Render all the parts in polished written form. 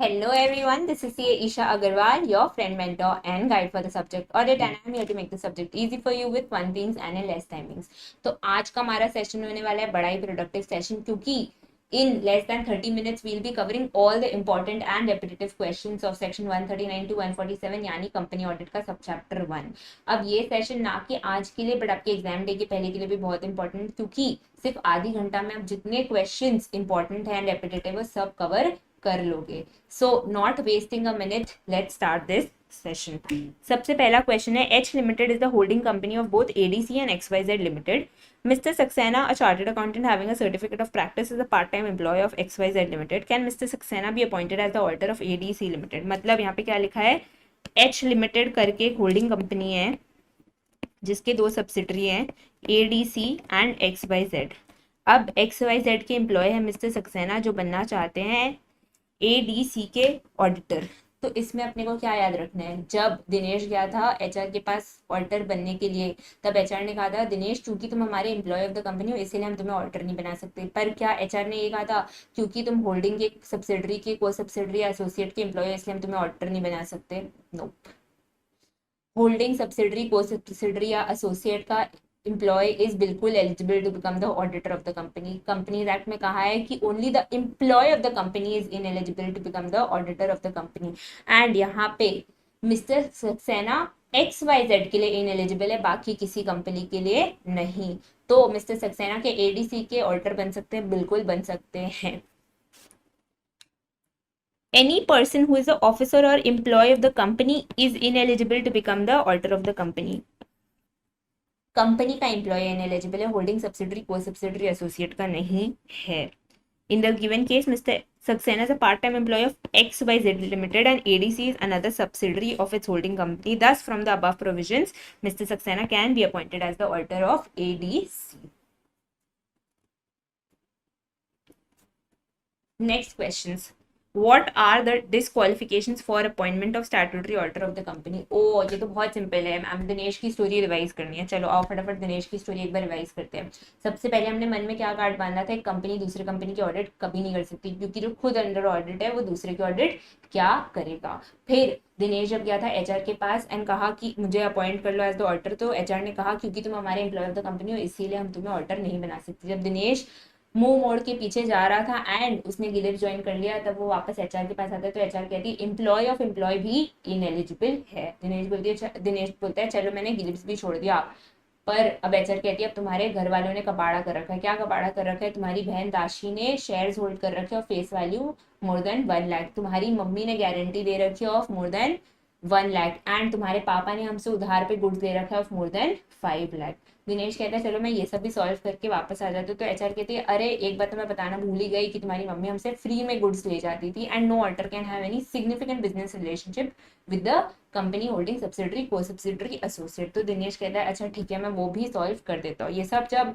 Hello everyone, this is CA Isha Agarwal, your friend, mentor and guide for the subject audit and I am here to make the subject easy for you with one things and in less timings. तो आज का हमारा session होने वाला है बड़ा ही productive session क्योंकि in less than 30 minutes we'll be covering all the important and repetitive questions of section 139 to 147 यानी कंपनी ऑडिट का सब चैप्टर 1। अब ये सेशन ना कि आज के लिए बट आपके एग्जाम डे के पहले के लिए भी बहुत इंपॉर्टेंट क्योंकि सिर्फ आधी घंटा में आप जितने क्वेश्चंस इंपॉर्टेंट है एंड रेपिटेटिव वो सब कवर कर लोगे। So not wasting a minute, let's start this session. सबसे पहला क्वेश्चन है, H limited is the holding company of both ADC and XYZ limited. Mr. Saxena, a chartered accountant having a certificate of practice, is a part-time employee of XYZ Limited. Can Mr. Saxena be appointed as the auditor of ADC Limited? मतलब यहाँ पे क्या लिखा है, H limited करके एक holding company है जिसके दो सब्सिडरी हैं ADC एंड XYZ। अब XYZ के एम्प्लॉय है मिस्टर सक्सेना जो बनना चाहते हैं ADC के ऑडिटर। तो इसमें अपने को क्या याद रखना है, जब दिनेश गया था HR के पास ऑडिटर बनने के लिए तब HR ने कहा था दिनेश क्योंकि तुम हमारे एम्प्लॉय ऑफ द कंपनी हो इसीलिए हम तुम्हें ऑडिटर नहीं बना सकते। पर क्या HR ने ये कहा था क्योंकि तुम होल्डिंग के सब्सिडरी के को सब्सिडरी एसोसिएट के एम्प्लॉय इसलिए हम तुम्हें ऑडिटर नहीं बना सकते? नो। होल्डिंग सब्सिडरी को सब्सिडरी या एसोसिएट का एम्प्लॉय इज बिल्कुल eligible to become the auditor of the company. Companies act में कहा है कि only the employ of the company is in eligible to become the auditor of the company. And यहाँ पे mister Saxena XYZ के लिए in eligible है, बाकी किसी कंपनी के लिए नहीं। तो मिस्टर सक्सेना के ADC के ऑडिटर बन सकते हैं, बिल्कुल बन सकते हैं। Any person who is an officer or employee of the company is ineligible to become the auditor of the company. Company का एम्प्लॉय इनएलिजिबल है, होल्डिंग सब्सिडरी को सब्सिडरी एसोसिएट का नहीं है। In the given case, Mr. Saxena is a part-time employee of XYZ Limited and ADC is another subsidiary of its holding company. Thus, from the above provisions, Mr. Saxena can be appointed as the auditor of ADC. Next questions. What are the disqualifications for appointment of statutory auditor of the company? ओ ये तो बहुत simple है, हम दिनेश की story revise करनी है। चलो आओ फटाफट दिनेश की स्टोरी एक बार रिवाइज करते हैं। सबसे पहले हमने मन में क्या कार्ड बांधा था, एक कंपनी दूसरे कंपनी की ऑडिट कभी नहीं कर सकती क्योंकि जो खुद अंडर ऑडिट है वो दूसरे की ऑडिट क्या करेगा। फिर दिनेश जब गया था HR के पास एंड कहा कि मुझे अपॉइंट कर लो एज द ऑडिटर, तो HR ने कहा क्योंकि तुम हमारे एम्प्लॉय ऑफ द कंपनी हो इसीलिए हम तुम्हें ऑडिटर नहीं बना सकते। जब दिनेश मुंह मोड़ के पीछे जा रहा था एंड उसने गिलिप ज्वाइन कर लिया तब वो वापस HR के पास आता है तो HR कहती है एम्प्लॉय ऑफ एम्प्लॉय भी इनएलिजिबल है। दिनेश बोलता है चलो मैंने गिलिप्स भी छोड़ दिया। पर अब HR कहती है अब तुम्हारे घर वालों ने कबाड़ा कर रखा है। क्या कबाड़ा कर रखा है? तुम्हारी बहन दाशी ने शेयर्स होल्ड कर रखे और face value more than 1 lakh. तुम्हारी मम्मी ने गारंटी दे रखी है of more than 1 lakh and तुम्हारे पापा ने हमसे उधार पे गुड्स दे रखा है of more then 5 lakh. Dinesh कहता है चलो मैं ये सब भी सॉल्व करके वापस आ जाती हूँ। तो HR कहती है अरे एक बात तो मैं बताना भूल ही गई कि तुम्हारी मम्मी हमसे फ्री में गुड्स ले जाती थी and no auditor can have any significant business relationship with the company holding subsidiary को सब्सिडरी एसोसिएट। तो दिनेश कहता है अच्छा ठीक है मैं वो भी सॉल्व कर देता हूँ। ये सब जब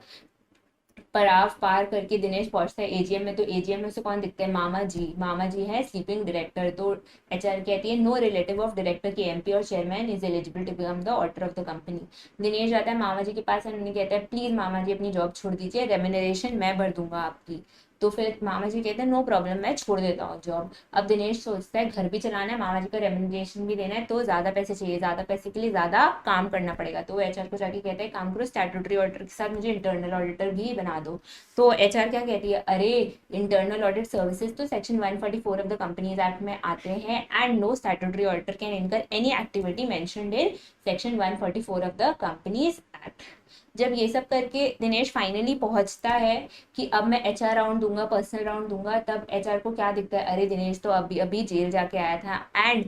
पड़ाव पार करके दिनेश पहुंचता है AGM में, तो AGM में उसे कौन दिखता है? मामा जी है स्लीपिंग डायरेक्टर। तो HR कहती है नो रिलेटिव ऑफ डायरेक्टर के MP और chairman is eligible to become the auditor of the company. Dinesh जाता है मामा जी के पास एंड उन्हें कहता है प्लीज मामा जी अपनी जॉब छोड़ दीजिए, रेम्यूनरेशन मैं भर दूंगा आपकी। तो फिर मामा जी कहते हैं नो प्रॉब्लम मैं छोड़ देता हूँ जॉब। अब दिनेश सोचता है घर भी चलाना है, मामा जी को रेम्यूनरेशन भी देना है, तो ज्यादा पैसे चाहिए, ज्यादा पैसे के लिए ज्यादा काम करना पड़ेगा। तो HR को जाके कहते हैं काम करो स्टैट्यूटरी ऑडिटर के साथ मुझे इंटरनल ऑडिटर भी बना दो। तो HR क्या कहती है अरे इंटरनल ऑडिट सर्विसेज तो section 144 of the companies act में आते हैं and no statutory auditor can incur any activity mentioned in section 144 of the companies act. जब ये सब करके दिनेश फाइनली पहुंचता है कि अब मैं HR राउंड दूंगा, पर्सनल राउंड दूंगा, तब HR को क्या दिखता है अरे दिनेश तो अभी अभी जेल जाके आया था एंड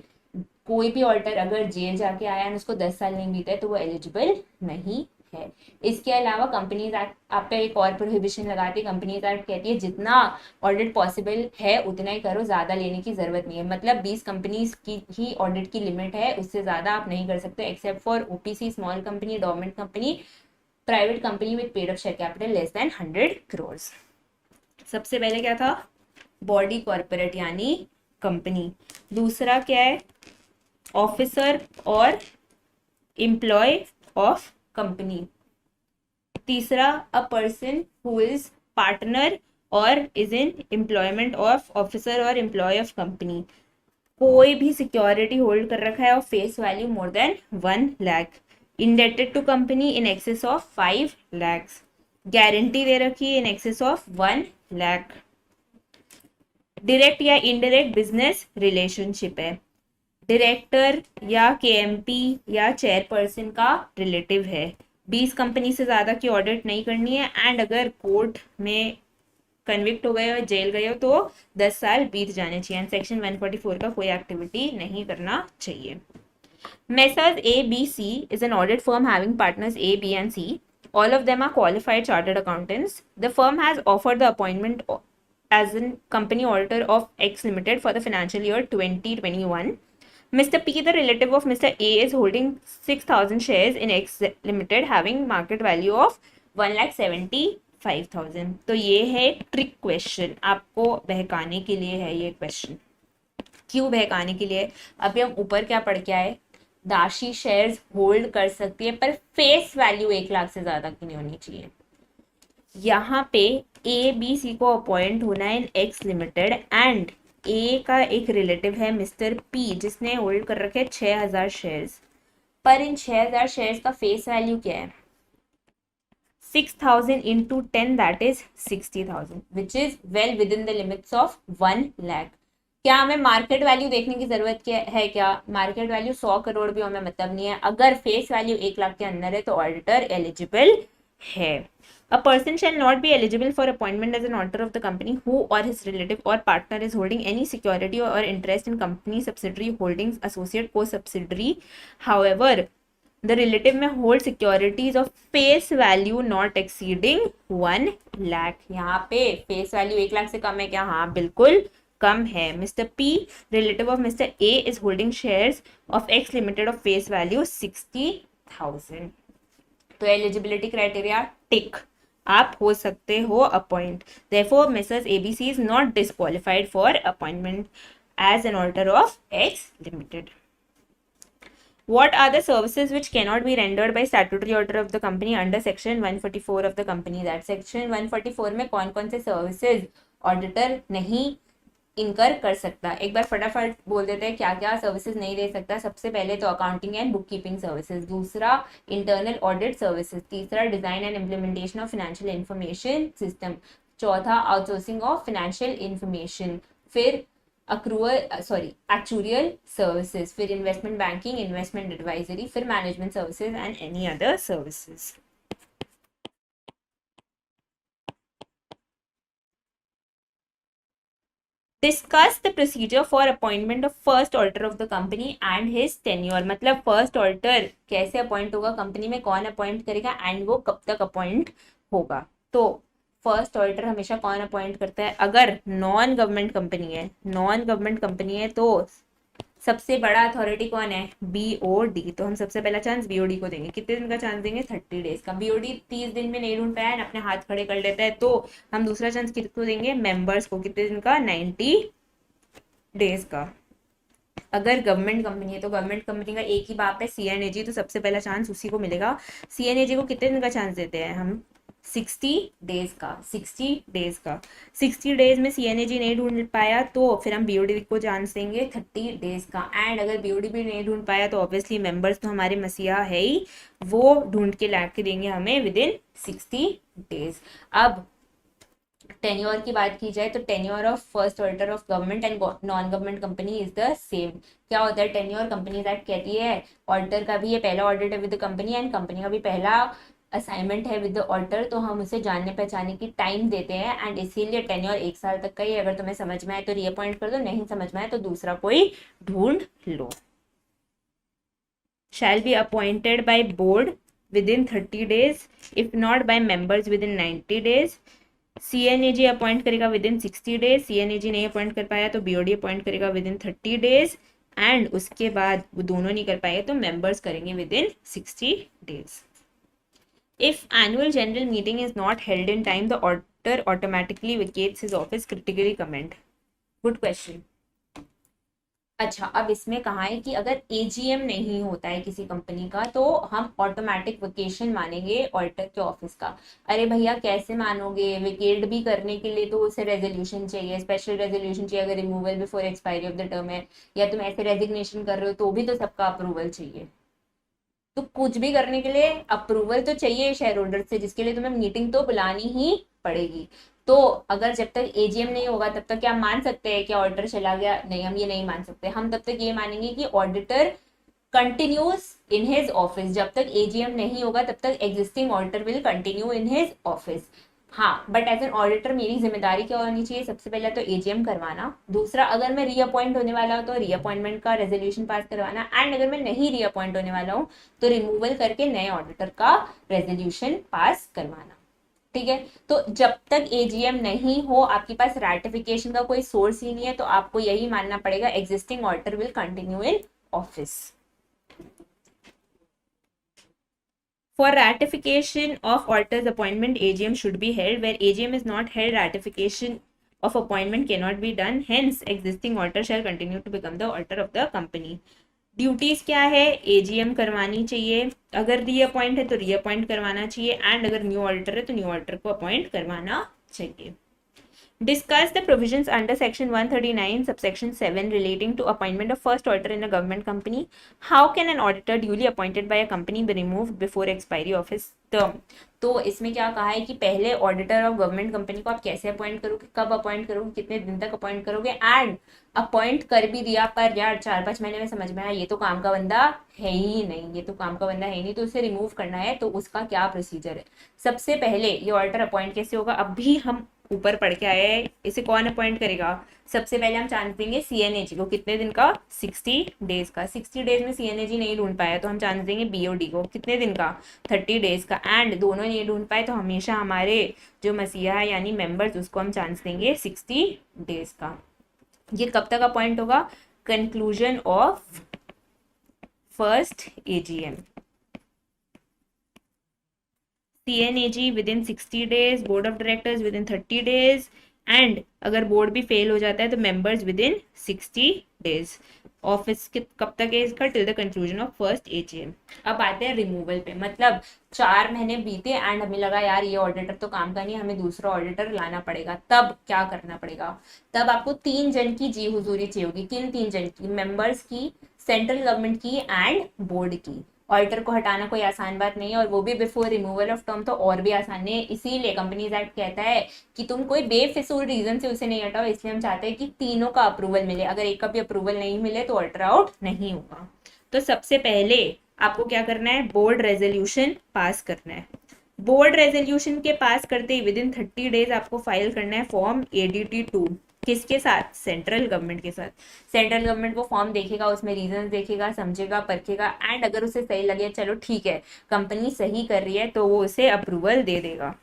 कोई भी ऑडिटर अगर जेल जाके आया एंड उसको 10 साल नहीं बीता है तो वो एलिजिबल नहीं है। इसके अलावा कंपनीज एक्ट आप पे एक और प्रोहिबिशन लगाती है। कंपनीज एक्ट कहती है जितना ऑडिट पॉसिबल है उतना ही करो, ज्यादा लेने की जरूरत नहीं है। मतलब 20 कंपनीज की ही ऑडिट की लिमिट है, उससे ज्यादा आप नहीं कर सकते except for OPC small company, government company, private company with paid up share capital less than 100 crore. सबसे पहले क्या था? बॉडी कॉर्पोरेट यानी कंपनी। दूसरा क्या है? ऑफिसर और एम्प्लॉय ऑफ कंपनी। तीसरा a person who is partner और is in employment of officer और एम्प्लॉय ऑफ कंपनी। कोई भी सिक्योरिटी होल्ड कर रखा है और face value more than 1 lakh, indebted to company in excess of 5 lakhs, guarantee दे रखी है in excess of 1 lakh, direct या इनडायरेक्ट बिजनेस रिलेशनशिप है, डायरेक्टर या केएमपी या चेयरपर्सन का रिलेटिव है, 20 कंपनी से ज़्यादा की ऑडिट नहीं करनी है, एंड अगर कोर्ट में कन्विक्ट हो गए हो, जेल गए हो, तो 10 साल बीत जाने चाहिए, एंड सेक्शन 144 का कोई एक्टिविटी नहीं करना चाहिए। Messrs ABC is an audit firm having partners A, B, and C. All of them are qualified chartered accountants. The firm has offered the appointment as a company auditor of X Limited for the financial year 2021. Mr. P, the relative of Mr. A, is holding 6,000 shares in X Limited having market value of 1,75,000. तो ये है trick question, आपको बहकाने के लिए है ये question. क्यों बहकाने के लिए? अभी हम ऊपर क्या पढ़ के आए, दाशी शेयर्स होल्ड कर सकती है पर फेस वैल्यू 1 लाख से ज्यादा की नहीं होनी चाहिए। यहाँ पे ए बी सी को अपॉइंट होना है इन एक्स लिमिटेड, एंड ए का एक रिलेटिव है मिस्टर पी जिसने होल्ड कर रखे 6,000 शेयर्स, पर इन 6,000 शेयर्स का फेस वैल्यू क्या है? 6,000 into 10 that is 60,000 which is well within the limits of 1 lakh. क्या हमें मार्केट वैल्यू देखने की जरूरत है? क्या मार्केट वैल्यू 100 करोड़ भी हमें मतलब नहीं है, अगर फेस वैल्यू 1 लाख के अंदर है तो ऑडिटर एलिजिबल है। A person shall not be eligible for appointment as an auditor of the company who or his relative or partner is holding any security or interest in company, subsidiary, holdings, associate, co-subsidiary. However, the relative may hold securities of face value not exceeding 1 lakh. यहाँ पे face value 1 lakh से कम है क्या? हाँ बिल्कुल कम है। Mister P relative of mister A is holding shares of X limited of face value 60,000। तो एलिजिबिलिटी क्राइटेरिया टिक, आप हो सकते हो appoint. Therefore Mrs ABC is not disqualified for appointment as an auditor of X limited. What are the services which cannot be rendered by statutory auditor of the company under section 144 of the Companies Act? section 144 में कौन कौन से services auditor नहीं इनकर कर सकता? एक बार फटाफट बोल देते हैं क्या क्या सर्विसेज नहीं दे सकता। सबसे पहले तो accounting and book keeping services, दूसरा इंटरनल ऑडिट सर्विसेज, तीसरा design and implementation of financial information system, चौथा आउटसोर्सिंग ऑफ फाइनेंशियल इंफॉर्मेशन, फिर एक्चुरियल सर्विसेज, फिर इन्वेस्टमेंट बैंकिंग, इन्वेस्टमेंट एडवाइजरी, फिर management services and any other services. Discuss the procedure for appointment of first auditor of the company and his tenure। मतलब first auditor कैसे appoint होगा, company में कौन appoint करेगा, and वो कब तक अपॉइंट होगा। तो फर्स्ट ऑडिटर हमेशा कौन अपॉइंट करता है? अगर नॉन गवर्नमेंट कंपनी है, नॉन गवर्नमेंट कंपनी है तो सबसे बड़ा अथॉरिटी कौन है? बीओडी। तो हम सबसे पहला चांस बीओडी को देंगे। कितने दिन का चांस देंगे? 30 डेज का। बीओडी 30 दिन में नहीं ढूंढ पाया है, अपने हाथ खड़े कर लेता है, तो हम दूसरा चांस किसको देंगे? मेंबर्स को। कितने दिन का? 90 डेज का। अगर गवर्नमेंट कंपनी है तो गवर्नमेंट कंपनी का एक ही बाप है सीएनएजी, तो सबसे पहला चांस उसी को मिलेगा। सीएनएजी को कितने दिन का चांस देते हैं हम? 60 डेज का। 60 डेज का। 60 डेज में सीएनएजी नहीं ढूंढ पाया तो फिर हम बीओडी को चांस देंगे 30 डेज का, एंड अगर बीओडी भी नहीं ढूंढ पाया तो ऑब्वियसली मेंबर्स तो हमारे मसीहा है ही, वो ढूंढ के ला के देंगे हमें विद इन 60 डेज। अब टेन्योर की बात की जाए तो tenure of first auditor of government and non government company is the same. क्या होता है टेन्योर? कंपनीज एक्ट कहती है ऑडिटर का भी ये पहला ऑडिट है with the company, and company का भी पहला असाइनमेंट है विद द ऑडिटर, तो हम उसे जानने पहचानने की टाइम देते हैं, एंड इसीलिए टेन्योर 1 साल तक का ही। अगर तुम्हें समझ में आए तो रीअपॉइंट कर दो, नहीं समझ में आए तो दूसरा कोई ढूंढ लो। Shall be appointed by board within 30 days, if not by members within 90 days. CNAG appoint करेगा विद इन 60 डेज, सीएनएजी नहीं अपॉइंट कर पाया तो बीओडी अपॉइंट करेगा विद इन 30 डेज, एंड उसके बाद वो दोनों नहीं कर पाए तो मेंबर्स करेंगे with in 60 days. If annual general meeting is not held in time, the auditor automatically vacates his office. Critically comment. Good question. अच्छा, अब इसमें कहा है कि अगर एजीएम नहीं होता है किसी कंपनी का तो हम ऑटोमेटिक वेकेशन मानेंगे ऑडिटर के ऑफिस का। अरे भैया कैसे मानोगे, वेकेट भी करने के लिए तो उसे रेजोल्यूशन चाहिए, स्पेशल रेजोल्यूशन चाहिए अगर removal before expiry of the term है, या तुम ऐसे रेजिग्नेशन कर रहे हो तो भी तो सबका अप्रूवल चाहिए। तो कुछ भी करने के लिए अप्रूवल तो चाहिए शेयर होल्डर से, जिसके लिए तुम्हें मीटिंग तो बुलानी ही पड़ेगी। तो अगर जब तक एजीएम नहीं होगा तब तक क्या हम मान सकते हैं कि ऑडिटर चला गया? नहीं, हम ये नहीं मान सकते। हम तब तक ये मानेंगे कि auditor continues in his office. जब तक एजीएम नहीं होगा तब तक existing auditor will continue in his office. हाँ, बट एज एन ऑडिटर मेरी जिम्मेदारी क्या होनी चाहिए? सबसे पहले तो एजीएम करवाना, दूसरा अगर मैं रीअपॉइंट होने वाला हूँ तो रीअपॉइंटमेंट का रेजोल्यूशन पास करवाना, एंड अगर मैं नहीं रीअपॉइंट होने वाला हूँ तो रिमूवल करके नए ऑडिटर का रेजोल्यूशन पास करवाना। ठीक है, तो जब तक एजीएम नहीं हो, आपके पास रैटिफिकेशन का कोई सोर्स ही नहीं है, तो आपको यही मानना पड़ेगा existing auditor will continue in office. For ratification of auditor's appointment, AGM should be held. Where AGM is not held, ratification of appointment cannot be done. Hence, existing auditor shall continue to become the auditor of the company. Duties क्या है? AGM करवानी चाहिए, अगर reappoint है तो reappoint करवाना चाहिए, and अगर न्यू ऑडिटर है तो न्यू ऑडिटर को अपॉइंट करवाना चाहिए। Discuss the provisions under section 139 subsection 7 relating to appointment of first auditor in a government company. How can an auditor duly appointed by a company be removed before expiry of his term? तो इसमें क्या कहा है कि पहले auditor of government company को आप कैसे अपॉइंट करोगे, कब अपॉइंट करोगे, कितने दिन तक अपॉइंट करोगे, एंड अपॉइंट कर भी दिया पर यार 4-5 महीने में समझ में आया ये तो काम का बंदा है ही नहीं, ये तो काम का बंदा है ही नहीं, तो उसे रिमूव करना है, तो उसका क्या प्रोसीजर है? सबसे पहले ये ऑडिटर अपॉइंट कैसे होगा? अभी हम ऊपर पढ़ के आए हैं, इसे कौन अपॉइंट करेगा? सबसे पहले हम चांस देंगे सीएनएजी को। कितने दिन का? 60 डेज का। 60 डेज में सीएनएजी नहीं ढूंढ पाया तो हम चांस देंगे बीओडी को। कितने दिन का? 30 डेज का। एंड दोनों नहीं ढूंढ पाए तो हमेशा हमारे जो मसीहा है यानी मेंबर्स, उसको हम चांस देंगे 60 डेज का। ये कब तक अपॉइंट होगा? Conclusion of first AGM. CNAG within 60 days, board of directors within 30 days, and अगर बोर्ड भी फेल हो जाता है तो मेंबर्स विदिन 60 डेज। ऑफिस कब तक है इसका? Till the conclusion of first AGM. अब आते हैं रिमूवल पे। मतलब 4 महीने बीते एंड हमें लगा यार ये ऑडिटर तो काम का नहीं, हमें दूसरा ऑडिटर लाना पड़ेगा। तब क्या करना पड़ेगा? तब आपको 3 जन की जी हुजूरी चाहिए होगी। किन 3 जन की? मेंबर्स की, सेंट्रल गवर्नमेंट की, एंड बोर्ड की। ऑडिटर को हटाना कोई आसान बात नहीं है, और वो भी बिफोर रिमूवल ऑफ टर्म तो और भी आसान नहीं है। इसीलिए कंपनीज एक्ट कहता है कि तुम कोई बेफिजूल रीजन से उसे नहीं हटाओ। इसलिए हम चाहते हैं कि तीनों का अप्रूवल मिले। अगर एक का भी अप्रूवल नहीं मिले तो ऑडिटर आउट नहीं होगा। तो सबसे पहले आपको क्या करना है? बोर्ड रेजोल्यूशन पास करना है। बोर्ड रेजोल्यूशन के पास करते ही विद इन 30 डेज आपको फाइल करना है फॉर्म ADT2। किसके साथ? सेंट्रल गवर्नमेंट के साथ। सेंट्रल गवर्नमेंट वो फॉर्म देखेगा, उसमें रीजन देखेगा, समझेगा, परखेगा, एंड अगर उसे सही लगे चलो ठीक है कंपनी सही कर रही है तो वो उसे अप्रूवल दे देगा।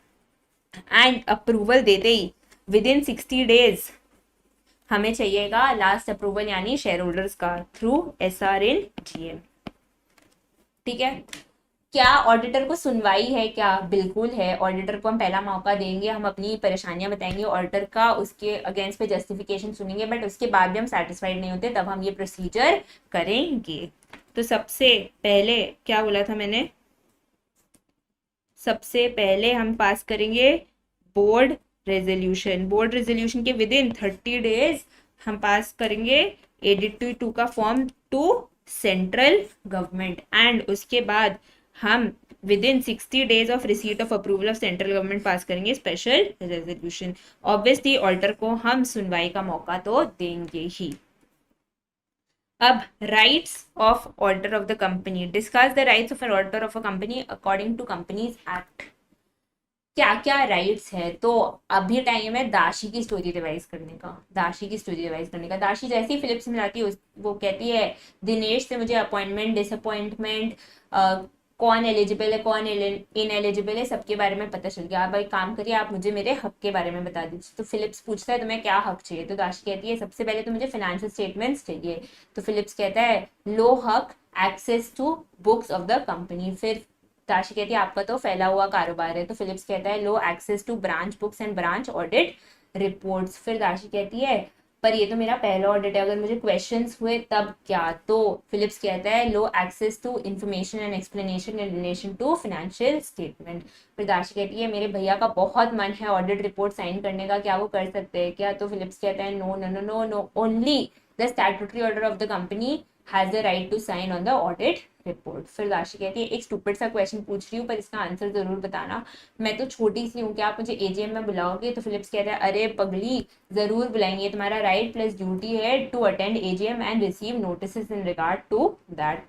एंड अप्रूवल देते ही विद इन 60 डेज हमें चाहिएगा लास्ट अप्रूवल यानी शेयर होल्डर्स का थ्रू SR इन GM। ठीक है, क्या ऑडिटर को सुनवाई है? क्या बिल्कुल है। ऑडिटर को हम पहला मौका देंगे, हम अपनी परेशानियां बताएंगे ऑडिटर का, उसके अगेंस्ट पे जस्टिफिकेशन सुनेंगे, बट उसके बाद भी हम सेटिस्फाइड नहीं होते तब हम ये प्रोसीजर करेंगे। तो सबसे पहले क्या बोला था मैंने? सबसे पहले हम पास करेंगे बोर्ड रेजोल्यूशन। बोर्ड रेजोल्यूशन के विद इन 30 डेज हम पास करेंगे ADT2 का form to central government, and उसके बाद हम within 60 days of receipt of approval of central government pass करेंगे स्पेशल रेजोल्यूशन। ऑब्वियसली ऑल्टर को हम सुनवाई का मौका तो देंगे ही। अब rights of auditor of the company. Discuss the rights of an auditor of a company according to companies act. क्या क्या राइट्स है? तो अभी टाइम है दाशी की स्टोरी रिवाइज करने का। दाशी की स्टोरी रिवाइज करने का। दाशी जैसी फिलिप्स मिलाती है वो कहती है दिनेश से मुझे अपॉइंटमेंट, डिसअपॉइंटमेंट, कौन एलिजिबल है कौन इनएलिजिबल है सबके बारे में पता चल गया। आप एक काम करिए, आप मुझे मेरे हक के बारे में बता दीजिए। तो फिलिप्स पूछता है तुम्हें क्या हक चाहिए? तो दाशी कहती है सबसे पहले तो मुझे फाइनेंशियल स्टेटमेंट्स चाहिए। तो फिलिप्स कहता है लो हक access to books of the company. फिर दाशी कहती है आपका तो फैला हुआ कारोबार है। तो फिलिप्स कहता है लो access to branch books and branch audit reports. फिर दाशी कहती है पर ये तो मेरा पहला ऑडिट है, अगर मुझे क्वेश्चंस हुए तब क्या? तो फिलिप्स कहता है लो access to information and explanation in relation to financial statement. फिर दाशी कहती है मेरे भैया का बहुत मन है ऑडिट रिपोर्ट साइन करने का, क्या वो कर सकते हैं क्या? तो फिलिप्स कहता है no no no no no, only the statutory order of the company has the right to sign on the audit report. फिर दाशी कहती है एक स्टूपिड सा क्वेश्चन पूछ रही हूँ पर इसका आंसर जरूर बताना, मैं तो छोटी सी हूँ, क्या आप मुझे एजीएम में बुलाओगे? तो फिलिप्स कहता है अरे पगली, जरूर बुलाएंगे, तुम्हारा राइट प्लस ड्यूटी है to attend AGM and receive notices in regard to that.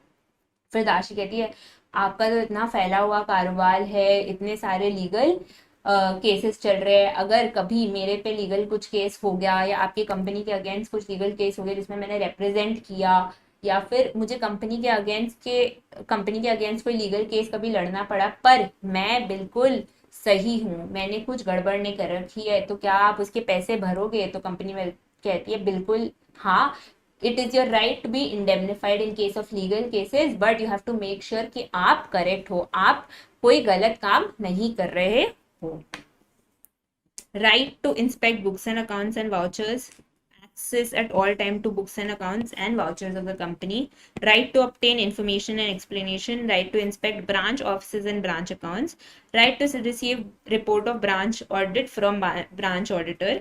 फिर दाशी कहती है आपका तो इतना फैला हुआ कारोबार है, इतने सारे लीगल केसेस चल रहे हैं, अगर कभी मेरे पे लीगल कुछ केस हो गया या आपकी कंपनी के अगेंस्ट कुछ लीगल केस हो गया जिसमें मैंने रिप्रेजेंट किया, या फिर मुझे कंपनी के अगेंस्ट कोई लीगल केस कभी लड़ना पड़ा, पर मैं बिल्कुल सही हूँ, मैंने कुछ गड़बड़ नहीं कर रखी है, तो क्या आप उसके पैसे भरोगे? तो कंपनी में कहती है बिल्कुल हाँ, it is your right to be indemnified in case of legal cases, but you have to make sure कि आप करेक्ट हो, आप कोई गलत काम नहीं कर रहे हो। Right to inspect books and accounts and vouchers, access at all time to books and accounts and vouchers of the company, right to obtain information and explanation, right to inspect branch offices and branch accounts, right to receive report of branch audit from branch auditor,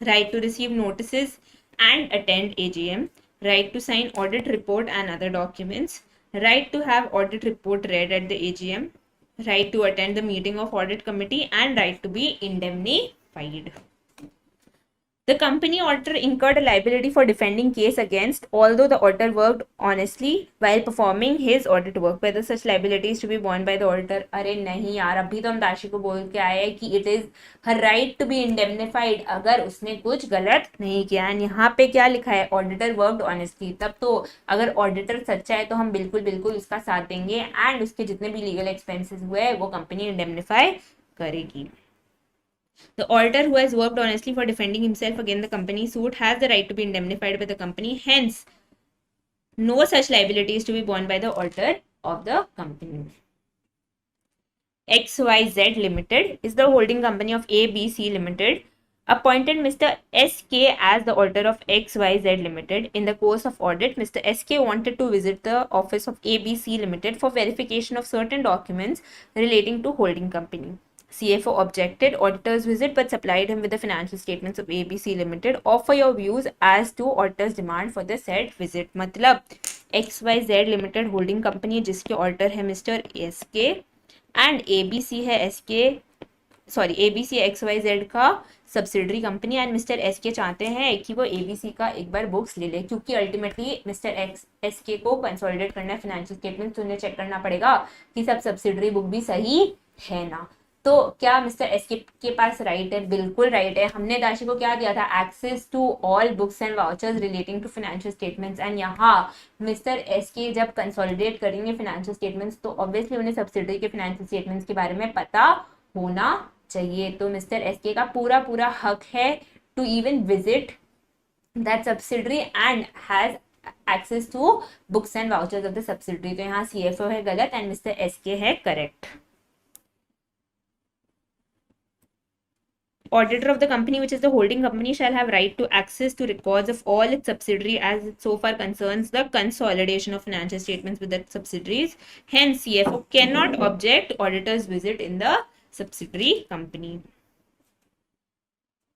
right to receive notices and attend AGM, right to sign audit report and other documents, right to have audit report read at the AGM, right to attend the meeting of audit committee, and right to be indemnified. The company auditor incurred a liability for defending case against, although the auditor worked honestly while performing his audit work. Whether such liability is to be borne by the auditor? अरे नहीं यार, अभी तो हम दाशी को बोल के आए कि it is her right to be indemnified अगर उसने कुछ गलत नहीं किया। यहाँ पे क्या लिखा है? ऑडिटर वर्कड ऑनेस्टली, तब तो अगर ऑडिटर सच्चा है तो हम बिल्कुल बिल्कुल उसका साथ देंगे एंड उसके जितने भी लीगल एक्सपेंसेस हुए वो कंपनी इंडेमनिफाई करेगी। The auditor who has worked honestly for defending himself against the company suit has the right to be indemnified by the company. Hence, no such liability is to be borne by the auditor of the company. XYZ Limited is the holding company of ABC Limited. Appointed Mr. SK as the auditor of XYZ Limited. In the course of audit, Mr. SK wanted to visit the office of ABC Limited for verification of certain documents relating to holding company. CFO objected auditor's visit but supplied him with the financial statements of ABC Limited. Offer your views as to auditor's demand for the said visit. मतलब XYZ Limited holding company जिसके auditor है Mr. SK and ABC है ABC XYZ का subsidiary company, and mister SK चाहते हैं कि वो ABC का एक बार बुक्स ले ले, क्योंकि अल्टीमेटली मिस्टर SK को कंसोलिडेट करना है फाइनेंशियल स्टेटमेंट, तो उन्हें चेक करना पड़ेगा कि सब सब्सिडरी बुक भी सही है ना। तो क्या मिस्टर SK के पास राइट है? बिल्कुल राइट है। हमने दाशी को क्या दिया था? Access to all books and vouchers relating to financial statements, and यहाँ मिस्टर SK जब कंसोलिडेट करेंगे फाइनेंशियल स्टेटमेंट्स तो ऑब्वियसली उन्हें सब्सिडरी के फाइनेंशियल स्टेटमेंट्स के बारे में पता होना चाहिए। तो मिस्टर SK का पूरा पूरा हक है to even visit that subsidiary and has access to books and vouchers of the subsidiary. तो यहाँ CFO है गलत एंड मिस्टर SK है correct. Auditor of the company, which is the holding company, shall have right to access to records of all its subsidiary as it so far concerns the consolidation of financial statements with its subsidiaries. Hence, CFO cannot object auditor's visit in the subsidiary company.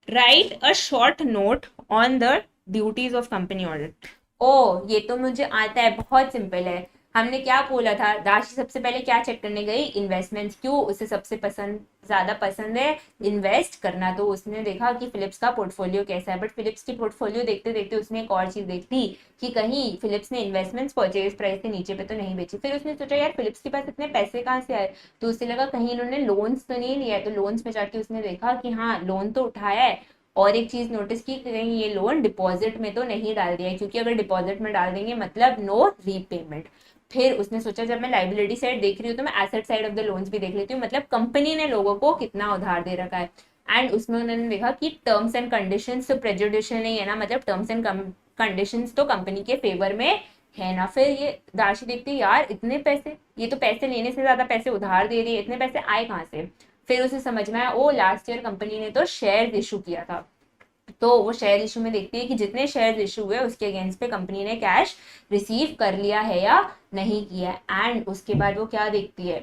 Write a short note on the duties of company audit. ओ, ये तो मुझे आता है, बहुत simple है। हमने क्या बोला था? दाशी सबसे पहले क्या चेक करने गई? इन्वेस्टमेंट्स। क्यों? उसे सबसे ज्यादा पसंद है इन्वेस्ट करना, तो उसने देखा कि फिलिप्स का पोर्टफोलियो कैसा है, बट फिलिप्स की पोर्टफोलियो देखते देखते उसने एक और चीज देख ली कि कहीं फिलिप्स ने इन्वेस्टमेंट्स परचेज प्राइस के नीचे पे तो नहीं बेची। फिर उसने सोचा यार फिलिप्स के पास इतने पैसे कहाँ से आए, तो उसे लगा कहीं इन्होंने लोन्स तो नहीं लिया है, तो लोन्स में जाके उसने देखा कि हाँ लोन तो उठाया है, और एक चीज नोटिस की कहीं ये लोन डिपॉजिट में तो नहीं डाल दिया है, क्योंकि अगर डिपॉजिट में डाल देंगे मतलब नो रीपेमेंट। फिर उसने सोचा जब मैं लाइबिलिटी साइड देख रही हूँ तो मैं asset side of the loans भी देख लेती हूँ, मतलब कंपनी ने लोगों को कितना उधार दे रखा है, एंड उसमें उन्होंने देखा कि टर्म्स एंड कंडीशंस तो प्रेजुडिशियल नहीं है ना, मतलब टर्म्स एंड कंडीशंस तो कंपनी के फेवर में है ना। फिर ये दाशी देखती यार इतने पैसे, ये तो पैसे लेने से ज्यादा पैसे उधार दे रही है, इतने पैसे आए कहाँ से? फिर उसे समझ में आया ओ लास्ट ईयर कंपनी ने तो शेयर इशू किया था, तो वो शेयर इशू में देखती है कि जितने शेयर इशू हुए उसके अगेंस्ट पे कंपनी ने कैश रिसीव कर लिया है या नहीं किया। एंड उसके बाद वो क्या देखती है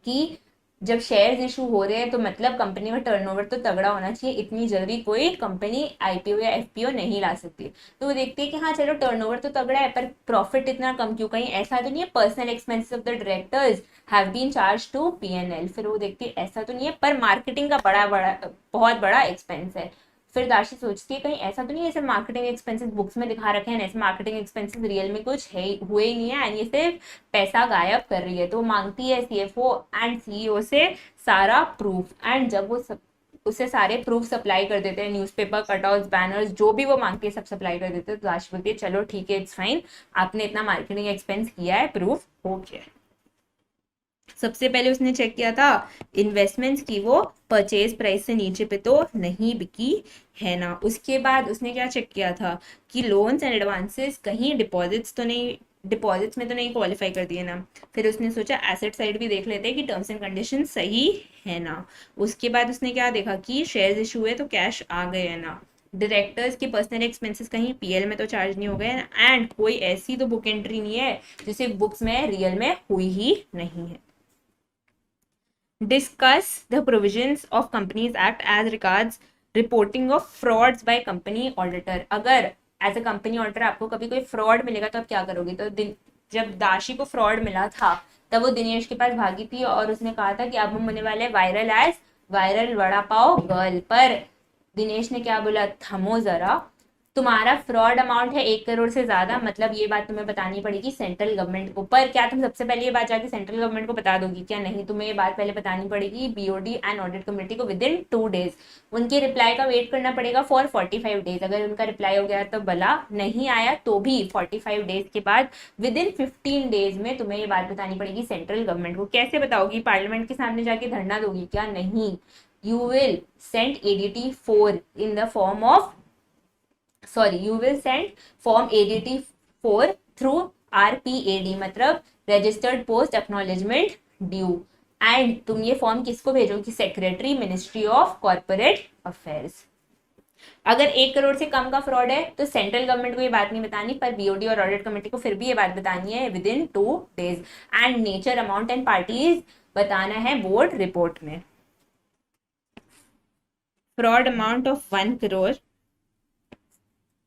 कि जब शेयर्स इशू हो रहे हैं तो मतलब कंपनी का टर्नओवर तो तगड़ा होना चाहिए, इतनी जल्दी कोई कंपनी आईपीओ या एफपीओ नहीं ला सकती। तो वो देखती है कि हाँ चलो टर्नओवर तो तगड़ा है पर प्रॉफिट इतना कम क्यों, कहीं ऐसा तो नहीं है personal expenses of the directors have been charge to PNL. फिर वो देखती है ऐसा तो नहीं है पर मार्केटिंग का बहुत बड़ा एक्सपेंस है। फिर दाशी सोचती है कहीं ऐसा तो नहीं है ऐसे मार्केटिंग एक्सपेंसेस बुक्स में दिखा रखे हैं, ऐसे मार्केटिंग एक्सपेंसेस रियल में कुछ है हुए ही नहीं है एंड ये सिर्फ पैसा गायब कर रही है। तो वो मांगती है सीएफओ एंड सीईओ से सारा प्रूफ। एंड जब वो उसे सारे प्रूफ सप्लाई कर देते हैं, न्यूज़पेपर कटआउट्स बैनर्स जो भी वो मांगती है सब सप्लाई कर देते हैं। तो दाशी बोलती है चलो ठीक है इट्स फाइन, आपने इतना मार्केटिंग एक्सपेंस किया है, प्रूफ हो गया। सबसे पहले उसने चेक किया था इन्वेस्टमेंट्स की वो परचेज प्राइस से नीचे पे तो नहीं बिकी है ना। उसके बाद उसने क्या चेक किया था कि लोन्स एंड एडवांसेस कहीं डिपॉजिट्स में तो नहीं क्वालिफाई कर दिए ना। फिर उसने सोचा एसेट साइड भी देख लेते हैं कि टर्म्स एंड कंडीशन सही है ना। उसके बाद उसने क्या देखा कि शेयर्स इशू हुए तो कैश आ गए है ना, डायरेक्टर्स के पर्सनल एक्सपेंसेस कहीं पीएल में तो चार्ज नहीं हो गए एंड कोई ऐसी तो बुक एंट्री नहीं है जिसे बुक्स में रियल में हुई ही नहीं है। Discuss the provisions of Companies Act as regards reporting of frauds by company auditor। अगर एज अ कंपनी ऑडिटर आपको कभी कोई फ्रॉड मिलेगा तो आप क्या करोगे। तो जब दाशी को फ्रॉड मिला था तब वो दिनेश के पास भागी थी और उसने कहा था कि अब हम होने वाले viral as viral vada pav girl. पर दिनेश ने क्या बोला, थमो जरा, तुम्हारा फ्रॉड अमाउंट है 1 करोड़ से ज्यादा, मतलब ये बात तुम्हें बतानी पड़ेगी सेंट्रल गवर्नमेंट को। पर क्या तुम सबसे पहले ये बात जाके सेंट्रल गवर्नमेंट को बता दोगी क्या, नहीं, तुम्हें ये बात पहले बतानी पड़ेगी बीओडी एंड ऑडिट कमेटी को विद इन 2 डेज। उनके रिप्लाई का वेट करना पड़ेगा फॉर 45 डेज। अगर उनका रिप्लाई हो गया तो भला, नहीं आया तो भी 45 डेज के बाद विद इन 15 डेज में तुम्हें ये बात बतानी पड़ेगी सेंट्रल गवर्नमेंट को। कैसे बताओगी, पार्लियामेंट के सामने जाके धरना दोगी क्या, नहीं, you will send ADT4 in the form of you will send form ADT4 through RPAD, मतलब registered post acknowledgement due. And तुम ये फॉर्म किसको भेजोगे, secretary ministry of corporate affairs. अगर 1 करोड़ से कम का फ्रॉड है तो सेंट्रल गवर्नमेंट को ये बात नहीं बतानी, पर बीओडी और ऑडिट कमेटी को फिर भी ये बात बतानी है with in 2 days. And nature, amount and parties बताना है बोर्ड रिपोर्ट में। Fraud amount of 1 crore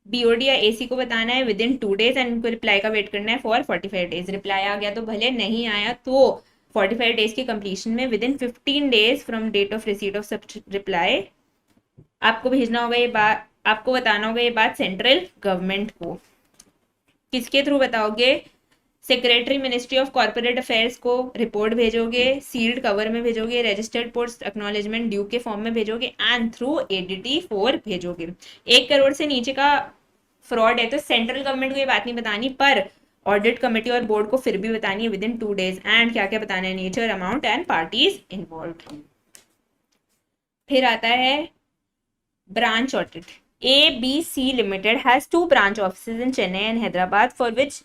BOD या एसी को बताना है विद इन 2 डेज एंड उनको रिप्लाई का वेट करना है फॉर 45 डेज। रिप्लाई आ गया तो भले, नहीं आया तो 45 डेज के कंप्लीशन में within 15 days from date of receipt of such reply आपको भेजना होगा ये बात, आपको बताना होगा ये बात सेंट्रल गवर्नमेंट को। किसके थ्रू बताओगे, secretary ministry of corporate affairs को रिपोर्ट भेजोगे, सील्ड कवर में भेजोगे, रजिस्टर्ड पोस्ट एक्नॉलेजमेंट ड्यू के फॉर्म में भेजोगे एंड थ्रू ADT4 भेजोगे। 1 करोड़ से नीचे का फ्रॉड है तो सेंट्रल गवर्नमेंट को ये बात नहीं बतानी, पर ऑडिट कमेटी और बोर्ड को फिर भी बतानी है विद इन 2 डेज। एंड क्या क्या बताना है, nature, amount and parties involve. फिर आता है branch audit. ABC Limited has 2 branch offices in Chennai and Hyderabad for which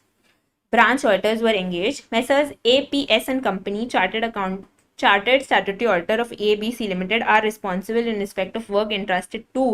branch auditors were engaged. Messrs. APS and Company, Chartered Statutory Auditor of ABC Limited are responsible in respect of work entrusted to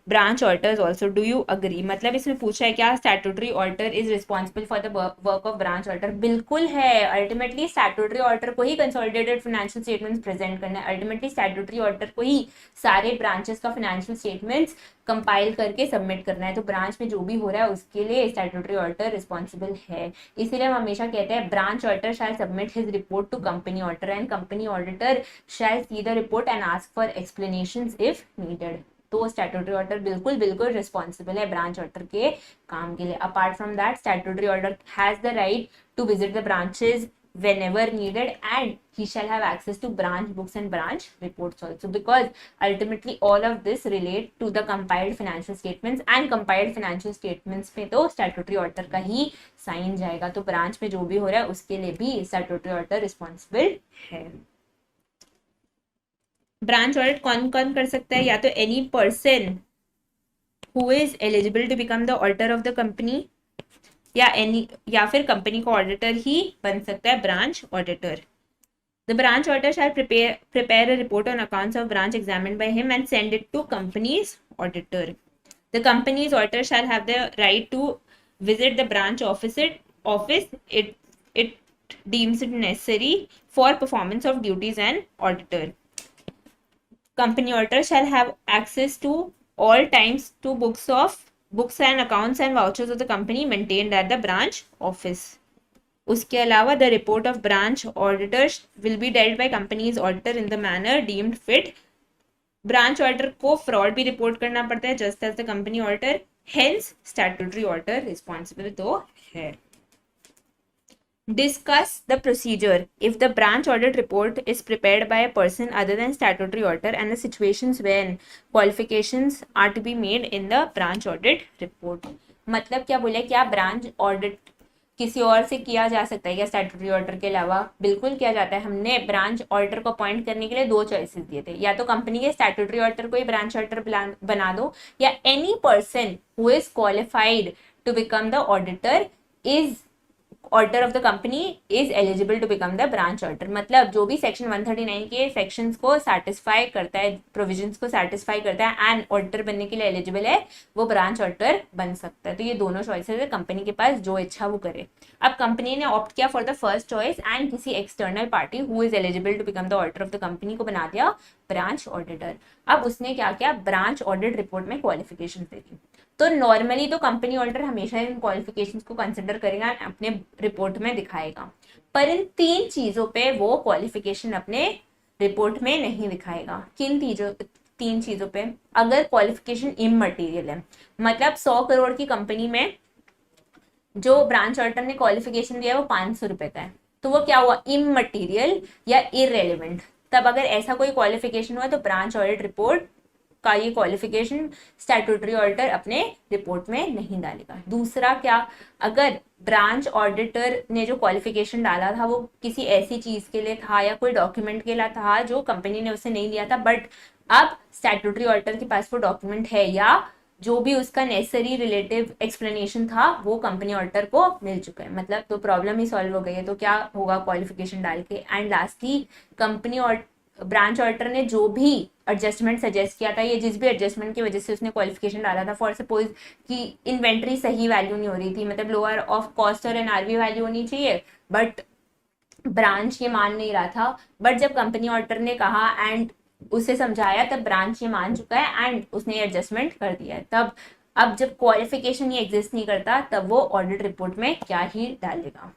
branch auditors also, do you agree. मतलब इसमें पूछा है क्या statutory auditor is responsible for the work of branch auditor. बिल्कुल है, ultimately statutory auditor को ही consolidated financial statements present करना है, अल्टीमेटली स्टैट्यूटरी ऑडिटर को ही सारे ब्रांचेस का फाइनेंशियल स्टेटमेंट्स कंपाइल करके सबमिट करना है। तो ब्रांच में जो भी हो रहा है उसके लिए स्टैट्यूटरी ऑडिटर रिस्पॉन्सिबल है। इसीलिए हम हमेशा कहते हैं branch auditor shall submit his report to company auditor and company auditor shall see the report and ask for explanations if needed. तो स्टैट्यूटरी ऑडिटर बिल्कुल रिस्पॉन्सिबल है ब्रांच ऑडिटर के काम के लिए। Apart from that statutory auditor has the right to visit the branches whenever needed and he shall have access to branch books and branch reports also, because ultimately all of this relate to the compiled financial statements and compiled financial statements पे तो statutory auditor का ही sign जाएगा। तो branch में जो भी हो रहा है उसके लिए भी statutory auditor रिस्पॉन्सिबल है। ब्रांच ऑडिट कौन कौन कर सकता है, या तो any person who is eligible to become the auditor of the company, या फिर कंपनी का ऑडिटर ही बन सकता है branch auditor. The branch auditor shall prepare a report on accounts of branch examined by him and send it to company's auditor. The company's auditor shall have the right to visit the branch office it deems it necessary for performance of duties and auditor. Company auditor shall have access to all times to books and accounts and vouchers of the company maintained at the branch office. उसके अलावा the report of branch auditors will be dealt by company's auditor in the manner deemed fit. Branch auditor को fraud भी report करना पड़ता है just as the company auditor, hence statutory auditor responsible तो है. Discuss the procedure if the branch audit report is prepared by a person other than statutory auditor and the situations when qualifications are to be made in the branch audit report. मतलब क्या बोले, क्या branch audit किसी और से किया जा सकता है क्या स्टैट्यूटरी ऑडिटर के अलावा? बिल्कुल किया जाता है. हमने ब्रांच ऑडिटर को अपॉइंट करने के लिए 2 चॉइसेस दिए थे, या तो कंपनी के स्टैट्यूटरी ऑडिटर को ही ब्रांच ऑडिटर बना दो, या any person who is qualified to become the auditor is auditor of the company is eligible to become the branch auditor. मतलब जो भी सेक्शन 139 के सेक्शंस को सेटिस्फाई करता है, प्रोविजंस को सेटिस्फाई करता है एंड ऑडिटर बनने के लिए एलिजिबल है, वो ब्रांच ऑडिटर बन सकता है. तो ये दोनों चॉइसेस है कंपनी के पास, जो इच्छा वो करे. अब कंपनी ने ऑप्ट किया for the first choice and किसी external party who is eligible to become the auditor of the company को बना दिया ब्रांच ऑडिटर. अब उसने क्या किया, ब्रांच ऑडिट रिपोर्ट में क्वालिफिकेशन दे दी. तो नॉर्मली तो कंपनी ऑडिटर हमेशा इन क्वालिफिकेशंस को कंसिडर करेगा, अपने रिपोर्ट में दिखाएगा, पर इन 3 चीजों पे वो क्वालिफिकेशन अपने रिपोर्ट में नहीं दिखाएगा. किन 3 चीजों पे? अगर क्वालिफिकेशन इममटीरियल है, मतलब 100 करोड़ की कंपनी में जो ब्रांच ऑडिटर ने क्वालिफिकेशन दिया है वो 500 रुपए का है, तो वो क्या हुआ, इममटीरियल या इररेलेवेंट. तब अगर ऐसा कोई क्वालिफिकेशन हुआ तो ब्रांच ऑडिट रिपोर्ट का ये क्वालिफिकेशन स्टैट्यूटरी ऑडिटर अपने रिपोर्ट में नहीं डालेगा. दूसरा क्या, अगर ब्रांच ऑडिटर ने जो क्वालिफिकेशन डाला था वो किसी ऐसी चीज के लिए था या कोई डॉक्यूमेंट के लिए था जो कंपनी ने उससे नहीं लिया था, बट अब स्टैट्यूटरी ऑडिटर के पास वो डॉक्यूमेंट है या जो भी उसका नेसेसरी रिलेटिव एक्सप्लेनेशन था वो कंपनी ऑडिटर को मिल चुका है, मतलब तो प्रॉब्लम ही सॉल्व हो गई है. तो क्या होगा, क्वालिफिकेशन डाल के. And lastly company branch auditor ने जो भी एडजस्टमेंट सजेस्ट किया था, ये जिस भी एडजस्टमेंट की वजह से उसने क्वालिफिकेशन डाला था, फॉर सपोज कि इन्वेंट्री सही वैल्यू नहीं हो रही थी, मतलब लोअर ऑफ कॉस्ट और एनआरवी वैल्यू होनी चाहिए, बट ब्रांच ये मान नहीं रहा था. बट जब कंपनी ऑडिटर ने कहा एंड उसे समझाया तब ब्रांच ये मान चुका है एंड उसने ये एडजस्टमेंट कर दिया है. तब अब जब क्वालिफिकेशन ये एग्जिस्ट नहीं करता तब वो ऑडिट रिपोर्ट में क्या ही डालेगा.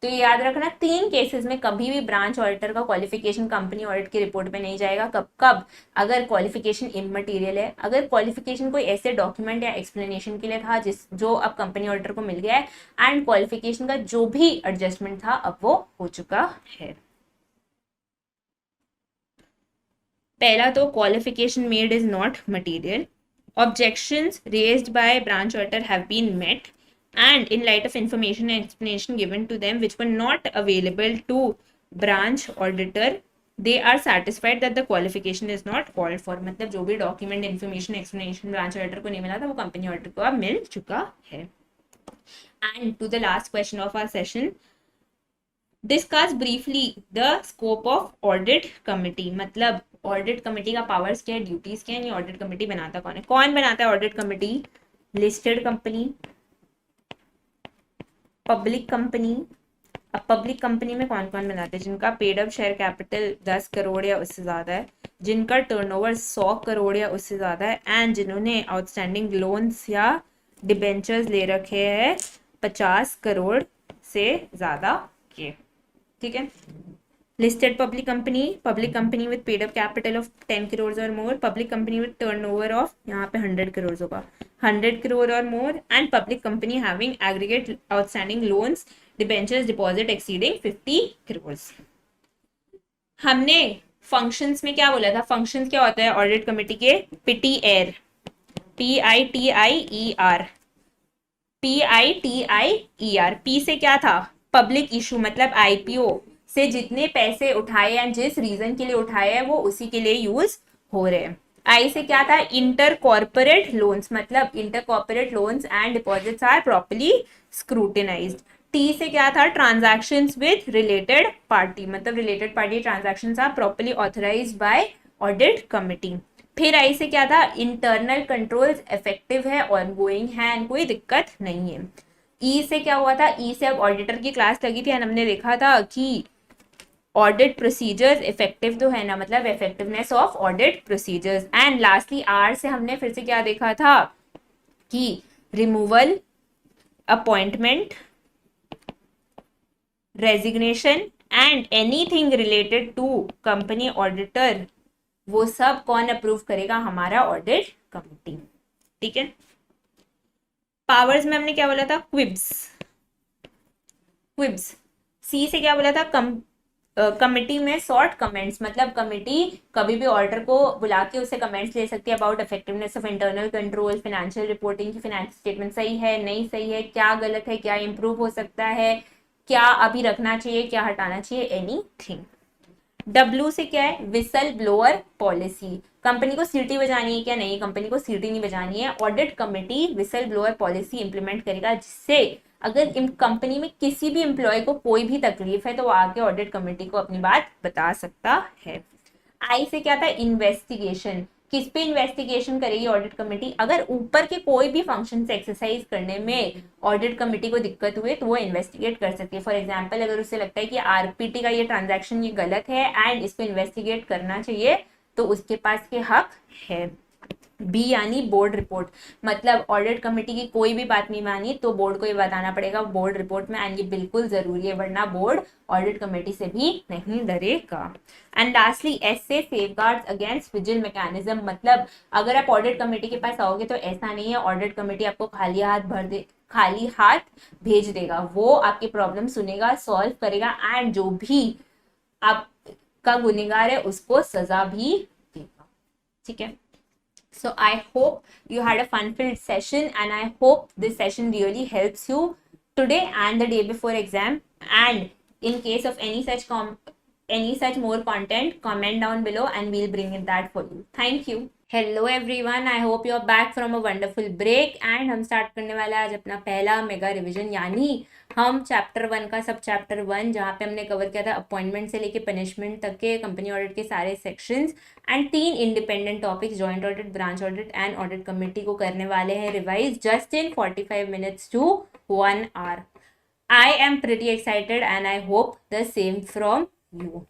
तो ये याद रखना, 3 केसेस में कभी भी ब्रांच ऑडिटर का क्वालिफिकेशन कंपनी ऑडिट की रिपोर्ट में नहीं जाएगा. कब अगर क्वालिफिकेशन इममटीरियल है, अगर क्वालिफिकेशन कोई ऐसे डॉक्यूमेंट या एक्सप्लेनेशन के लिए था जो अब कंपनी ऑडिटर को मिल गया है, एंड क्वालिफिकेशन का जो भी एडजस्टमेंट था अब वो हो चुका है. पहला तो qualification made is not material. Objections raised by branch auditor have been met and in light of information and explanation given to them which were not available to branch auditor, they are satisfied that the qualification is not called for. मतलब जो भी document information explanation branch auditor को नहीं मिला था वो company auditor को अब मिल चुका है. And to the last question of our session, discuss briefly the scope of audit committee. मतलब ऑडिट कमिटी का पावर्स क्या है, ड्यूटीज क्या है, ये ऑडिट कमिटी बनाता कौन है? कौन बनाता है audit committee? Listed company, public company. अब पब्लिक कंपनी में कौन कौन बनाते हैं? जिनका paid up share capital 10 crore या उससे ज़्यादा है, जिनका टर्नओवर 100 करोड़ या उससे ज़्यादा है, एंड जिन्होंने आउटस्टैंडिंग लोन्स या डिबेंचर्स ले रखे हैं 50 करोड़ से ज़्यादा के. ठीक है. Listed public company with paid up capital of 10 crores or more, public company with turnover of यहाँ पे 100 crores होगा, 100 crore or more, and public company having aggregate outstanding loans, debentures, deposit exceeding 50 crores. हमने functions में क्या बोला था? Functions क्या होता है ऑडिट कमेटी के? PITIER, PITIER. P से क्या था? पब्लिक इशू, मतलब IPO से जितने पैसे उठाए हैं जिस रीजन के लिए उठाए हैं वो उसी के लिए यूज हो रहे हैं. आई से क्या था? इंटर कॉर्पोरेट लोन्स, मतलब inter corporate loans and deposits are properly scrutinised. T से क्या था? ट्रांजैक्शंस विद रिलेटेड पार्टी, मतलब related party transactions are properly authorised by audit committee. फिर आई से क्या था, इंटरनल कंट्रोल्स इफेक्टिव है, ऑनगोइंग है एंड कोई दिक्कत नहीं है। ई से क्या हुआ था, ई से अब ऑडिटर की क्लास लगी थी एंड हमने देखा था कि ऑडिट प्रोसीजर्स इफेक्टिव तो है ना, मतलब effectiveness of audit procedures. And lastly our से हमने फिर से क्या देखा था कि removal, appointment, resignation and anything related to company auditor, वो सब कौन अप्रूव करेगा, हमारा ऑडिट कमिटी। ठीक है। पावर्स में हमने क्या बोला था, क्विब्स, क्विब्स। सी से क्या बोला था, कमिटी में सॉर्ट कमेंट्स, मतलब कमिटी कभी भी ऑडिटर को बुला के उससे कमेंट्स ले सकती है about effectiveness of internal control, financial reporting की फाइनेंशियल स्टेटमेंट सही है नहीं सही है, क्या गलत है, क्या इंप्रूव हो सकता है, क्या अभी रखना चाहिए, क्या हटाना चाहिए, एनीथिंग। डब्ल्यू से क्या है, विसल ब्लोअर पॉलिसी, कंपनी को सीटी बजानी है क्या, नहीं कंपनी को सीटी नहीं बजानी है, audit committee whistle blower policy implement करेगा, जिससे अगर कंपनी में किसी भी एम्प्लॉय को कोई भी तकलीफ है तो वो आके ऑडिट कमेटी को अपनी बात बता सकता है। आई से क्या था, इन्वेस्टिगेशन, किस पे इन्वेस्टिगेशन करेगी ऑडिट कमेटी, अगर ऊपर के कोई भी फंक्शन से एक्सरसाइज करने में ऑडिट कमेटी को दिक्कत हुई तो वो इन्वेस्टिगेट कर सकती है। फॉर एग्जांपल अगर उसे लगता है कि आरपीटी का ये ट्रांजैक्शन ये गलत है एंड इसको इन्वेस्टिगेट करना चाहिए, तो उसके पास के हक है। बी यानी बोर्ड रिपोर्ट, मतलब ऑडिट कमेटी की कोई भी बात नहीं मानी तो बोर्ड को ये बताना पड़ेगा बोर्ड रिपोर्ट में, एंड ये बिल्कुल जरूरी है वरना बोर्ड ऑडिट कमेटी से भी नहीं डरेगा। एंड लास्टली एस से सेफगार्ड्स अगेंस्ट विजिल मैकेनिज्म, मतलब अगर आप ऑडिट कमेटी के पास आओगे तो ऐसा नहीं है ऑडिट कमेटी आपको खाली हाथ भेज देगा, वो आपकी प्रॉब्लम सुनेगा, सॉल्व करेगा एंड जो भी आपका गुनहगार है उसको सजा भी देगा। ठीक है। So I hope you had a fun-filled session and I hope this session really helps you today and the day before exam. And in case of any such more content, comment down below and we'll bring in that for you. Thank you. Hello everyone, I hope you are back from a wonderful break and हम start करने वाले आज अपना पहला mega revision, यानी हम chapter 1 का सब चैप्टर 1 जहाँ पे हमने कवर किया था अपॉइंटमेंट से लेके पनिशमेंट तक के कंपनी ऑडिट के सारे sections and 3 independent topics joint audit, branch audit and audit committee को करने वाले हैं revise just in 45 minutes to 1 hour. I am pretty excited and I hope the same from you.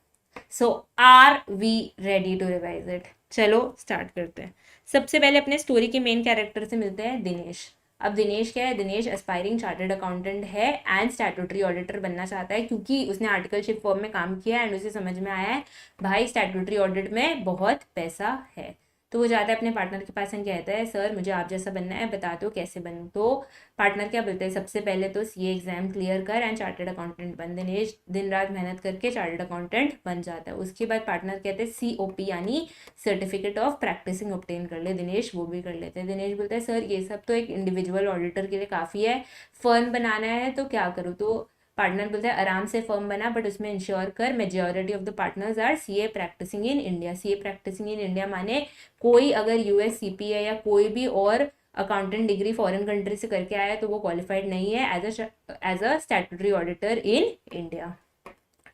So are we ready to revise it? चलो start करते हैं। सबसे पहले अपने स्टोरी के मेन कैरेक्टर से मिलते हैं दिनेश। अब दिनेश क्या है, दिनेश एस्पायरिंग चार्टर्ड अकाउंटेंट है एंड स्टैट्यूटरी ऑडिटर बनना चाहता है क्योंकि उसने आर्टिकलशिप फर्म में काम किया एंड उसे समझ में आया है भाई स्टैट्यूटरी ऑडिट में बहुत पैसा है। तो वो जाता है अपने पार्टनर के पास एंड कहता है सर मुझे आप जैसा बनना है, बता दो कैसे बनूं। तो पार्टनर क्या बोलते हैं, सबसे पहले तो सीए एग्जाम क्लियर कर एंड चार्टर्ड अकाउंटेंट बन। दिनेश दिन रात मेहनत करके चार्टर्ड अकाउंटेंट बन जाता है। उसके बाद पार्टनर कहते हैं सीओपी यानी सर्टिफिकेट ऑफ प्रैक्टिसिंग ऑब्टेन कर ले। दिनेश वो भी कर लेते हैं। दिनेश बोलता है सर ये सब तो एक इंडिविजुअल ऑडिटर के लिए काफ़ी है, फर्म बनाना है तो क्या करूँ। तो पार्टनर बोलता है आराम से फर्म बना बट उसमें इंश्योर कर majority of the partners are CA practising in India. CA practising in India माने कोई अगर यूएस सीपीए या कोई भी और अकाउंटेंट डिग्री फॉरेन कंट्री से करके आया तो वो क्वालिफाइड नहीं है as a statutory auditor in India.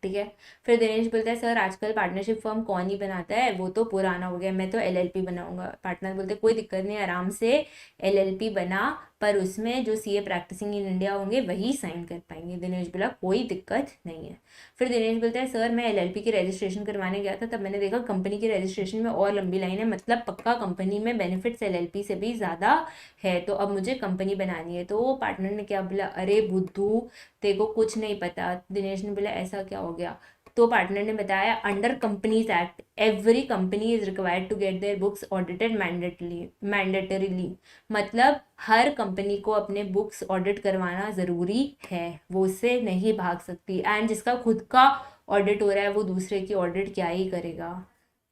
ठीक है। फिर दिनेश बोलता है सर आजकल पार्टनरशिप फर्म कौन ही बनाता है, वो तो पुराना हो गया, मैं तो एलएलपी बनाऊंगा। पार्टनर बोलते कोई दिक्कत नहीं, आराम से एलएलपी बना पर उसमें जो सीए प्रैक्टिसिंग इन इंडिया होंगे वही साइन कर पाएंगे। दिनेश बोला कोई दिक्कत नहीं है। फिर दिनेश बोलता है सर मैं एलएलपी की रजिस्ट्रेशन करवाने गया था तब मैंने देखा कंपनी की रजिस्ट्रेशन में और लंबी लाइन है, मतलब पक्का कंपनी में बेनिफिट्स एलएलपी से भी ज़्यादा है, तो अब मुझे कंपनी बनानी है। तो पार्टनर ने क्या बोला, अरे बुद्धू तेरे को कुछ नहीं पता। दिनेश ने बोला ऐसा क्या हो गया। तो पार्टनर ने बताया under companies act every company is required to get their books audited mandatorily, मतलब हर कंपनी को अपने बुक्स ऑडिट करवाना ज़रूरी है, वो उससे नहीं भाग सकती। एंड जिसका खुद का ऑडिट हो रहा है वो दूसरे की ऑडिट क्या ही करेगा।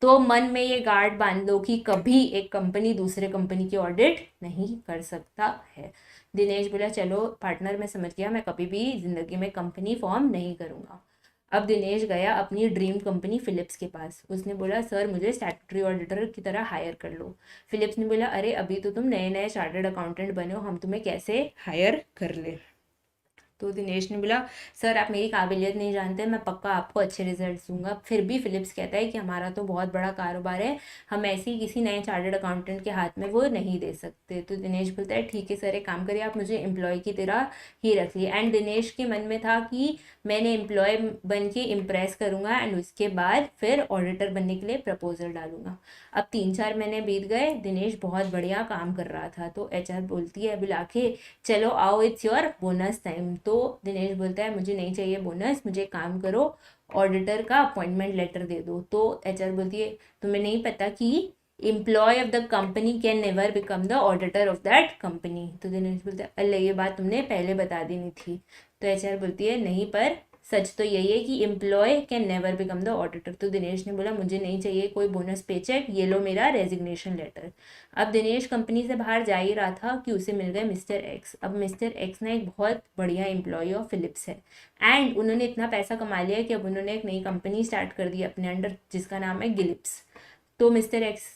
तो मन में ये गार्ड बांध लो कि कभी एक कंपनी दूसरे कंपनी की ऑडिट नहीं कर सकता है। दिनेश बोला चलो पार्टनर मैं समझ गया, मैं कभी भी ज़िंदगी में कंपनी फॉर्म नहीं करूँगा। अब दिनेश गया अपनी ड्रीम कंपनी फिलिप्स के पास। उसने बोला सर मुझे स्टैट्यूटरी ऑडिटर की तरह हायर कर लो। फिलिप्स ने बोला अरे अभी तो तुम नए नए चार्टर्ड अकाउंटेंट बने हो, हम तुम्हें कैसे हायर कर ले। तो दिनेश ने बोला सर आप मेरी काबिलियत नहीं जानते, मैं पक्का आपको अच्छे रिजल्ट दूंगा। फिर भी फिलिप्स कहता है कि हमारा तो बहुत बड़ा कारोबार है, हम ऐसे ही किसी नए चार्टर्ड अकाउंटेंट के हाथ में वो नहीं दे सकते। तो दिनेश बोलता है ठीक है सर, एक काम करिए आप मुझे एम्प्लॉय की तरह ही रख लिए। एंड दिनेश के मन में था कि मैंने एम्प्लॉय बन के इम्प्रेस करूँगा एंड उसके बाद फिर ऑडिटर बनने के लिए प्रपोजल डालूंगा। अब 3-4 महीने बीत गए, दिनेश बहुत बढ़िया काम कर रहा था। तो एचआर बोलती है बुला के चलो आओ इट्स योर बोनस टाइम। तो दिनेश बोलता है मुझे नहीं चाहिए बोनस, मुझे काम करो, ऑडिटर का अपॉइंटमेंट लेटर दे दो। तो एचआर बोलती है तुम्हें नहीं पता कि employee of the company can never become the auditor of that company. तो दिनेश बोलता है अल्ले ये बात तुमने पहले बता देनी थी। तो एचआर बोलती है नहीं पर सच तो यही है कि employee can never become the auditor. तो दिनेश ने बोला मुझे नहीं चाहिए कोई बोनस पे चेक, ये लो मेरा रेजिग्नेशन लेटर। अब दिनेश कंपनी से बाहर जा ही रहा था कि उसे मिल गए मिस्टर एक्स। अब मिस्टर एक्स ना एक बहुत बढ़िया एम्प्लॉय ऑफ फिलिप्स है एंड उन्होंने इतना पैसा कमा लिया कि अब उन्होंने एक नई कंपनी स्टार्ट कर दी अपने अंडर जिसका नाम है गिलिप्स। तो मिस्टर एक्स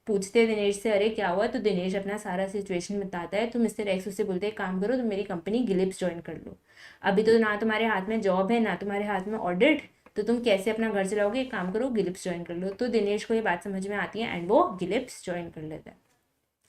पूछते हैं दिनेश से अरे क्या हुआ। तो दिनेश अपना सारा सिचुएशन बताता है। तो मिस्टर एक्स उससे बोलते हैं काम करो तुम मेरी कंपनी गिलिप्स ज्वाइन कर लो, अभी तो ना तुम्हारे हाथ में जॉब है ना तुम्हारे हाथ में ऑडिट, तो तुम कैसे अपना घर चलाओगे, एक काम करो गिलिप्स ज्वाइन कर लो। तो दिनेश को ये बात समझ में आती है एंड वो गिलिप्स ज्वाइन कर लेता है।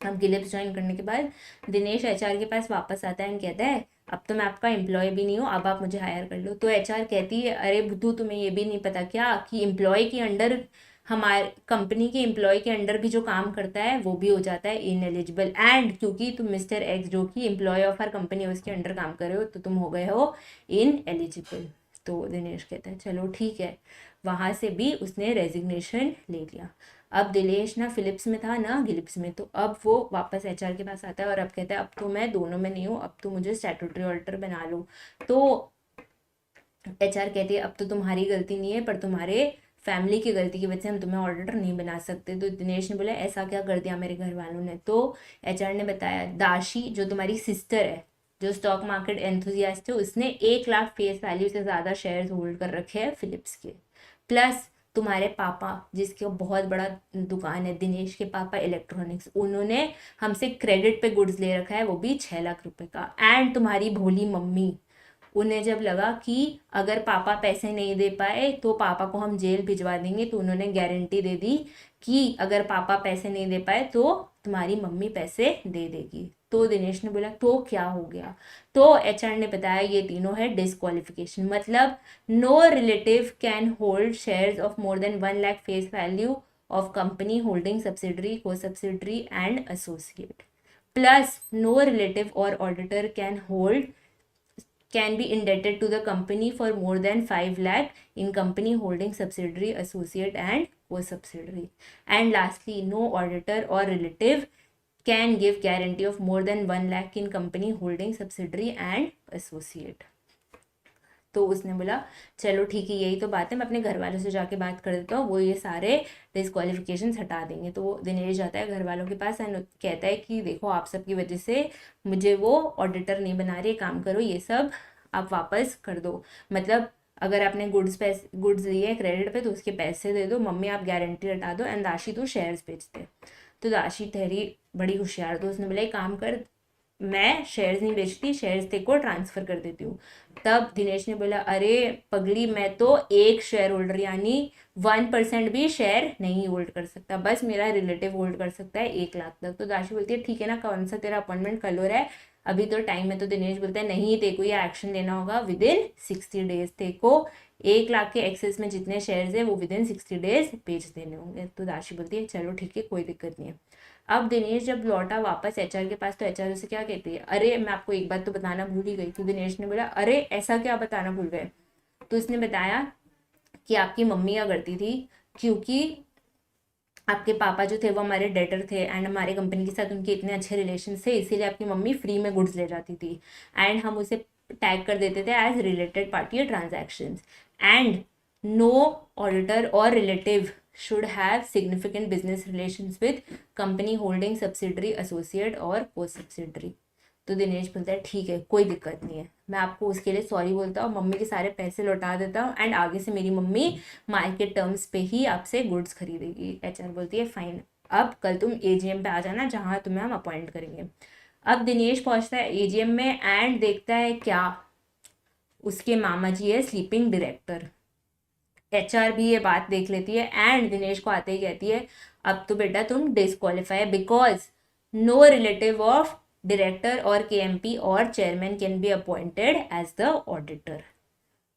अब गिलिप्स ज्वाइन करने के बाद दिनेश एचआर के पास वापस आता है एंड कहता है अब तो मैं आपका एम्प्लॉय भी नहीं हूँ, अब आप मुझे हायर कर लो। तो एचआर कहती है अरे बुद्धू तुम्हें ये भी नहीं पता क्या कि एम्प्लॉय के अंडर, हमारे कंपनी के एम्प्लॉय के अंडर भी जो काम करता है वो भी हो जाता है इनएलिजिबल। एंड क्योंकि तुम मिस्टर एक्स जो कि एम्प्लॉय ऑफ हर कंपनी है उसके अंडर काम कर रहे हो तो तुम हो गए हो इनएलिजिबल। तो दिनेश कहता है चलो ठीक है, वहाँ से भी उसने रेजिग्नेशन ले लिया। अब दिनेश ना फिलिप्स में था ना गिलिप्स में, तो अब वो वापस एचआर के पास आता है और अब कहता है अब तो मैं दोनों में नहीं हूँ, अब तो मुझे स्टैट्यूटरी ऑडिटर बना लो। तो एचआर कहती है अब तो तुम्हारी गलती नहीं है पर तुम्हारे फैमिली की गलती की वजह से हम तुम्हें ऑडिटर नहीं बना सकते। तो दिनेश ने बोला ऐसा क्या कर दिया मेरे घर वालों ने। तो एचआर ने बताया दाशी जो तुम्हारी सिस्टर है जो स्टॉक मार्केट एंथुजियास्ट है उसने 1 लाख फेस वैल्यू से ज़्यादा शेयर्स होल्ड कर रखे हैं फिलिप्स के, प्लस तुम्हारे पापा जिसके बहुत बड़ा दुकान है दिनेश के पापा इलेक्ट्रॉनिक्स, उन्होंने हमसे क्रेडिट पे गुड्स ले रखा है वो भी 6 लाख रुपए का। एंड तुम्हारी भोली मम्मी, उन्हें जब लगा कि अगर पापा पैसे नहीं दे पाए तो पापा को हम जेल भिजवा देंगे तो उन्होंने गारंटी दे दी कि अगर पापा पैसे नहीं दे पाए तो तुम्हारी मम्मी पैसे दे देगी। तो दिनेश ने बोला तो क्या हो गया। तो एचआर ने बताया ये तीनों है डिस्क्वालिफिकेशन, मतलब no relative can hold shares of more than 1 lakh face value of company holding subsidiary को subsidiary and associate, plus no relative और auditor can be indebted to the company for more than 5 lakh in company holding subsidiary, associate and co-subsidiary. And lastly, no auditor or relative can give guarantee of more than 1 lakh in company holding subsidiary and associate. तो उसने बोला चलो ठीक है यही तो बात है, मैं अपने घर वालों से जाके बात कर देता हूँ, वो ये सारे डिस्क्वालिफिकेशंस हटा देंगे। तो वो दिनेश जाता है घर वालों के पास एंड कहता है कि देखो आप सबकी वजह से मुझे वो ऑडिटर नहीं बना रही, काम करो ये सब आप वापस कर दो, मतलब अगर आपने गुड्स लिए क्रेडिट पे तो उसके पैसे दे दो, मम्मी आप गारंटी हटा दो एंड दाशी तो शेयर्स बेच दे। तो दाशी ठहरी बड़ी होशियार, तो उसने बोला एक काम कर मैं शेयर्स नहीं बेचती, शेयर्स तेरे को ट्रांसफर कर देती हूँ। तब दिनेश ने बोला अरे पगली मैं तो एक शेयर होल्डर यानी 1% भी शेयर नहीं होल्ड कर सकता, बस मेरा रिलेटिव होल्ड कर सकता है 1 लाख तक। तो दाशी बोलती है ठीक है ना, कौन सा तेरा अपॉइंटमेंट कल हो रहा है, अभी तो टाइम है। तो दिनेश बोलता है नहीं तेरे को ये एक्शन लेना होगा विदिन 60 डेज, तेरे को 1 लाख के एक्सेस में जितने शेयर्स है वो विदिन 60 डेज बेच देने होंगे। तो दाशी बोलती है चलो ठीक है कोई दिक्कत नहीं है। अब दिनेश जब लौटा वापस एचआर के पास तो एचआर उसे क्या कहती है अरे मैं आपको एक बात तो बताना भूल ही गई। तो दिनेश ने बोला अरे ऐसा क्या बताना भूल गए। तो उसने बताया कि आपकी मम्मी क्या करती थी, क्योंकि आपके पापा जो थे वो हमारे डेटर थे एंड हमारे कंपनी के साथ उनके इतने अच्छे रिलेशन थे इसीलिए आपकी मम्मी फ्री में गुड्स ले जाती थी एंड हम उसे टैग कर देते थे as related party transactions. And no auditor और relative should have significant business relations with company holding subsidiary, associate और co-subsidiary। तो दिनेश बोलता है ठीक है कोई दिक्कत नहीं है, मैं आपको उसके लिए सॉरी बोलता हूँ, मम्मी के सारे पैसे लौटा देता हूँ एंड आगे से मेरी मम्मी मार्केट टर्म्स पे ही आपसे गुड्स खरीदेगी। एचआर बोलती है फाइन, अब कल तुम एजीएम पे आ जाना जहाँ तुम्हें हम अपॉइंट करेंगे। अब दिनेश पहुँचता है एजीएम में एंड देखता है क्या उसके मामा जी है स्लीपिंग डायरेक्टर। एचआर भी ये बात देख लेती है एंड दिनेश को आते ही कहती है अब तो बेटा तुम disqualify because no relative of director और केएमपी और chairman can be appointed as the auditor.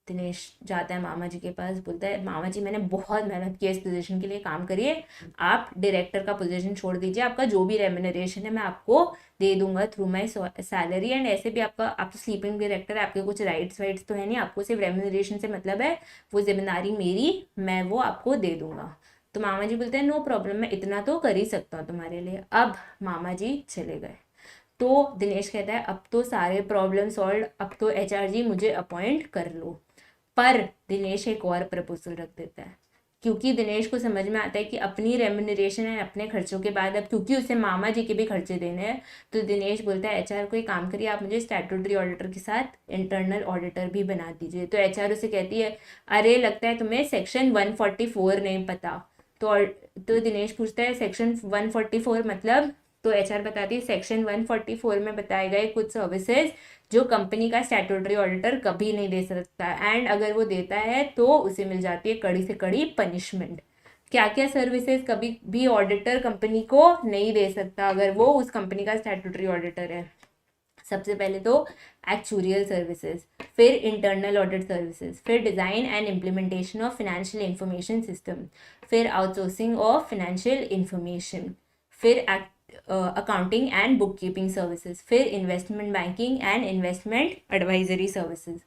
Dinesh जाता है मामा जी के पास, बोलता है मामा जी मैंने बहुत मेहनत की इस पोजीशन के लिए, काम करिए, आप डायरेक्टर का पोजीशन छोड़ दीजिए, आपका जो भी रेम्यूनरेशन है मैं आपको दे दूंगा थ्रू माय सैलरी, एंड ऐसे भी आपका, आप तो स्लीपिंग डायरेक्टर है, आपके कुछ राइट्स वाइट्स तो है नहीं, आपको सिर्फ रेम्यूनरेशन से मतलब है, वो जिम्मेदारी मेरी, मैं वो आपको दे दूंगा। तो मामा जी बोलते हैं नो प्रॉब्लम, मैं इतना तो कर ही सकता हूँ तुम्हारे लिए। अब मामा जी चले गए तो दिनेश कहता है अब तो सारे प्रॉब्लम सॉल्व, अब तो एचआर जी मुझे अपॉइंट कर लो। पर दिनेश एक और प्रपोजल रख देता है, क्योंकि दिनेश को समझ में आता है कि अपनी रेम्यूनरेशन है अपने खर्चों के बाद, अब क्योंकि उसे मामा जी के भी खर्चे देने हैं, तो दिनेश बोलता है एचआर को एक काम करिए, आप मुझे स्टैट्यूटरी ऑडिटर के साथ इंटरनल ऑडिटर भी बना दीजिए। तो एचआर उसे कहती है अरे लगता है तुम्हें सेक्शन 144 नहीं पता। तो दिनेश पूछता है सेक्शन 144 मतलब? तो एचआर बताती है सेक्शन 144 में बताए गए कुछ सर्विसेज जो कंपनी का स्टैट्यूटरी ऑडिटर कभी नहीं दे सकता, एंड अगर वो देता है तो उसे मिल जाती है कड़ी से कड़ी पनिशमेंट। क्या क्या सर्विसेज कभी भी ऑडिटर कंपनी को नहीं दे सकता अगर वो उस कंपनी का स्टैट्यूटरी ऑडिटर है? सबसे पहले तो एक्चुरियल सर्विसेज, फिर इंटरनल ऑडिट सर्विसेज, फिर design and implementation of financial information system, फिर आउटसोर्सिंग ऑफ फाइनेंशियल इंफॉर्मेशन, फिर accounting and book keeping services, फिर investment banking and investment advisory services,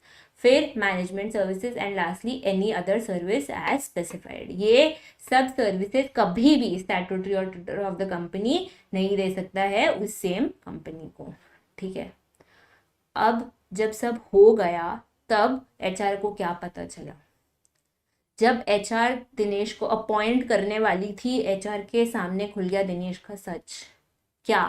फिर management services, and lastly any other service as specified. ये सब services कभी भी statutory auditor of the company नहीं दे सकता है उस सेम कंपनी को। ठीक है, अब जब सब हो गया तब एचआर को क्या पता चला? जब एचआर दिनेश को अपॉइंट करने वाली थी, एचआर के सामने खुल गया दिनेश का सच। क्या?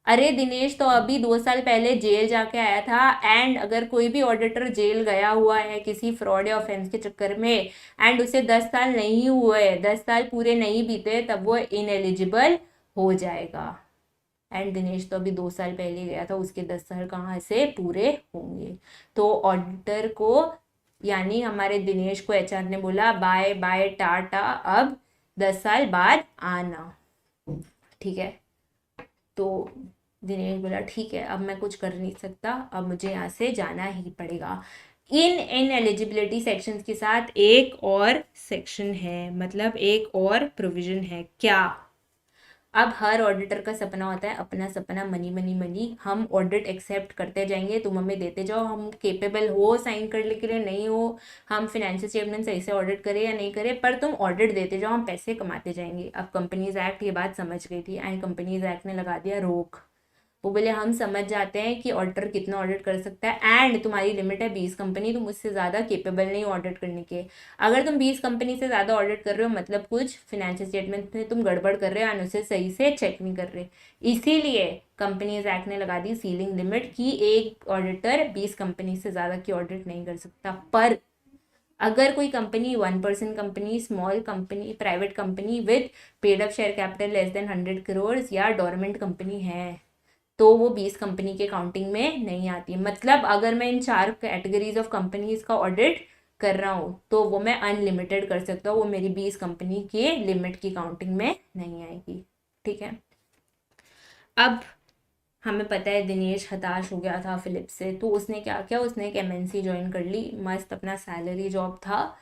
अरे दिनेश तो अभी 2 साल पहले जेल जाके आया था, एंड अगर कोई भी ऑडिटर जेल गया हुआ है किसी फ्रॉड या ऑफेंस के चक्कर में एंड उसे 10 साल नहीं हुए, 10 साल पूरे नहीं बीते, तब वो इनएलिजिबल हो जाएगा। एंड दिनेश तो अभी 2 साल पहले गया था, उसके 10 साल कहाँ से पूरे होंगे? तो ऑडिटर को यानी हमारे दिनेश को एचआर ने बोला बाय बाय टाटा, अब 10 साल बाद आना। ठीक है, तो दिनेश बोला ठीक है अब मैं कुछ कर नहीं सकता, अब मुझे यहाँ से जाना ही पड़ेगा। इन एलिजिबिलिटी सेक्शंस के साथ एक और सेक्शन है, मतलब एक और प्रोविजन है। क्या? अब हर ऑडिटर का सपना होता है, अपना सपना मनी मनी मनी, हम ऑडिट एक्सेप्ट करते जाएंगे, तुम हमें देते जाओ, हम केपेबल हो साइन करने के लिए नहीं हो, हम फाइनेंशियल स्टेटमेंट सही से ऑडिट करें या नहीं करें, पर तुम ऑडिट देते जाओ, हम पैसे कमाते जाएंगे। अब कंपनीज एक्ट ये बात समझ गई थी एंड कंपनीज एक्ट ने लगा दिया रोक। वो बोले हम समझ जाते हैं कि ऑडिटर कितना ऑडिट कर सकता है एंड तुम्हारी लिमिट है 20 कंपनी, तुम उससे ज़्यादा केपेबल नहीं ऑडिट करने के। अगर तुम 20 कंपनी से ज़्यादा ऑडिट कर रहे हो मतलब कुछ फाइनेंशियल स्टेटमेंट में तुम गड़बड़ कर रहे हो एंड उसे सही से चेक नहीं कर रहे। इसीलिए कंपनीज एक्ट ने लगा दी सीलिंग लिमिट कि एक ऑडिटर 20 कंपनी से ज़्यादा की ऑडिट नहीं कर सकता। पर अगर कोई company 1% company, small company, private company with paid up share capital less than 100 crore या डोरमेंट कंपनी है तो वो 20 कंपनी के काउंटिंग में नहीं आती है। मतलब अगर मैं इन 4 कैटेगरीज ऑफ कंपनीज का ऑडिट कर रहा हूँ तो वो मैं अनलिमिटेड कर सकता हूँ, वो मेरी 20 कंपनी के लिमिट की काउंटिंग में नहीं आएगी। ठीक है, अब हमें पता है दिनेश हताश हो गया था फिलिप से, तो उसने क्या किया, उसने एक एमएनसी ज्वाइन कर ली, मस्त अपना सैलरी जॉब था,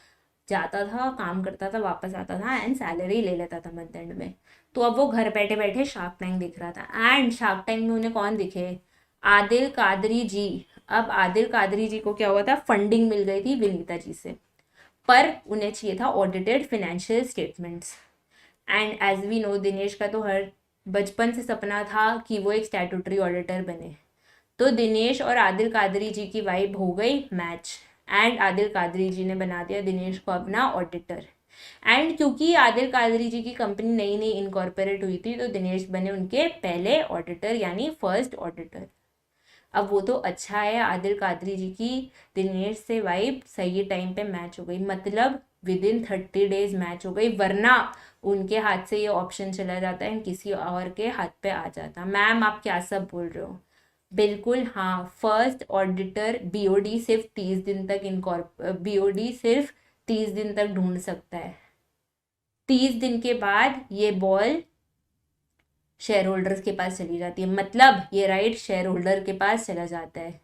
जाता था काम करता था वापस आता था एंड सैलरी ले लेता था मंथ एंड में। तो अब वो घर बैठे बैठे शार्क टैंक दिख रहा था एंड शार्क टैंक में उन्हें कौन दिखे? आदिल कादरी जी। अब आदिल कादरी जी को क्या हुआ था, फंडिंग मिल गई थी विनीता जी से, पर उन्हें चाहिए था audited financial statements. And as we know Dinesh का तो हर बचपन से सपना था कि वो एक स्टैट्यूटरी ऑडिटर बने। तो दिनेश और आदिल कादरी जी की वाइब हो गई मैच एंड आदिल कादरी जी ने बना दिया दिनेश को अपना ऑडिटर। एंड क्योंकि आदिल कादरी जी की कंपनी नई नई इनकॉर्पोरेट हुई थी तो दिनेश बने उनके पहले ऑडिटर यानी फर्स्ट ऑडिटर। अब वो तो अच्छा है, आदिल कादरी जी की दिनेश से वाइब सही टाइम पे मैच हो गई, मतलब विद इन 30 डेज मैच हो गई, वरना उनके हाथ से ये ऑप्शन चला जाता है किसी और के हाथ पे आ जाता। मैम आप क्या सब बोल रहे हो? बिल्कुल हाँ, फर्स्ट ऑडिटर बीओडी सिर्फ 30 दिन तक बीओडी सिर्फ 30 दिन तक ढूंढ सकता है। 30 दिन के बाद ये बॉल शेयर होल्डर्स के पास चली जाती है, मतलब ये राइट शेयर होल्डर के पास चला जाता है।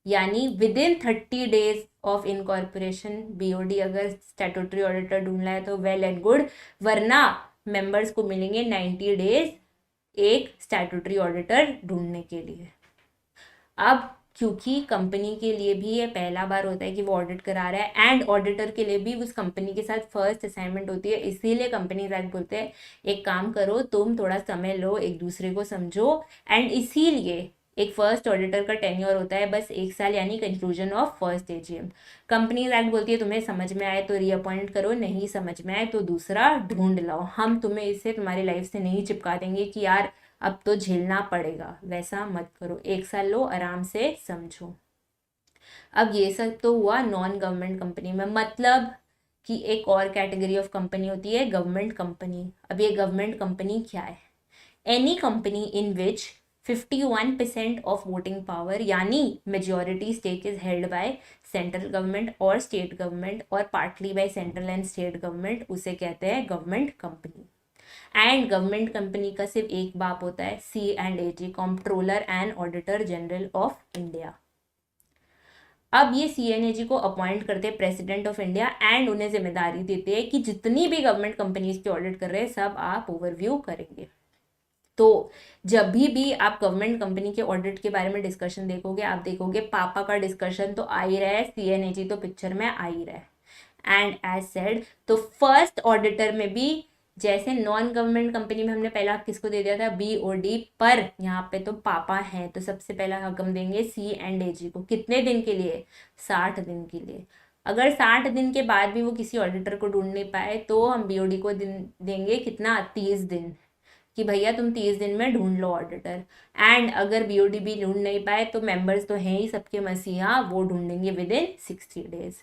यानी with in 30 days of incorporation BOD अगर स्टैट्यूटरी ऑडिटर ढूंढ रहा है तो वेल एंड गुड, वरना मेंबर्स को मिलेंगे 90 डेज एक स्टैट्यूटरी ऑडिटर ढूंढने के लिए। अब क्योंकि कंपनी के लिए भी ये पहला बार होता है कि वो ऑडिट करा रहा है एंड ऑडिटर के लिए भी उस कंपनी के साथ फर्स्ट असाइनमेंट होती है, इसीलिए कंपनीज एक्ट बोलते हैं एक काम करो, तुम थोड़ा समय लो, एक दूसरे को समझो। एंड इसीलिए एक फर्स्ट ऑडिटर का टेन्योर होता है बस 1 साल, यानी conclusion of first AGM. Companies act बोलती है तुम्हें समझ में आए तो रीअपॉइंट करो, नहीं समझ में आए तो दूसरा ढूंढ लाओ, हम तुम्हें इससे तुम्हारी लाइफ से नहीं चिपका देंगे कि यार अब तो झेलना पड़ेगा, वैसा मत करो, 1 साल लो, आराम से समझो। अब ये सब तो हुआ नॉन गवर्नमेंट कंपनी में, मतलब कि एक और कैटेगरी ऑफ कंपनी होती है गवर्नमेंट कंपनी। अब ये गवर्नमेंट कंपनी क्या है? Any company in which 51% of voting power यानी majority stake is held by central government और स्टेट गवर्नमेंट और partly by central and state government, उसे कहते हैं government company. And government company का सिर्फ एक बाप होता है, C&AG, controller and auditor general of India. अब ये CNAG को अपॉइंट करते हैं प्रेसिडेंट ऑफ इंडिया एंड उन्हें जिम्मेदारी देते हैं कि जितनी भी गवर्नमेंट कंपनीज की ऑडिट कर रहे हैं सब आप ओवरव्यू करेंगे। तो जब भी आप गवर्नमेंट कंपनी के ऑडिट के बारे में डिस्कशन देखोगे, आप देखोगे पापा का डिस्कशन तो आ ही रहा है, CNAG तो पिक्चर में आ ही रहा है। एंड एज सेड, तो फर्स्ट ऑडिटर में भी जैसे नॉन गवर्नमेंट कंपनी में हमने पहला किसको दे दिया था, BOD, पर यहाँ पे तो पापा हैं तो सबसे पहला हक हम देंगे C&AG को। कितने दिन के लिए? 60 दिन के लिए। अगर 60 दिन के बाद भी वो किसी ऑडिटर को ढूंढ नहीं पाए तो हम BOD को देंगे कितना, 30 दिन, कि भैया तुम 30 दिन में ढूंढ लो ऑडिटर। एंड अगर BOD भी ढूंढ नहीं पाए तो मेंबर्स तो हैं ही सबके मसीहा, वो ढूंढेंगे within 60 days.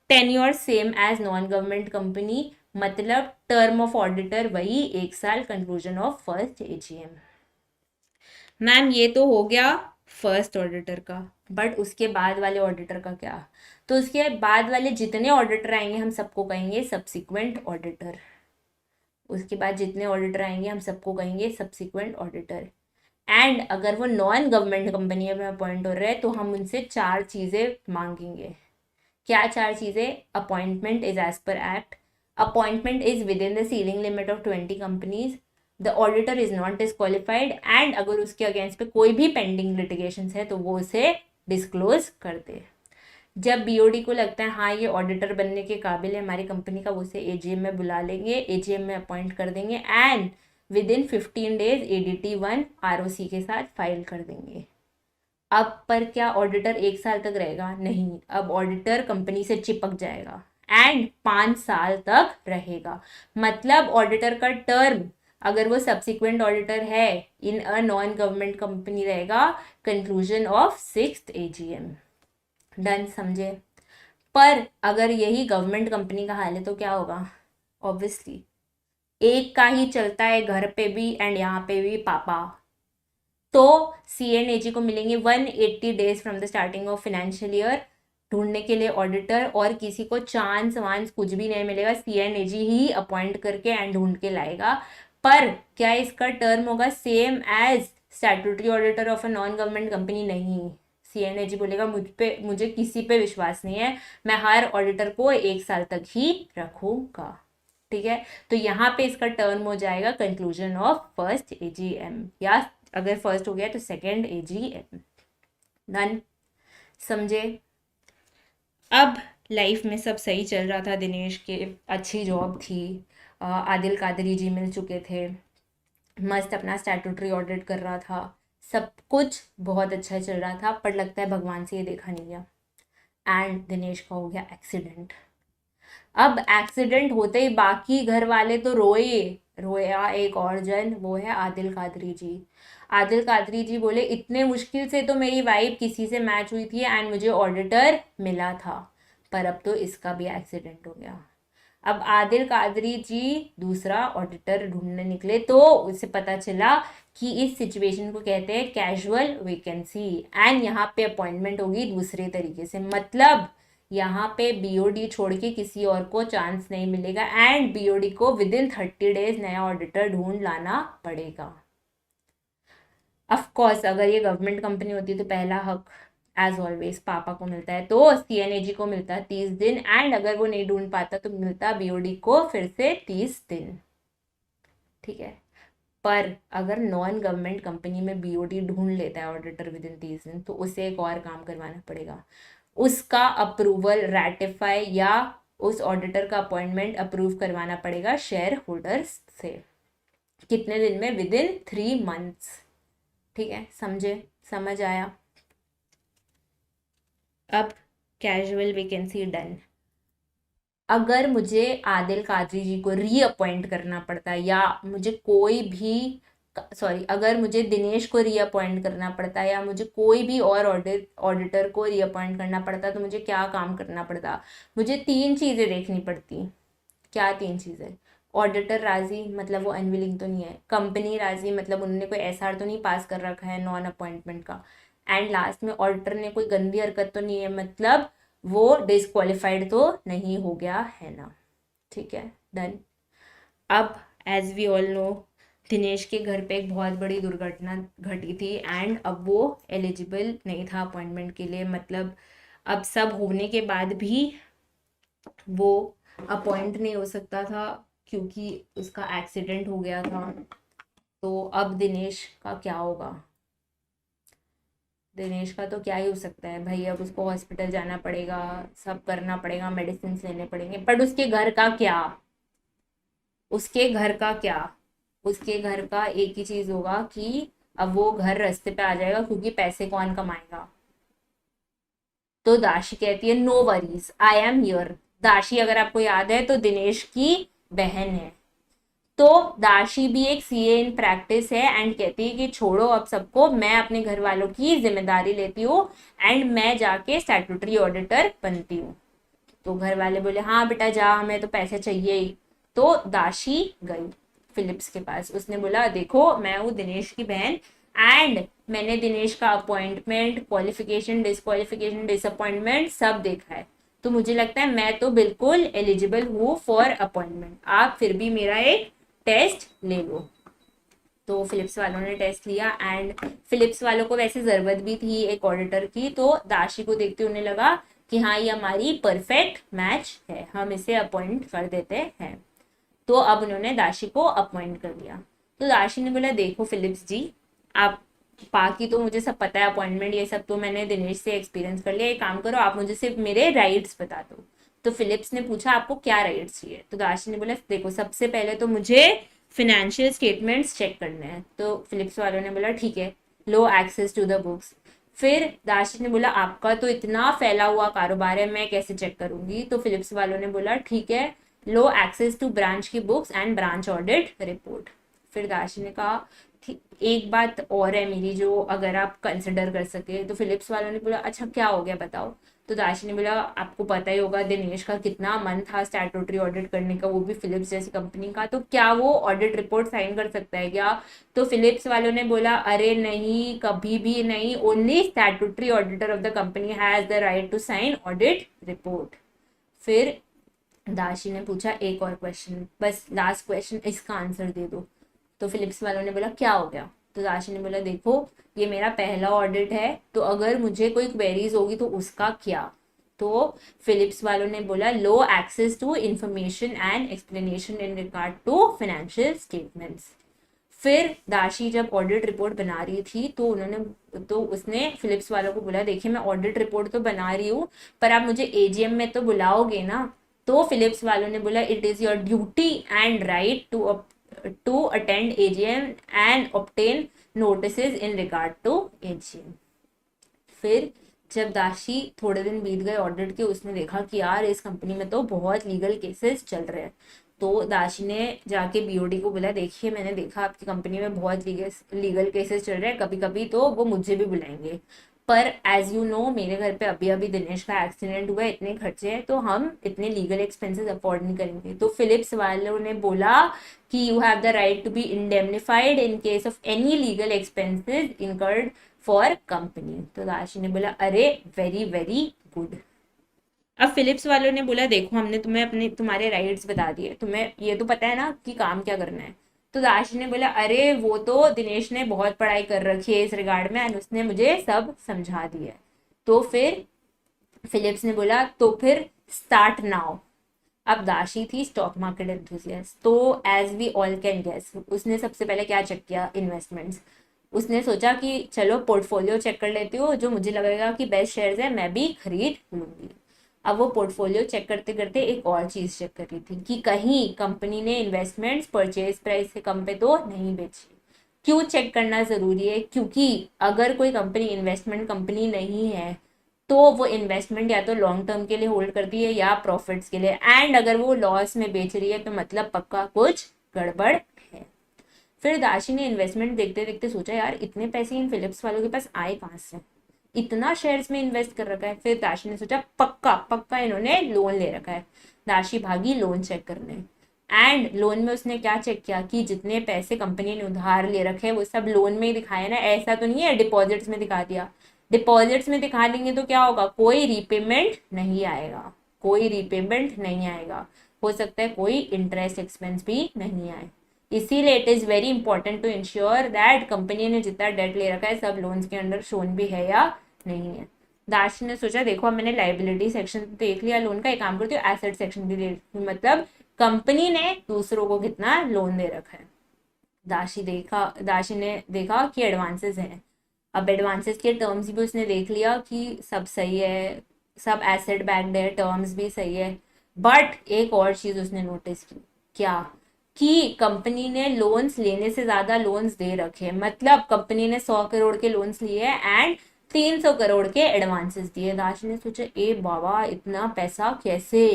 Tenure same as non government company, मतलब टर्म ऑफ ऑडिटर वही 1 साल, conclusion of first AGM. Ma'am ये तो हो गया फर्स्ट ऑडिटर का, बट उसके बाद वाले ऑडिटर का क्या? तो उसके बाद वाले जितने ऑडिटर आएंगे हम सबको कहेंगे सब्सिक्वेंट ऑडिटर। उसके बाद जितने ऑडिटर आएंगे हम सबको कहेंगे सब्सिक्वेंट ऑडिटर। एंड अगर वो नॉन गवर्नमेंट कंपनी में अपॉइंट हो रहे हैं तो हम उनसे 4 चीज़ें मांगेंगे। क्या 4 चीज़ें? Appointment is as per act, appointment is within the ceiling limit of 20 companies, the auditor is not disqualified, and अगर उसके अगेंस्ट पे कोई भी पेंडिंग लिटिगेशन है तो वो उसे डिस्क्लोज कर दे। जब BOD को लगता है हाँ ये ऑडिटर बनने के काबिल है हमारी कंपनी का, वो उसे AGM में बुला लेंगे, AGM में अपॉइंट कर देंगे and with in 15 days ADT1 ROC के साथ फाइल कर देंगे। अब पर क्या ऑडिटर 1 साल तक रहेगा? नहीं, अब ऑडिटर कंपनी से चिपक जाएगा एंड 5 साल तक रहेगा। मतलब ऑडिटर का टर्म अगर वो सब्सिक्वेंट ऑडिटर है इन अ नॉन गवर्नमेंट कंपनी रहेगा conclusion of 6th AGM। Done, समझे? पर अगर यही गवर्नमेंट कंपनी का हाल है तो क्या होगा? ऑब्वियसली एक का ही चलता है घर पे भी एंड यहाँ पे भी पापा, तो CNAG को मिलेंगे 180 days from the starting of financial year ढूंढने के लिए ऑडिटर, और किसी को चांस वांस कुछ भी नहीं मिलेगा, CNAG ही अपॉइंट करके एंड ढूंढ के लाएगा। पर क्या इसका टर्म होगा same as statutory auditor of a non government company? नहीं, CNAG बोलेगा मुझे किसी पे विश्वास नहीं है, मैं हर ऑडिटर को 1 साल तक ही रखूंगा। ठीक है, तो यहाँ पे इसका टर्म हो जाएगा कंक्लूजन ऑफ फर्स्ट AGM, या अगर फर्स्ट हो गया तो सेकेंड AGM। डन, समझे? अब लाइफ में सब सही चल रहा था दिनेश के, अच्छी जॉब थी, आदिल कादरी जी मिल चुके थे, मस्त अपना स्टैट्यूटरी ऑडिट कर रहा था, सब कुछ बहुत अच्छा चल रहा था, पर लगता है भगवान से ये देखा नहीं गया एंड दिनेश का हो गया एक्सीडेंट। अब एक्सीडेंट होते ही बाकी घर वाले तो रोया एक और जन, वो है आदिल कादरी जी। आदिल कादरी जी बोले इतने मुश्किल से तो मेरी वाइफ किसी से मैच हुई थी एंड मुझे ऑडिटर मिला था, पर अब तो इसका भी एक्सीडेंट हो गया। अब आदिल कादरी जी दूसरा ऑडिटर ढूंढने निकले तो उसे पता चला कि इस सिचुएशन को कहते हैं कैजुअल वैकेंसी, एंड यहाँ पे अपॉइंटमेंट होगी दूसरे तरीके से, मतलब यहाँ पे बीओडी छोड़ के किसी और को चांस नहीं मिलेगा, एंड बीओडी को विद इन 30 डेज नया ऑडिटर ढूंढ लाना पड़ेगा। ऑफ कोर्स अगर ये गवर्नमेंट कंपनी होती तो पहला हक एज ऑलवेज पापा को मिलता है, तो सीएनएजी को मिलता है 30 दिन, एंड अगर वो नहीं ढूंढ पाता तो मिलता बीओडी को फिर से 30 दिन। ठीक है, पर अगर नॉन गवर्नमेंट कंपनी में बीओडी ढूंढ लेता है ऑडिटर विद इन 30 दिन तो उसे एक और काम करवाना पड़ेगा, उसका अप्रूवल रेटिफाई या उस ऑडिटर का अपॉइंटमेंट अप्रूव करवाना पड़ेगा शेयर होल्डर्स से। कितने दिन में? With in 3 months. ठीक है, समझे? समझ आया? अब कैजुअल वैकेंसी डन। अगर मुझे आदिल कादरी जी को रीअपॉइंट करना पड़ता या मुझे कोई भी अगर मुझे दिनेश को रीअपॉइंट करना पड़ता या मुझे कोई भी और ऑडिटर को रीअपॉइंट करना पड़ता तो मुझे क्या काम करना पड़ता? मुझे 3 चीज़ें देखनी पड़ती। क्या 3 चीज़ें? ऑडिटर राजी, मतलब वो अनविलिंग तो नहीं है। कंपनी राजी, मतलब उन्होंने कोई एसआर तो नहीं पास कर रखा है नॉन अपॉइंटमेंट का। एंड लास्ट में ऑडिटर ने कोई गंदी हरकत तो नहीं है, मतलब वो डिसक्वालिफाइड तो नहीं हो गया है ना। ठीक है, डन। अब as we all know Dinesh के घर पे एक बहुत बड़ी दुर्घटना घटी थी, एंड अब वो एलिजिबल नहीं था अपॉइंटमेंट के लिए, मतलब अब सब होने के बाद भी वो अपॉइंट नहीं हो सकता था क्योंकि उसका एक्सीडेंट हो गया था। तो अब दिनेश का क्या होगा? दिनेश का तो क्या ही हो सकता है भाई, अब उसको हॉस्पिटल जाना पड़ेगा, सब करना पड़ेगा, मेडिसिन लेने पड़ेंगे, बट उसके घर का क्या? उसके घर का क्या? उसके घर का एक ही चीज होगा कि अब वो घर रास्ते पे आ जाएगा, क्योंकि पैसे कौन कमाएगा? तो दाशी कहती है no worries, I am here. Dashi अगर आपको याद है तो दिनेश की बहन है। तो दाशी भी एक सीए इन प्रैक्टिस है, एंड कहती है कि छोड़ो अब सबको, मैं अपने घर वालों की जिम्मेदारी लेती हूँ एंड मैं जाके स्टैट्यूटरी ऑडिटर बनती हूँ। तो घर वाले बोले हाँ बेटा जा, हमें तो पैसे चाहिए ही। तो दाशी गई फिलिप्स के पास, उसने बोला देखो मैं हूँ दिनेश की बहन, एंड मैंने दिनेश का अपॉइंटमेंट, क्वालिफिकेशन, डिसक्वालिफिकेशन, डिसअपॉइंटमेंट सब देखा है, तो मुझे लगता है मैं तो बिल्कुल एलिजिबल हूँ फॉर अपॉइंटमेंट, आप फिर भी मेरा एक टेस्ट ले लो। तो फिलिप्स वालों ने टेस्ट लिया, एंड फिलिप्स वालों को वैसे जरूरत भी थी एक ऑडिटर की, तो दाशी को देखते उन्हें लगा कि हाँ ये हमारी परफेक्ट मैच है, हम इसे अपॉइंट कर देते हैं। तो अब उन्होंने दाशी को अपॉइंट कर दिया। तो दाशी ने बोला देखो फिलिप्स जी, आप बाकी तो मुझे सब पता है, अपॉइंटमेंट ये सब तो मैंने दिनेश से एक्सपीरियंस कर लिया, एक काम करो आप मुझे सिर्फ मेरे राइट्स बता दो। तो फिलिप्स ने पूछा आपको क्या राइट्स चाहिए? तो दाशी ने बोला देखो सबसे पहले तो मुझे फिनेंशियल स्टेटमेंट्स चेक करने हैं। तो फिलिप्स वालों ने बोला ठीक है, लो एक्सेस टू द बुक्स। फिर दाशी ने बोला आपका तो इतना फैला हुआ कारोबार है, मैं कैसे चेक करूंगी? तो फिलिप्स वालों ने बोला ठीक है, लो एक्सेस टू ब्रांच की books and branch audit report. फिर दाशी ने कहा एक बात और है मेरी जो अगर आप कंसिडर कर सके। तो फिलिप्स वालों ने बोला अच्छा क्या हो गया बताओ। तो दाशी ने बोला आपको पता ही होगा दिनेश का कितना मन था स्टैट्यूटरी ऑडिट करने का, वो भी फिलिप्स जैसी कंपनी का, तो क्या वो ऑडिट रिपोर्ट साइन कर सकता है क्या? तो फिलिप्स वालों ने बोला अरे नहीं, कभी भी नहीं, only statutory auditor of the company has the right to sign audit report. फिर दाशी ने पूछा एक और क्वेश्चन, बस लास्ट क्वेश्चन, इसका आंसर दे दो। तो फिलिप्स वालों ने बोला क्या हो गया? तो दाशी ने बोला देखो ये मेरा पहला ऑडिट है, तो अगर मुझे कोई क्वेरीज होगी तो उसका क्या? तो फिलिप्स वालों ने बोला low access to information and explanation in regard to financial statements. फिर दाशी जब ऑडिट रिपोर्ट बना रही थी तो उसने फिलिप्स वालों को बोला देखिए मैं ऑडिट रिपोर्ट तो बना रही हूँ, पर आप मुझे एजीएम में तो बुलाओगे ना? तो फिलिप्स वालों ने बोला it is your duty and right to attend AGM and obtain notices in regard to AGM. फिर जब दाशी थोड़े दिन बीत गए ऑडिट के, उसने देखा कि यार इस कंपनी में तो बहुत लीगल केसेस चल रहे हैं। तो दाशी ने जाके बीओडी को बोला देखिए मैंने देखा आपकी कंपनी में बहुत लीगल केसेस चल रहे हैं, कभी कभी तो वो मुझे भी बुलाएंगे। पर एज यू नो मेरे घर पे अभी अभी दिनेश का एक्सीडेंट हुआ है, इतने खर्चे हैं, तो हम इतने लीगल एक्सपेंसेस अफोर्ड नहीं करेंगे। तो फिलिप्स वालों ने बोला कि you have the right to be indemnified in case of any legal expenses incurred for company. तो दाशी ने बोला अरे वेरी वेरी गुड। अब फिलिप्स वालों ने बोला देखो हमने तुम्हें अपने तुम्हारे राइट्स बता दिए, तुम्हें ये तो पता है ना कि काम क्या करना है। तो दाशी ने बोला अरे वो तो दिनेश ने बहुत पढ़ाई कर रखी है इस रिगार्ड में एंड उसने मुझे सब समझा दिया है। तो फिर फिलिप्स ने बोला तो फिर स्टार्ट नाउ। अब दाशी थी स्टॉक मार्केट एंथुसियास्ट, तो as we all can guess उसने सबसे पहले क्या चेक किया, इन्वेस्टमेंट्स। उसने सोचा कि चलो पोर्टफोलियो चेक कर लेती हूँ, जो मुझे लगेगा कि बेस्ट शेयर्स है मैं भी खरीद लूंगी। अब वो पोर्टफोलियो चेक करते करते एक और चीज चेक कर रही थी कि कहीं कंपनी ने इन्वेस्टमेंट्स परचेज प्राइस से कम पे तो नहीं बेची। क्यों चेक करना जरूरी है, क्योंकि अगर कोई कंपनी इन्वेस्टमेंट कंपनी नहीं है तो वो इन्वेस्टमेंट या तो लॉन्ग टर्म के लिए होल्ड करती है या प्रॉफिट्स के लिए, एंड अगर वो लॉस में बेच रही है तो मतलब पक्का कुछ गड़बड़ है। फिर दाशी ने इन्वेस्टमेंट देखते देखते सोचा यार इतने पैसे इन फिलिप्स वालों के पास आए कहाँ से, इतना शेयर्स में इन्वेस्ट कर रखा है। फिर दाशी ने सोचा पक्का पक्का इन्होंने लोन ले रखा है। दाशी भागी लोन चेक करने, एंड लोन में उसने क्या चेक किया कि जितने पैसे कंपनी ने उधार ले रखे हैं वो सब लोन में ही दिखाए ना, ऐसा तो नहीं है डिपॉजिट्स में दिखा दिया। डिपॉजिट्स में दिखा देंगे तो क्या होगा, कोई रीपेमेंट नहीं आएगा, कोई रीपेमेंट नहीं आएगा, हो सकता है कोई इंटरेस्ट एक्सपेंस भी नहीं आए। इसीलिए it is very important to ensure that company ने जितना डेट ले रखा है सब लोन्स के अंडर शोन भी है या नहीं है। दाश ने सोचा देखो मैंने लाइबिलिटी सेक्शन देख लिया लोन का, एक काम करती हूँ एसेट सेक्शन भी देख, मतलब कंपनी ने दूसरों को कितना लोन दे रखा है। दाशी ने देखा कि एडवांसेस हैं। अब एडवांसेस के टर्म्स भी उसने देख लिया कि सब सही है, सब एसेट बैक्ड है, टर्म्स भी सही है। बट एक और चीज उसने नोटिस की, क्या कि कंपनी ने लोन्स लेने से ज्यादा लोन्स दे रखे, मतलब कंपनी ने 100 करोड़ के लोन्स लिए एंड 300 करोड़ के एडवांसेस दिए। दाशी ने सोचा ए बाबा इतना पैसा कैसे।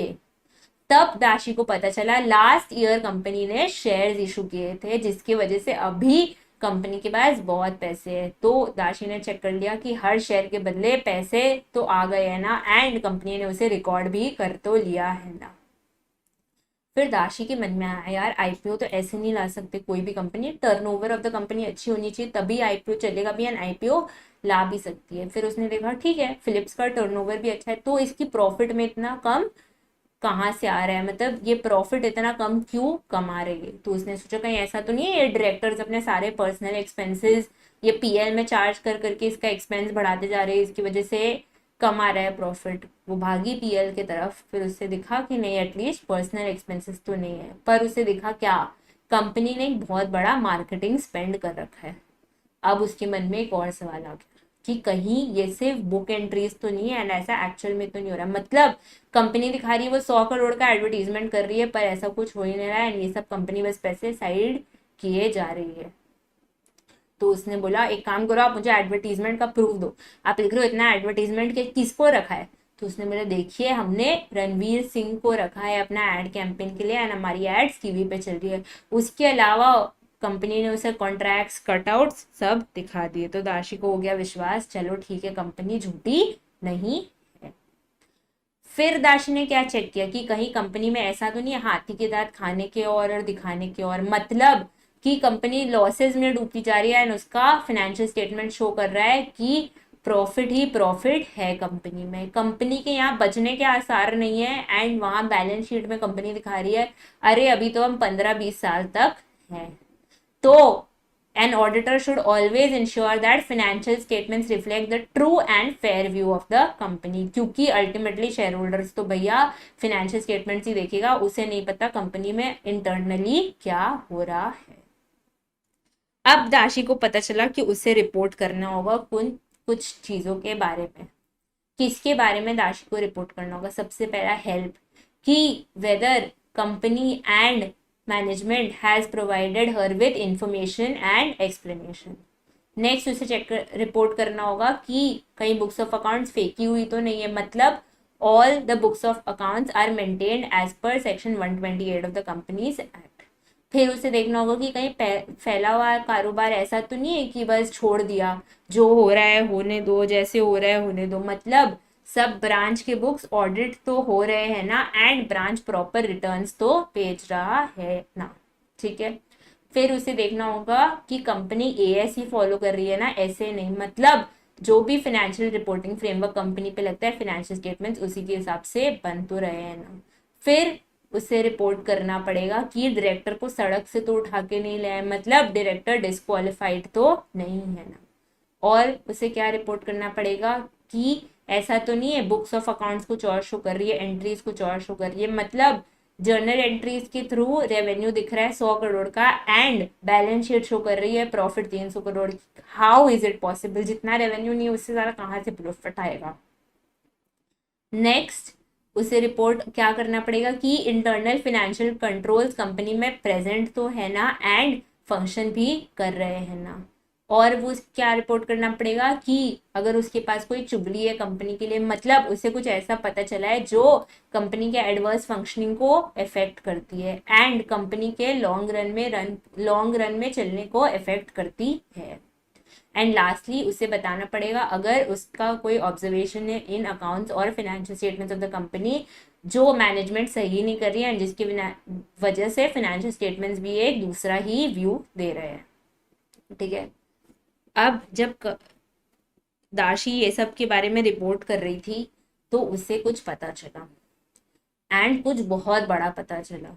तब दाशी को पता चला लास्ट ईयर कंपनी ने शेयर्स इशू किए थे जिसकी वजह से अभी कंपनी के पास बहुत पैसे हैं। तो दाशी ने चेक कर लिया कि हर शेयर के बदले पैसे तो आ गए हैं ना, एंड कंपनी ने उसे रिकॉर्ड भी कर तो लिया है ना। फिर दाशी के मन में आया यार आईपीओ तो ऐसे नहीं ला सकते कोई भी company, turnover of the company अच्छी होनी चाहिए तभी आईपीओ चलेगा भी, एंड आईपीओ ला भी सकती है। फिर उसने देखा ठीक है फिलिप्स का टर्नओवर भी अच्छा है तो इसकी प्रॉफिट में इतना कम कहाँ से आ रहा है, मतलब ये प्रॉफिट इतना कम क्यों कमा रही है। तो उसने सोचा कहीं ऐसा तो नहीं है ये डायरेक्टर्स अपने सारे पर्सनल एक्सपेंसेस ये पीएल में चार्ज कर करके इसका एक्सपेंस बढ़ाते जा रहे हैं, इसकी वजह से कम आ रहा है प्रॉफिट। वो भागी पीएल के तरफ, फिर उससे दिखा कि नहीं एटलीस्ट पर्सनल एक्सपेंसेस तो नहीं है, पर उसे दिखा क्या, कंपनी ने एक बहुत बड़ा मार्केटिंग स्पेंड कर रखा है। अब उसके मन में एक और सवाल आ गया कि कहीं ये सिर्फ बुक एंट्रीज तो नहीं है एंड ऐसा एक्चुअल में तो नहीं हो रहा, मतलब कंपनी दिखा रही है वो 100 करोड़ का एडवर्टीजमेंट कर रही है पर ऐसा कुछ हो ही नहीं रहा है एंड ये सब कंपनी बस पैसे साइड किए जा रही है। तो उसने बोला एक काम करो आप मुझे एडवर्टीजमेंट का प्रूफ दो, आप लिख रहे हो इतना एडवर्टीजमेंट के किसको रखा है। तो उसने बोला देखिए हमने रणवीर सिंह को रखा है अपना एड कैंपेन के लिए एंड हमारी एड्स टीवी पे चल रही है, उसके अलावा कंपनी ने उसे कॉन्ट्रैक्ट्स कटआउट्स सब दिखा दिए। तो दाशी को हो गया विश्वास चलो ठीक है कंपनी झूठी नहीं है। फिर दाशी ने क्या चेक किया कि कहीं कंपनी में ऐसा तो नहीं है हाथी के दांत खाने के और दिखाने के और, मतलब कि कंपनी लॉसेस में डूबती जा रही है एंड उसका फाइनेंशियल स्टेटमेंट शो कर रहा है कि प्रॉफिट ही प्रॉफिट है कंपनी में, कंपनी के यहाँ बचने के आसार नहीं है एंड वहां बैलेंस शीट में कंपनी दिखा रही है अरे अभी तो हम 15-20 साल तक हैं। तो an auditor should always ensure that financial statements reflect the true and fair view of the company, क्योंकि अल्टीमेटली शेयर होल्डर्स तो भैया फाइनेंशियल स्टेटमेंट्स ही देखेगा, उसे नहीं पता कंपनी में इंटरनली क्या हो रहा है। अब दाशी को पता चला कि उसे रिपोर्ट करना होगा कुछ चीजों के बारे में। किसके बारे में दाशी को रिपोर्ट करना होगा, सबसे पहला हेल्प, कि weather company and management has provided her with information and explanation. Next उसे चेक रिपोर्ट करना होगा कि कहीं बुक्स ऑफ अकाउंट्स फेंकी हुई तो नहीं है, मतलब all the books of accounts are maintained as per section 128 of the companies act. फिर उसे देखना होगा कि कहीं फैला हुआ कारोबार ऐसा तो नहीं है कि बस छोड़ दिया, जो हो रहा है होने दो, जैसे हो रहा है होने दो, मतलब सब ब्रांच के बुक्स ऑडिट तो हो रहे हैं ना, एंड ब्रांच प्रॉपर रिटर्न्स तो भेज रहा है ना, ठीक है। फिर उसे देखना होगा कि कंपनी एएसई फॉलो कर रही है ना, ऐसे नहीं, मतलब जो भी फाइनेंशियल रिपोर्टिंग फ्रेमवर्क कंपनी पे लगता है, फाइनेंशियल स्टेटमेंट्स उसी के हिसाब से बन तो रहे हैं ना। फिर उसे रिपोर्ट करना पड़ेगा कि डायरेक्टर को सड़क से तो उठा के नहीं लाया, मतलब डायरेक्टर डिस्क्वालिफाइड तो नहीं है ना। और उसे क्या रिपोर्ट करना पड़ेगा कि ऐसा तो नहीं है बुक्स ऑफ अकाउंट्स कुछ और शो कर रही है, एंट्रीज कुछ और शो कर रही है, मतलब जर्नल एंट्रीज के थ्रू रेवेन्यू दिख रहा है 100 करोड़ का, एंड बैलेंस शीट शो कर रही है profit 300 crore. How is it possible, जितना रेवेन्यू नहीं उससे ज्यादा कहाँ से प्रॉफिट आएगा। नेक्स्ट उसे रिपोर्ट क्या करना पड़ेगा कि इंटरनल फाइनेंशियल कंट्रोल्स कंपनी में प्रेजेंट तो है ना, एंड फंक्शन भी कर रहे हैं ना। और वो क्या रिपोर्ट करना पड़ेगा कि अगर उसके पास कोई चुगली है कंपनी के लिए, मतलब उसे कुछ ऐसा पता चला है जो कंपनी के एडवर्स फंक्शनिंग को इफेक्ट करती है, एंड कंपनी के लॉन्ग रन में चलने को इफेक्ट करती है। एंड लास्टली उसे बताना पड़ेगा अगर उसका कोई ऑब्जर्वेशन है इन अकाउंट्स और financial statements of the company जो मैनेजमेंट सही नहीं कर रही है, एंड जिसकी वजह से फाइनेंशियल स्टेटमेंट्स भी एक दूसरा ही व्यू दे रहे हैं, ठीक है। अब जब दाशी ये सब के बारे में रिपोर्ट कर रही थी तो उसे कुछ पता चला, एंड कुछ बहुत बड़ा पता चला।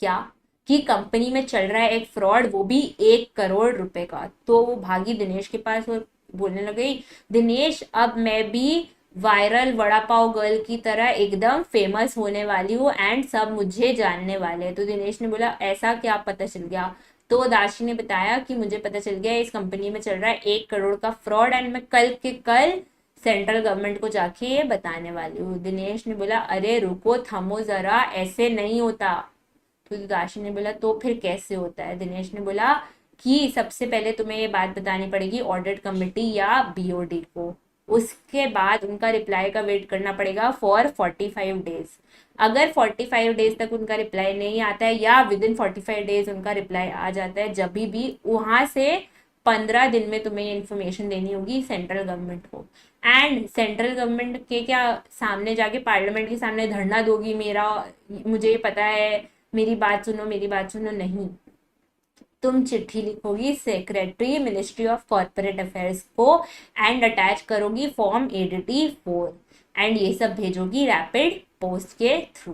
क्या कि कंपनी में चल रहा है एक फ्रॉड, वो भी 1 करोड़ रुपए का। तो वो भागी दिनेश के पास और बोलने लगी, दिनेश अब मैं भी वायरल वड़ा पाव गर्ल की तरह एकदम फेमस होने वाली हूँ, एंड सब मुझे जानने वाले हैं। तो दिनेश ने बोला ऐसा क्या पता चल गया। तो दाशी ने बताया कि मुझे पता चल गया इस कंपनी में चल रहा है 1 करोड़ का फ्रॉड, एंड मैं कल के कल सेंट्रल गवर्नमेंट को जाके ये बताने वाली हूँ। दिनेश ने बोला अरे रुको थमो जरा, ऐसे नहीं होता। तो दाशी ने बोला तो फिर कैसे होता है। दिनेश ने बोला कि सबसे पहले तुम्हें ये बात बतानी पड़ेगी ऑडिट कमेटी या बीओडी को, उसके बाद उनका रिप्लाई का वेट करना पड़ेगा फॉर 45 डेज। अगर 45 डेज तक उनका रिप्लाई नहीं आता है, या विद इन 45 डेज उनका रिप्लाई आ जाता है, जब भी वहां से 15 दिन में तुम्हें ये इन्फॉर्मेशन देनी होगी सेंट्रल गवर्नमेंट को। एंड सेंट्रल गवर्नमेंट के क्या सामने जाके पार्लियामेंट के सामने धरना दोगी, मेरा मुझे पता है, मेरी बात सुनो, मेरी बात सुनो, नहीं। तुम चिट्ठी लिखोगी secretary ministry of corporate affairs को, एंड अटैच करोगी फॉर्म ADT 4, एंड ये सब भेजोगी रैपिड पोस्ट के थ्रू।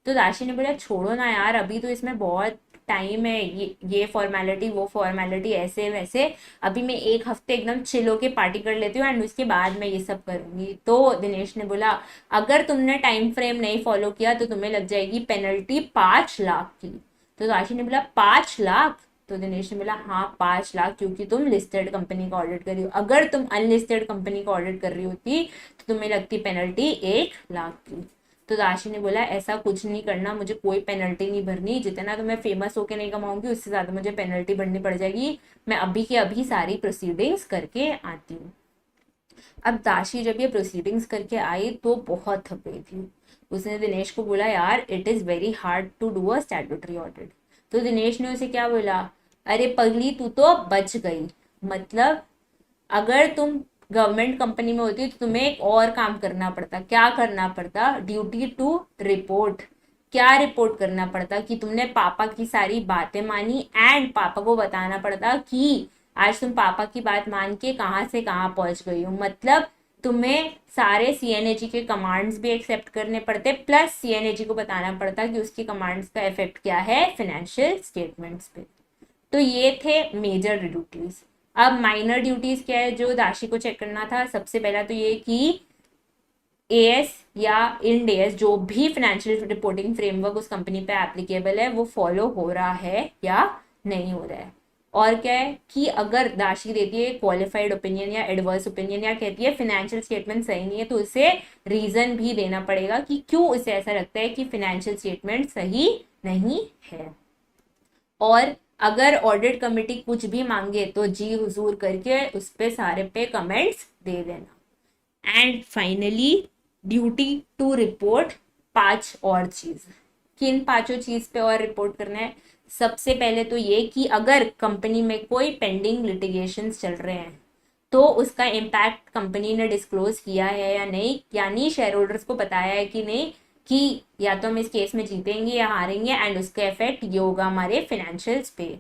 तो राशि ने बोला छोड़ो ना यार, अभी तो इसमें बहुत टाइम है, ये फॉर्मेलिटी वो फॉर्मेलिटी ऐसे वैसे, अभी मैं 1 हफ्ते एकदम चिल होके पार्टी कर लेती हूँ, एंड उसके बाद मैं ये सब करूंगी। तो दिनेश ने बोला अगर तुमने टाइम फ्रेम नहीं फॉलो किया तो तुम्हें लग जाएगी पेनल्टी 5 लाख की। तो राशि ने बोला 5 लाख। तो दिनेश ने बोला हाँ 5 लाख, क्योंकि तुम लिस्टेड कंपनी का ऑडिट कर रही हो, अगर तुम अनलिस्टेड कंपनी का ऑडिट कर रही होती तो तुम्हें लगती पेनल्टी 1 लाख की। तो राशि ने बोला ऐसा कुछ नहीं करना, मुझे कोई पेनल्टी नहीं भरनी, जितना तो मैं फेमस होके नहीं कमाऊंगी उससे ज्यादा मुझे पेनल्टी भरनी पड़ जाएगी, मैं अभी के अभी सारी प्रोसीडिंग्स करके आती हूँ। अब दाशी जब ये प्रोसीडिंग्स करके आई तो बहुत थक गई थी। उसने दिनेश को बोला यार it is very hard to do a statutory audit. तो दिनेश ने उसे क्या बोला, अरे पगली तू तो बच गई, मतलब अगर तुम गवर्नमेंट कंपनी में होती तो तुम्हें एक और काम करना पड़ता। क्या करना पड़ता, ड्यूटी टू रिपोर्ट। क्या रिपोर्ट करना पड़ता कि तुमने पापा की सारी बातें मानी, एंड पापा को बताना पड़ता कि आज तुम पापा की बात मान के कहाँ से कहाँ पहुंच गई हो, मतलब तुम्हें सारे CNAG के कमांड्स भी एक्सेप्ट करने पड़ते, प्लस CNAG को बताना पड़ता कि उसकी कमांड्स का इफेक्ट क्या है फाइनेंशियल स्टेटमेंट्स पे। तो ये थे मेजर ड्यूटीज। अब माइनर ड्यूटीज क्या है जो दाशी को चेक करना था, सबसे पहला तो ये कि AS या इंड AS जो भी फाइनेंशियल रिपोर्टिंग फ्रेमवर्क उस कंपनी पे एप्लीकेबल है वो फॉलो हो रहा है या नहीं हो रहा है। और क्या है कि अगर दाशी देती है क्वालिफाइड ओपिनियन या एडवर्स ओपिनियन, या कहती है फाइनेंशियल स्टेटमेंट सही नहीं है, तो उसे रीजन भी देना पड़ेगा कि क्यों उसे ऐसा लगता है कि फाइनेंशियल स्टेटमेंट सही नहीं है। और अगर ऑडिट कमेटी कुछ भी मांगे तो जी हुजूर करके उस पे सारे पे कमेंट्स दे देना। And finally duty to report 5 और चीज। किन 5 चीज पे और रिपोर्ट करना है, सबसे पहले तो ये कि अगर कंपनी में कोई पेंडिंग लिटिगेशंस चल रहे हैं तो उसका इम्पैक्ट कंपनी ने डिस्क्लोज किया है या नहीं, यानी शेयर होल्डर्स को बताया है कि नहीं कि या तो हम इस केस में जीतेंगे या हारेंगे एंड उसका इफेक्ट ये होगा हमारे फाइनेंशियल्स पे।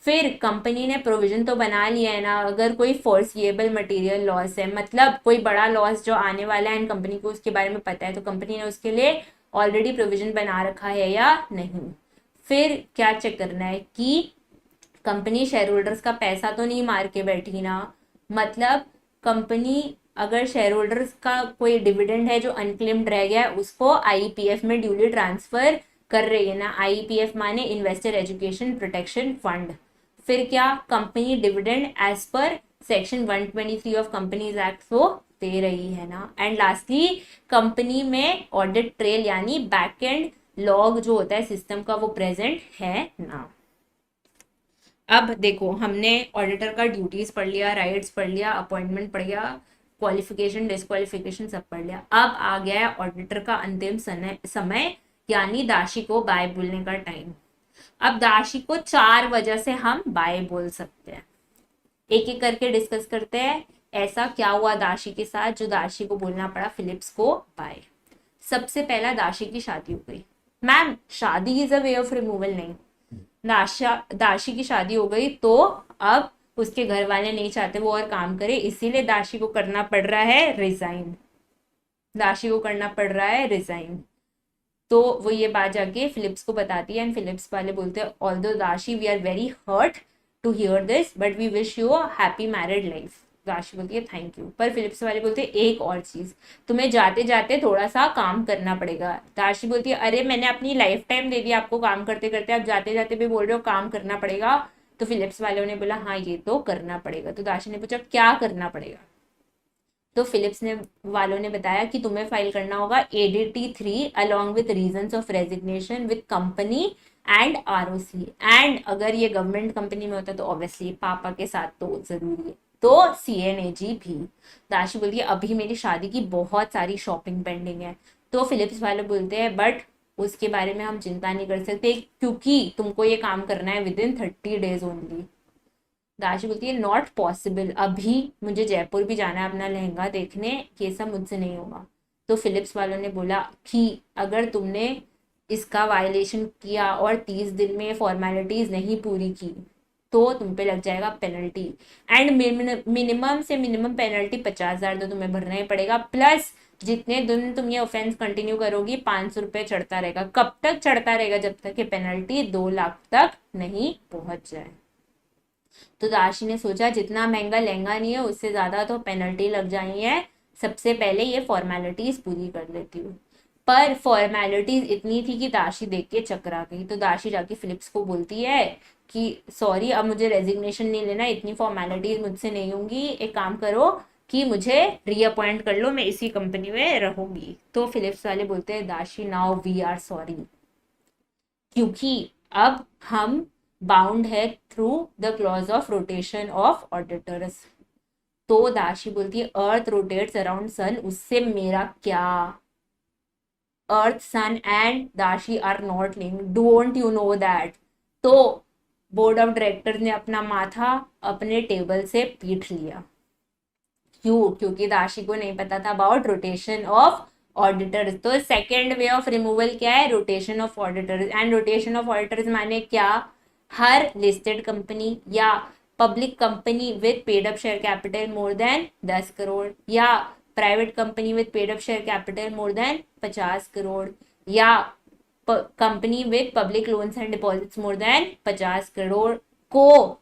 फिर कंपनी ने प्रोविजन तो बना लिया है ना, अगर कोई फोर्सिएबल मटेरियल लॉस है, मतलब कोई बड़ा लॉस जो आने वाला है एंड कंपनी को उसके बारे में पता है, तो कंपनी ने उसके लिए ऑलरेडी प्रोविजन बना रखा है या नहीं। फिर क्या चेक करना है कि कंपनी शेयर होल्डर्स का पैसा तो नहीं मार के बैठी ना, मतलब कंपनी अगर शेयर होल्डर्स का कोई डिविडेंड है जो अनक्लेम्ड रह गया है उसको आईपीएफ में ड्यूली ट्रांसफर कर रही है ना, आईपीएफ माने इन्वेस्टर एजुकेशन प्रोटेक्शन फंड। फिर क्या, company dividend as per section 123 of companies act वो दे रही है ना। एंड लास्टली कंपनी में ऑडिट ट्रेल यानी बैक एंड लॉग जो होता है सिस्टम का वो प्रेजेंट है ना। अब देखो हमने ऑडिटर का ड्यूटीज पढ़ लिया, राइट्स पढ़ लिया, अपॉइंटमेंट पढ़ लिया, क्वालिफिकेशन डिस्क्वालिफिकेशन सब पढ़ लिया। अब आ गया है ऑडिटर का अंतिम समय यानी दाशी को बाय बोलने का टाइम। अब दाशी को 4 वजह से हम बाय बोल सकते हैं, एक एक करके डिस्कस करते हैं ऐसा क्या हुआ दाशी के साथ जो दाशी को बोलना पड़ा फिलिप्स को बाय। सबसे पहला, दाशी की शादी हो गई। मैम शादी is a way of removal नहीं, दाशी की शादी हो गई तो अब उसके घर वाले नहीं चाहते वो और काम करे, इसीलिए दाशी को करना पड़ रहा है रिजाइन, दाशी को करना पड़ रहा है रिजाइन। तो वो ये बात जाके फिलिप्स को बताती है एंड फिलिप्स वाले बोलते हैं although Dashi we are very hurt to hear this but we wish you a happy married life. Dashi बोलती है थैंक यू, पर फिलिप्स वाले बोलते हैं एक और चीज, तुम्हें जाते जाते थोड़ा सा काम करना पड़ेगा। दाशी बोलती है अरे मैंने अपनी लाइफ टाइम दे दी आपको काम करते करते, आप जाते जाते भी बोल रहे हो काम करना पड़ेगा। तो फिलिप्स वालों ने बोला हाँ ये तो करना पड़ेगा। तो दाशी ने पूछा क्या करना पड़ेगा, तो फिलिप्स ने वालों ने बताया कि तुम्हें फाइल करना होगा ADT3 along with reasons of resignation with company and ROC। And अगर ये गवर्नमेंट कंपनी में होता तो ऑब्वियसली पापा के साथ तो जरूरी है, तो CNAG भी। दाशी बोलती है अभी मेरी शादी की बहुत सारी शॉपिंग पेंडिंग है। तो फिलिप्स वाले बोलते हैं बट उसके बारे में हम चिंता नहीं कर सकते क्योंकि तुमको ये काम करना है विद इन 30 डेज ओनली। दाशी बोलती है नॉट पॉसिबल, अभी मुझे जयपुर भी जाना है अपना लहंगा देखने, ये सब मुझसे नहीं होगा। तो फिलिप्स वालों ने बोला कि अगर तुमने इसका वायलेशन किया और 30 दिन में फॉर्मेलिटीज नहीं पूरी की तो तुम पे लग जाएगा पेनल्टी, एंड मिनिमम से मिनिमम पेनल्टी 50,000 तो तुम्हें भरना ही पड़ेगा, प्लस जितने दिन तुम ये ऑफेंस कंटिन्यू करोगी 500 रुपये चढ़ता रहेगा। कब तक चढ़ता रहेगा, जब तक ये पेनल्टी 2 लाख तक नहीं पहुंच जाए। तो दाशी ने सोचा जितना महंगा लहंगा नहीं है उससे ज्यादा तो पेनल्टी लग जानी है, सबसे पहले ये फॉर्मेलिटीज पूरी कर लेती हूँ। पर फॉर्मेलिटीज इतनी थी कि दाशी देख के चकरा गई। तो दाशी जाके फिलिप्स को बोलती है कि सॉरी अब मुझे रेजिग्नेशन नहीं लेना, इतनी फॉर्मेलिटीज मुझसे नहीं होंगी, एक काम करो कि मुझे रीअपॉइंट कर लो, मैं इसी कंपनी में रहूंगी। तो फिलिप्स वाले बोलते हैं दाशी नाउ वी आर सॉरी, क्योंकि अब हम बाउंड है through the clause of rotation of auditors. तो दाशी बोलती है अर्थ रोटेट्स अराउंड सन, उससे मेरा क्या, Arth son and Dashi are not linked, don't you know that. तो बोर्ड ऑफ डायरेक्टर ने अपना माथा अपने टेबल से पीट लिया। क्यों, क्योंकि दाशी को नहीं पता था अबाउट रोटेशन ऑफ ऑडिटर्स। तो सेकेंड वे ऑफ रिमूवल क्या है, rotation of auditors. And rotation of auditors माने क्या, हर लिस्टेड कंपनी या public company with paid up share capital more than 10 crore या private company with paid up share capital more than 50 crore या company with public loans and deposits more than 50 crore को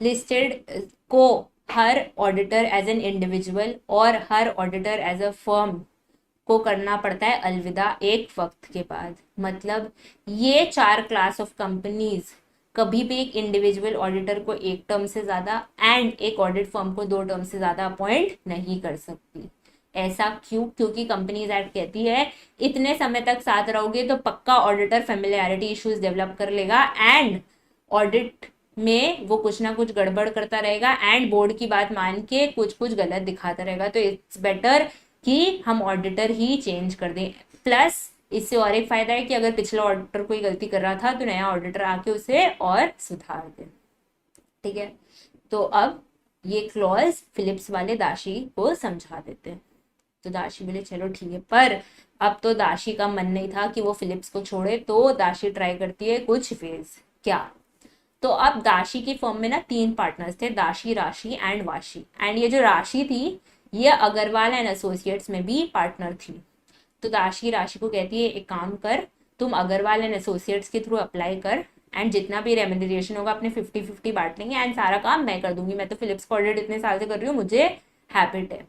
listed को हर auditor as an individual और हर auditor as a firm को करना पड़ता है अलविदा एक वक्त के बाद। मतलब ये 4 क्लास ऑफ कंपनीज कभी भी एक इंडिविजुअल ऑडिटर को एक टर्म से ज्यादा एंड एक ऑडिट फर्म को 2 टर्म से ज्यादा अपॉइंट नहीं कर सकती। ऐसा क्यों, क्योंकि कंपनीज एक्ट कहती है इतने समय तक साथ रहोगे तो पक्का ऑडिटर फेमिलियरिटी इश्यूज डेवलप कर लेगा एंड ऑडिट में वो कुछ ना कुछ गड़बड़ करता रहेगा एंड बोर्ड की बात मान के कुछ कुछ गलत दिखाता रहेगा। तो इट्स बेटर कि हम ऑडिटर ही चेंज कर दें। प्लस इससे और एक फायदा है कि अगर पिछला ऑडिटर कोई गलती कर रहा था तो नया ऑडिटर आके उसे और सुधार दे। ठीक है, तो अब ये क्लॉज फिलिप्स वाले दाशी को समझा देते हैं। तो दाशी बोले चलो ठीक है, पर अब तो दाशी का मन नहीं था कि वो फिलिप्स को छोड़े, तो दाशी ट्राई करती है कुछ वेज। क्या? तो अब दाशी की फर्म में ना 3 पार्टनर्स थे, दाशी, राशि एंड वाशी। एंड ये जो राशि थी ये अग्रवाल एंड एसोसिएट्स में भी पार्टनर थी। तो दाशी राशि को कहती है एक काम कर, तुम अग्रवाल एंड एसोसिएट्स के थ्रू अप्लाई कर एंड जितना भी रेम्यूनरेशन होगा अपने 50-50 बांट लेंगे एंड सारा काम मैं कर दूंगी, मैं तो फिलिप्स को ऑडिट इतने साल से कर रही हूँ, मुझे हैबिट है।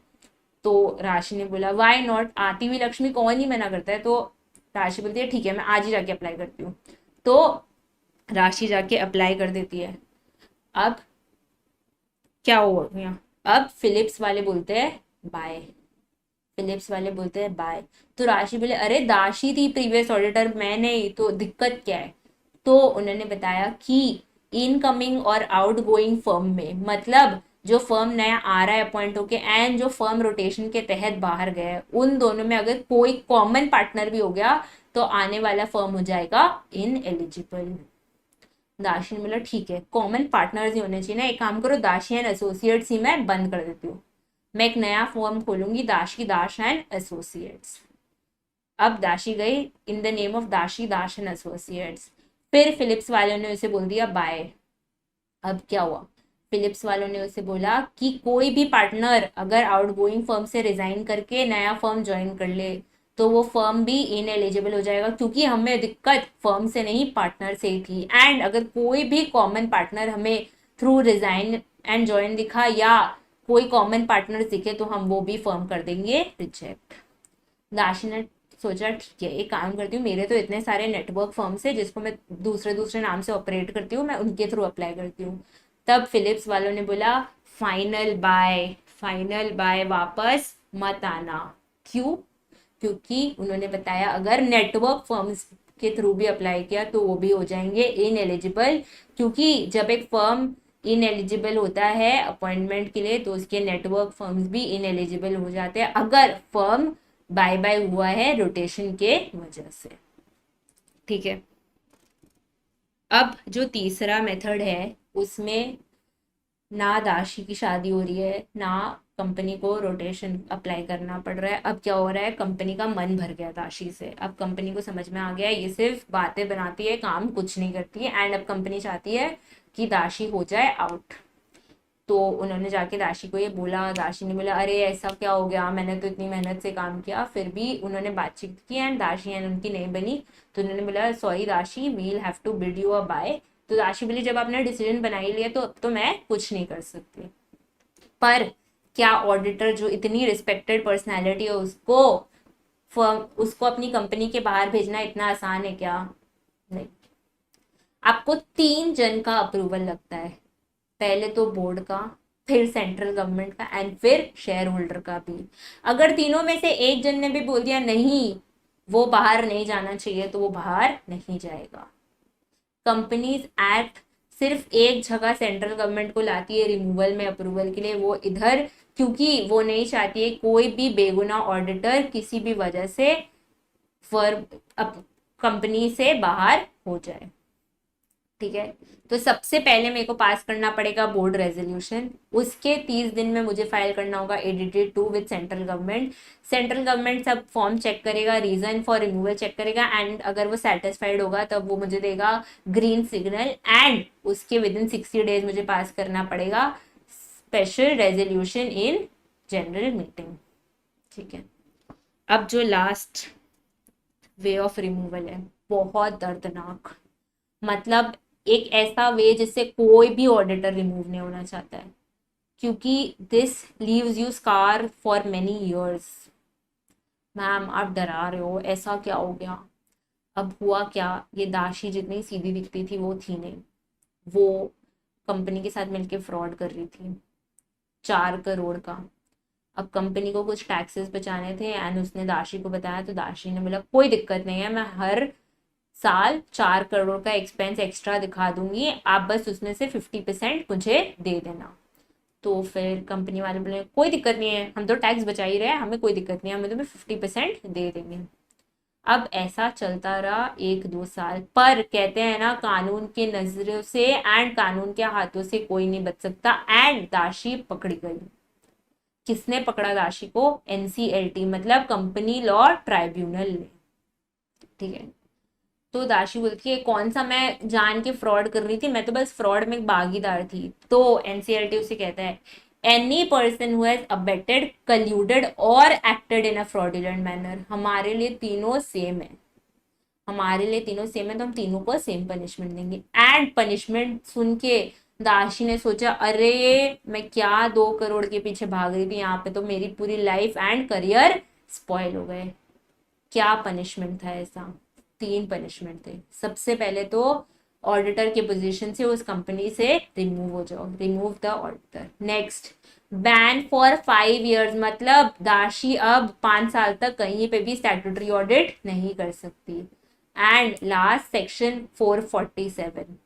तो राशि ने बोला वाई नॉट, आती हुई लक्ष्मी कौन ही मना करता है। तो राशि बोलती है ठीक है मैं आज ही जाके अप्लाई करती हूँ। तो राशि जाके अप्लाई कर देती है। अब क्या हुआ यहाँ, अब फिलिप्स वाले बोलते हैं बाय, फिलिप्स वाले बोलते हैं बाय। तो राशि बोले अरे दाशी थी प्रीवियस ऑडिटर, मैं नहीं, तो दिक्कत क्या है। तो उन्होंने बताया कि इनकमिंग और आउटगोइंग फर्म में, मतलब जो फर्म नया आ रहा है अपॉइंट होके एंड जो फर्म रोटेशन के तहत बाहर गया है, उन दोनों में अगर कोई कॉमन पार्टनर भी हो गया तो आने वाला फर्म हो जाएगा इन एलिजिबल। दाशी ने बोला ठीक है कॉमन पार्टनर्स ही होने चाहिए ना, एक काम करो दाशी एंड एसोसिएट्स ही मैं बंद कर देती हूँ, मैं एक नया फॉर्म खोलूंगी दाशी दाश एंड एसोसिएट्स। अब दाशी गई in the name of Dashi Dash and associates. फिर फिलिप्स वालों ने उसे बोल दिया बाय। अब क्या हुआ, फिलिप्स वालों ने उसे बोला कि कोई भी पार्टनर अगर आउटगोइंग फर्म से रिजाइन करके नया फर्म ज्वाइन कर ले तो वो फर्म भी इन एलिजिबल हो जाएगा, क्योंकि हमें दिक्कत फर्म से नहीं पार्टनर से ही थी। एंड अगर कोई भी कॉमन पार्टनर हमें थ्रू रिजाइन एंड ज्वाइन दिखा या कोई कॉमन पार्टनर दिखे तो हम वो भी फर्म कर देंगे रिजेक्ट। दाशी ने सोचा ठीक है एक काम करती हूँ, मेरे तो इतने सारे नेटवर्क फर्म्स है जिसको मैं दूसरे दूसरे नाम से ऑपरेट करती हूँ, मैं उनके थ्रू अप्लाई करती हूँ। तब फिलिप्स वालों ने बोला फाइनल बाय, फाइनल बाय, वापस मत आना। क्यों? क्योंकि उन्होंने बताया अगर नेटवर्क फर्म्स के थ्रू भी अप्लाई किया तो वो भी हो जाएंगे इन एलिजिबल, क्योंकि जब एक फर्म इन एलिजिबल होता है अपॉइंटमेंट के लिए तो उसके नेटवर्क फर्म्स भी इन एलिजिबल हो जाते हैं अगर फर्म बाय बाय हुआ है रोटेशन के वजह से। ठीक है, अब जो तीसरा मेथड है उसमें ना दाशी की शादी हो रही है ना कंपनी को रोटेशन अप्लाई करना पड़ रहा है। अब क्या हो रहा है, कंपनी का मन भर गया दाशी से। अब कंपनी को समझ में आ गया ये सिर्फ बातें बनाती है काम कुछ नहीं करती है एंड अब कंपनी चाहती है कि दाशी हो जाए आउट। तो उन्होंने जाके दाशी को ये बोला, दाशी ने बोला अरे ऐसा क्या हो गया, मैंने तो इतनी मेहनत से काम किया। फिर भी उन्होंने बातचीत की एंड दाशी एंड उनकी नहीं बनी। तो उन्होंने बोला sorry Dashi we'll have to bid you a bye. तो दाशी बोली जब आपने डिसीजन बना ही लिया तो अब तो मैं कुछ नहीं कर सकती। पर क्या ऑडिटर जो इतनी रिस्पेक्टेड पर्सनैलिटी है उसको फर्म उसको अपनी कंपनी के बाहर भेजना इतना आसान है क्या? नहीं, आपको 3 जन का अप्रूवल लगता है, पहले तो बोर्ड का, फिर सेंट्रल गवर्नमेंट का एंड फिर शेयर होल्डर का भी। अगर तीनों में से एक जन ने भी बोल दिया नहीं वो बाहर नहीं जाना चाहिए तो वो बाहर नहीं जाएगा। कंपनीज एक्ट सिर्फ एक जगह सेंट्रल गवर्नमेंट को लाती है रिमूवल में अप्रूवल के लिए, वो इधर, क्योंकि वो नहीं चाहती है कोई भी बेगुनाह ऑडिटर किसी भी वजह से फर्म कंपनी से बाहर हो जाए। ठीक है, तो सबसे पहले मेरे को पास करना पड़ेगा बोर्ड रेजोल्यूशन, उसके 30 दिन में मुझे फाइल करना होगा ADT two with central government. Central government सब फॉर्म चेक करेगा, रीजन फॉर रिमूवल चेक करेगा एंड अगर वो सेटिस्फाइड होगा तब वो मुझे देगा ग्रीन सिग्नल एंड उसके विद इन 60 डेज मुझे पास करना पड़ेगा special resolution in general meeting. ठीक है, अब जो लास्ट वे ऑफ रिमूवल है बहुत दर्दनाक, मतलब एक ऐसा वे जिससे कोई भी ऑडिटर रिमूव नहीं होना चाहता है, क्योंकि this leaves you scar for many years. Ma'am आप डरा रहे हो, ऐसा क्या हो गया? अब हुआ क्या, ये दाशी जितनी सीधी दिखती थी वो थी नहीं, वो कंपनी के साथ मिलके फ्रॉड कर रही थी 4 करोड़ का। अब कंपनी को कुछ टैक्सेस बचाने थे एंड उसने दाशी को बताया तो दाशी ने बोला कोई दिक्कत नहीं है, मैं हर साल 4 करोड़ का एक्सपेंस एक्स्ट्रा दिखा दूंगी, आप बस उसमें से 50% मुझे दे देना। तो फिर कंपनी वाले बोले कोई दिक्कत नहीं है, हम तो टैक्स बचा ही रहे हैं, हमें कोई दिक्कत नहीं है, हमें तुम्हें 50% दे देंगे। अब ऐसा चलता रहा 1-2 साल, पर कहते हैं ना कानून के नजरों से एंड कानून के हाथों से कोई नहीं बच सकता, एंड दाशी पकड़ी गई। किसने पकड़ा दाशी को? एनसीएलटी मतलब कंपनी लॉ ट्राइब्यूनल ने। ठीक है, तो दाशी बोलती है कौन सा मैं जान के फ्रॉड कर रही थी, मैं तो बस फ्रॉड में भागीदार थी। तो एनसीएलटी उसे कहता है any person who has abetted, colluded और acted in a fraudulent manner. हमारे लिए तीनों सेम है, हमारे लिए तीनों सेम है, तो हम तीनों को सेम पनिशमेंट देंगे। एंड पनिशमेंट सुन के दाशी ने सोचा अरे मैं क्या 2 करोड़ के पीछे भाग रही थी, यहाँ पे तो मेरी पूरी लाइफ एंड करियर स्पॉइल हो गए। क्या पनिशमेंट था ऐसा? 3 पनिशमेंट थे। सबसे पहले तो ऑडिटर के पोजीशन से उस कंपनी से रिमूव हो जाओ, remove the auditor. Next, ban for 5 years, मतलब दाशी अब 5 साल तक कहीं पे भी स्टैट्यूटरी ऑडिट नहीं कर सकती। And last section 447।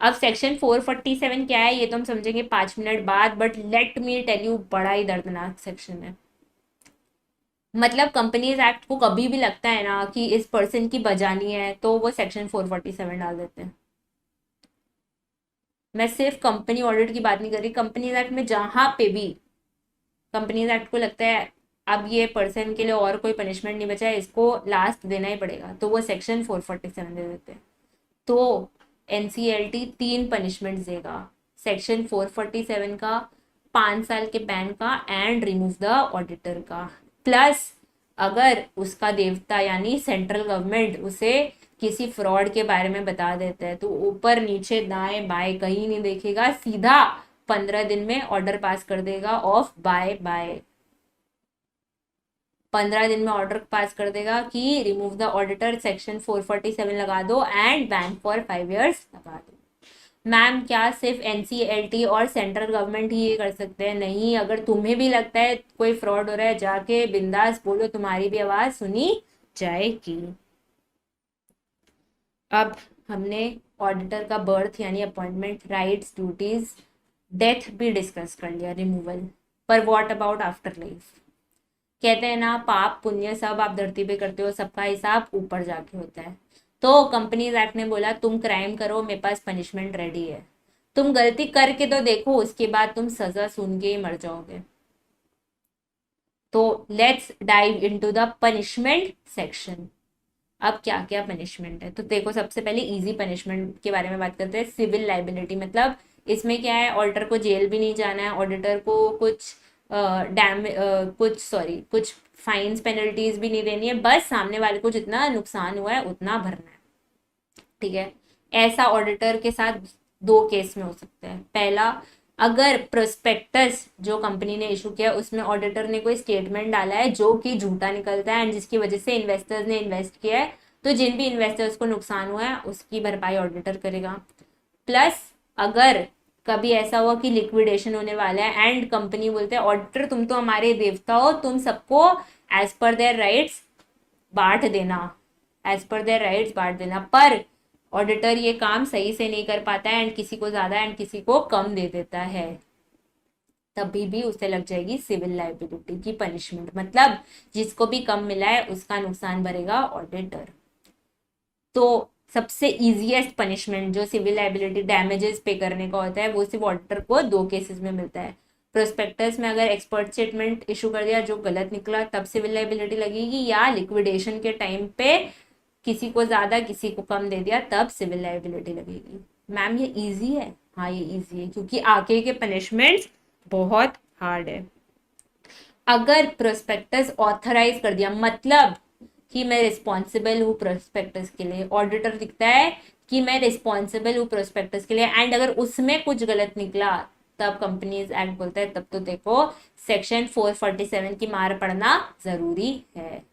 अब सेक्शन 447 क्या है ये तो हम समझेंगे 5 मिनट बाद, but let me tell you बड़ा ही दर्दनाक सेक्शन है। मतलब कंपनीज एक्ट को कभी भी लगता है ना कि इस पर्सन की बजानी है तो वो सेक्शन 447 डाल देते हैं। मैं सिर्फ कंपनी ऑडिट की बात नहीं कर रही, कंपनीज एक्ट में जहां पे भी कंपनीज एक्ट को लगता है अब ये पर्सन के लिए और कोई पनिशमेंट नहीं बचा है, इसको लास्ट देना ही पड़ेगा, तो वो सेक्शन 447 दे देते हैं। तो एनसीएलटी 3 पनिशमेंट देगा, सेक्शन 447 का, 5 साल के बैन का एंड रिमूव द ऑडिटर का। प्लस अगर उसका देवता यानी सेंट्रल गवर्नमेंट उसे किसी फ्रॉड के बारे में बता देता है तो ऊपर नीचे दाएं बाएं कहीं नहीं देखेगा, सीधा 15 दिन में ऑर्डर पास कर देगा ऑफ बाय बाय। 15 दिन में ऑर्डर पास कर देगा कि रिमूव द ऑडिटर, सेक्शन 447 लगा दो एंड बैन फॉर 5 years लगा दो। मैम क्या सिर्फ एनसीएलटी और सेंट्रल गवर्नमेंट ही ये कर सकते हैं? नहीं, अगर तुम्हें भी लगता है कोई फ्रॉड हो रहा है जाके बिंदास बोलो, तुम्हारी भी आवाज सुनी जाएगी। अब हमने ऑडिटर का बर्थ यानी अपॉइंटमेंट, राइट्स, ड्यूटीज, डेथ भी डिस्कस कर लिया, रिमूवल। पर व्हाट अबाउट आफ्टर लाइफ? कहते हैं ना पाप पुण्य सब आप धरती पे करते हो, सबका हिसाब ऊपर जाके होता है। तो कंपनीज एक्ट ने बोला तुम क्राइम करो, मेरे पास पनिशमेंट रेडी है, तुम गलती करके तो देखो, उसके बाद तुम सजा सुन के ही मर जाओगे। तो let's dive into the punishment section. अब क्या क्या पनिशमेंट है तो देखो, सबसे पहले इजी पनिशमेंट के बारे में बात करते हैं। सिविल लाइबिलिटी, मतलब इसमें क्या है, ऑडिटर को जेल भी नहीं जाना है, ऑडिटर को कुछ कुछ फाइन्स पेनल्टीज भी नहीं देनी है, बस सामने वाले को जितना नुकसान हुआ है उतना भरना है। ठीक है, ऐसा ऑडिटर के साथ 2 केस में हो सकता है। पहला, अगर प्रोस्पेक्टस जो कंपनी ने इशू किया उसमें ऑडिटर ने कोई स्टेटमेंट डाला है जो कि झूठा निकलता है एंड जिसकी वजह से इन्वेस्टर्स ने इन्वेस्ट किया है, तो जिन भी इन्वेस्टर्स को नुकसान हुआ है उसकी भरपाई ऑडिटर करेगा। प्लस अगर कभी ऐसा हुआ कि लिक्विडेशन होने वाला है एंड कंपनी बोलते हैं ऑडिटर तुम तो हमारे देवता हो, तुम सबको एज पर देयर राइट्स बांट देना, एज पर देयर राइट्स बांट देना, पर ऑडिटर ये काम सही से नहीं कर पाता है एंड किसी को ज्यादा एंड किसी को कम दे देता है, तभी भी उसे लग जाएगी सिविल लाइबिलिटी की पनिशमेंट। मतलब जिसको भी कम मिला है उसका नुकसान भरेगा ऑडिटर। तो सबसे इजीएस्ट पनिशमेंट जो सिविल लाइबिलिटी डैमेजेस पे करने का होता है वो सिर्फ ऑडिटर को 2 केसेस में मिलता है। प्रोस्पेक्टस में अगर एक्सपर्ट स्टेटमेंट इशू कर दिया जो गलत निकला तब सिविल लाइबिलिटी लगेगी, या लिक्विडेशन के टाइम पे किसी को ज्यादा किसी को कम दे दिया तब सिविल लाइबिलिटी लगेगी। मैम ये इजी है? हाँ ये इजी है क्योंकि आगे के पनिशमेंट्स बहुत हार्ड है। अगर प्रोस्पेक्टस ऑथराइज कर दिया, मतलब कि मैं रिस्पॉन्सिबल हूँ प्रोस्पेक्टस के लिए, ऑडिटर दिखता है कि मैं रिस्पॉन्सिबल हूँ प्रोस्पेक्टस के लिए एंड अगर उसमें कुछ गलत निकला तब कंपनीज एक्ट बोलता है तब तो देखो सेक्शन 447 की मार पड़ना जरूरी है।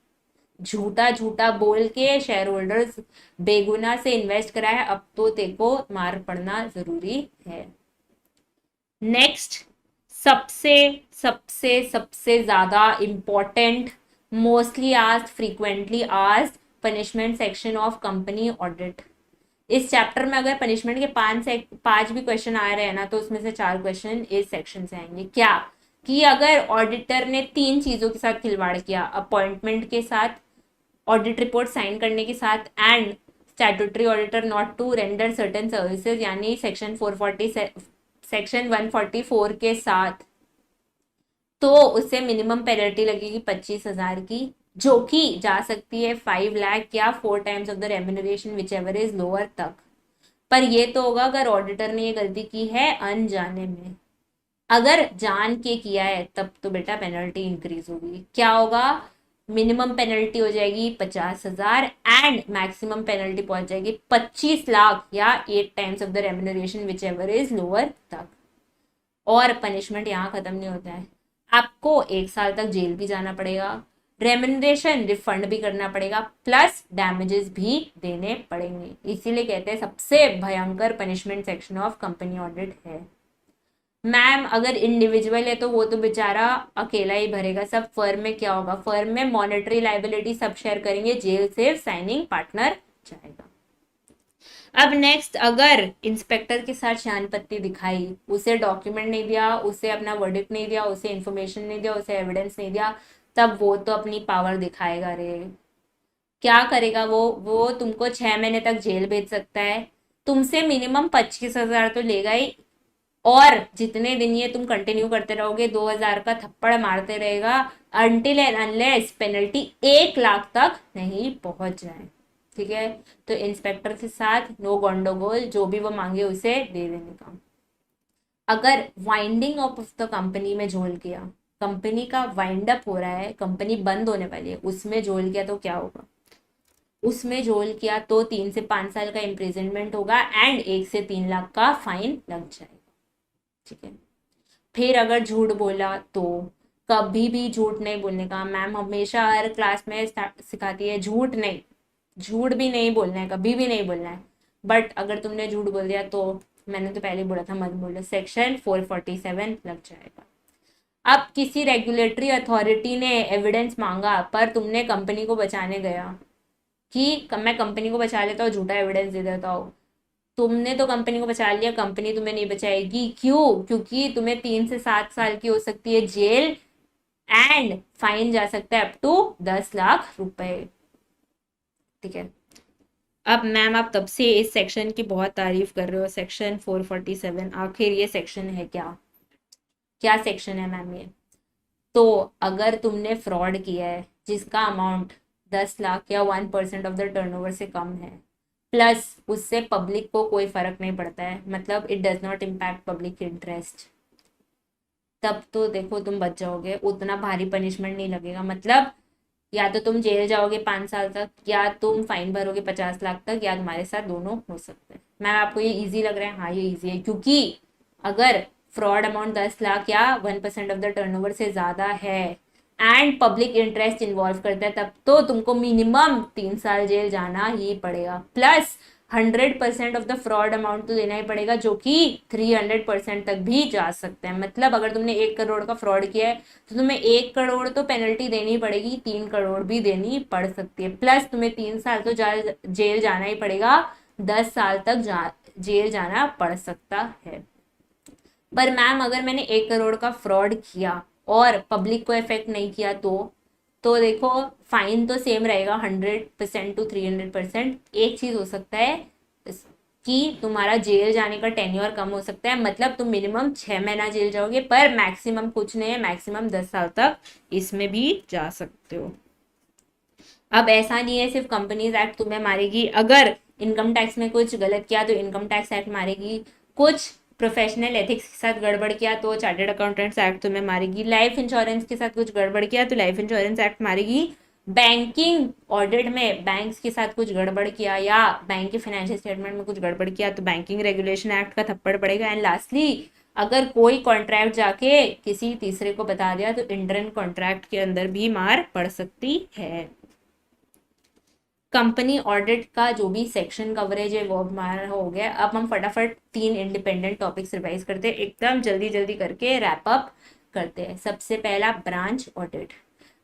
झूठा झूठा बोल के शेयर होल्डर्स बेगुना से इन्वेस्ट करा है, अब तो देखो मार पड़ना जरूरी है। नेक्स्ट, सबसे सबसे सबसे ज्यादा important, mostly asked, frequently asked punishment section of company audit. इस चैप्टर में अगर पनिशमेंट के 5 भी क्वेश्चन आ रहे हैं ना तो उसमें से 4 क्वेश्चन इस सेक्शन से आएंगे। क्या कि अगर ऑडिटर ने 3 चीजों के साथ खिलवाड़ किया, अपॉइंटमेंट के साथ, ऑडिट रिपोर्ट साइन करने के साथ and statutory auditor not to render certain services यानी सेक्शन 144 के साथ, तो उससे मिनिमम पेनल्टी लगेगी 25,000 की, जो कि जा सकती है 5 लाख या 4 times of the remuneration which ever is lower तक। पर ये तो होगा अगर ऑडिटर ने ये गलती की है अनजाने में। अगर जान के किया है तब तो बेटा पेनल्टी इंक्रीज होगी। क्या होगा, मिनिमम पेनल्टी हो जाएगी 50,000 एंड मैक्सिमम पेनल्टी पहुंच जाएगी 25 लाख या 8 times of the remuneration which ever is lower तक। और पनिशमेंट यहाँ खत्म नहीं होता है, आपको 1 साल तक जेल भी जाना पड़ेगा, रेम्यूनरेशन रिफंड भी करना पड़ेगा, प्लस डैमेजेस भी देने पड़ेंगे। इसीलिए कहते हैं सबसे भयंकर punishment section of company audit है। मैम अगर इंडिविजुअल है तो वो तो बेचारा अकेला ही भरेगा सब। फर्म में क्या होगा, फर्म में मॉनेटरी लाइबिलिटी सब शेयर करेंगे, जेल से साइनिंग पार्टनर जाएगा। अब नेक्स्ट, अगर इंस्पेक्टर के साथ शान पत्ती दिखाई, उसे डॉक्यूमेंट नहीं दिया, उसे अपना वर्डिक्ट नहीं दिया, उसे इंफॉर्मेशन नहीं दिया, उसे एविडेंस नहीं दिया, तब वो तो अपनी पावर दिखाएगा रे। क्या करेगा वो तुमको 6 महीने तक जेल भेज सकता है, तुमसे मिनिमम 25,000 तो लेगा ही, और जितने दिन ये तुम कंटिन्यू करते रहोगे 2,000 का थप्पड़ मारते रहेगा until and unless penalty 1 lakh तक नहीं पहुंच जाए। ठीक है, तो इंस्पेक्टर के साथ नो गंडोगोल, जो भी वो मांगे उसे दे देने का। अगर वाइंडिंग ऑफ द कंपनी में झोल किया, कंपनी का वाइंड अप हो रहा है, कंपनी बंद होने वाली है, उसमें झोल किया तो क्या होगा, उसमें झोल किया तो 3 से 5 साल का इम्प्रिजनमेंट होगा एंड 1 से 3 लाख का फाइन लग जाएगा। ठीक है, फिर अगर झूठ बोला तो कभी भी झूठ नहीं बोलने का। मैम हमेशा हर क्लास में सिखाती है झूठ नहीं, झूठ भी नहीं बोलना है, कभी भी नहीं बोलना है। बट अगर तुमने झूठ बोल दिया तो मैंने तो पहले बोला था मत बोलो, सेक्शन 447 लग जाएगा। अब किसी रेगुलेटरी अथॉरिटी ने एविडेंस मांगा पर तुमने कंपनी को बचाने गया कि मैं कंपनी को बचा लेता हूँ, झूठा एविडेंस दे देता हूँ, तुमने तो कंपनी को बचा लिया, कंपनी तुम्हें नहीं बचाएगी। क्यों? क्योंकि तुम्हें 3 से 7 साल की हो सकती है जेल एंड फाइन जा सकता है अप टू 10 लाख रुपए। ठीक है, अब मैम आप तब से इस सेक्शन की बहुत तारीफ कर रहे हो, सेक्शन 447, आखिर ये सेक्शन है क्या, क्या सेक्शन है मैम ये? तो अगर तुमने फ्रॉड किया है जिसका अमाउंट 10 लाख या 1% ऑफ द टर्नओवर से कम है, प्लस उससे पब्लिक को कोई फर्क नहीं पड़ता है, मतलब it does not impact public interest, तब तो देखो तुम बच जाओगे, उतना भारी पनिशमेंट नहीं लगेगा। मतलब या तो तुम जेल जाओगे 5 साल तक, या तुम फाइन भरोगे 50 लाख तक, या तुम्हारे साथ दोनों हो सकते हैं। मैम आपको ये इजी लग रहा है? हाँ ये इजी है, क्योंकि अगर फ्रॉड अमाउंट 10 लाख या 1% ऑफ द टर्नओवर से ज्यादा है एंड पब्लिक इंटरेस्ट इन्वॉल्व करता है, तब तो तुमको मिनिमम 3 साल जेल जाना ही पड़ेगा, plus 100% of the fraud amount तो देना ही पड़ेगा, जो कि 300% तक भी जा सकता है। मतलब अगर तुमने 1 करोड़ का फ्रॉड किया है तो तुम्हें 1 करोड़ तो पेनल्टी देनी पड़ेगी, 3 करोड़ भी देनी पड़ सकती है, प्लस तुम्हें 3 साल तो जेल जाना ही पड़ेगा, 10 साल तक जेल जाना पड़ सकता है। पर मैम अगर मैंने 1 करोड़ का फ्रॉड किया और पब्लिक को इफेक्ट नहीं किया तो देखो फाइन तो सेम रहेगा 100% टू 300%। एक चीज हो सकता है कि तुम्हारा जेल जाने का टेन्योर कम हो सकता है, मतलब तुम मिनिमम 6 महीना जेल जाओगे, पर मैक्सिमम कुछ नहीं है, मैक्सिमम 10 साल तक इसमें भी जा सकते हो। अब ऐसा नहीं है सिर्फ कंपनीज एक्ट तुम्हें मारेगी, अगर इनकम टैक्स में कुछ गलत किया तो इनकम टैक्स एक्ट मारेगी, कुछ प्रोफेशनल एथिक्स के साथ गड़बड़ किया तो चार्टर्ड अकाउंटेंट्स एक्ट तुम्हें मारेगी, लाइफ इंश्योरेंस के साथ कुछ गड़बड़ किया तो लाइफ इंश्योरेंस एक्ट मारेगी, बैंकिंग ऑडिट में बैंक्स के साथ कुछ गड़बड़ किया या बैंक के फाइनेंशियल स्टेटमेंट में कुछ गड़बड़ किया तो बैंकिंग रेगुलेशन एक्ट का थप्पड़ पड़ेगा। एंड लास्टली अगर कोई कॉन्ट्रैक्ट जाके किसी तीसरे को बता दिया तो इंटरन कॉन्ट्रैक्ट के अंदर भी मार पड़ सकती है। कंपनी ऑडिट का जो भी सेक्शन कवरेज है वो हमारा हो गया। अब हम फटाफट 3 इंडिपेंडेंट टॉपिक्स रिवाइज करते हैं, एकदम जल्दी जल्दी करके रैप अप करते हैं। सबसे पहला ब्रांच ऑडिट।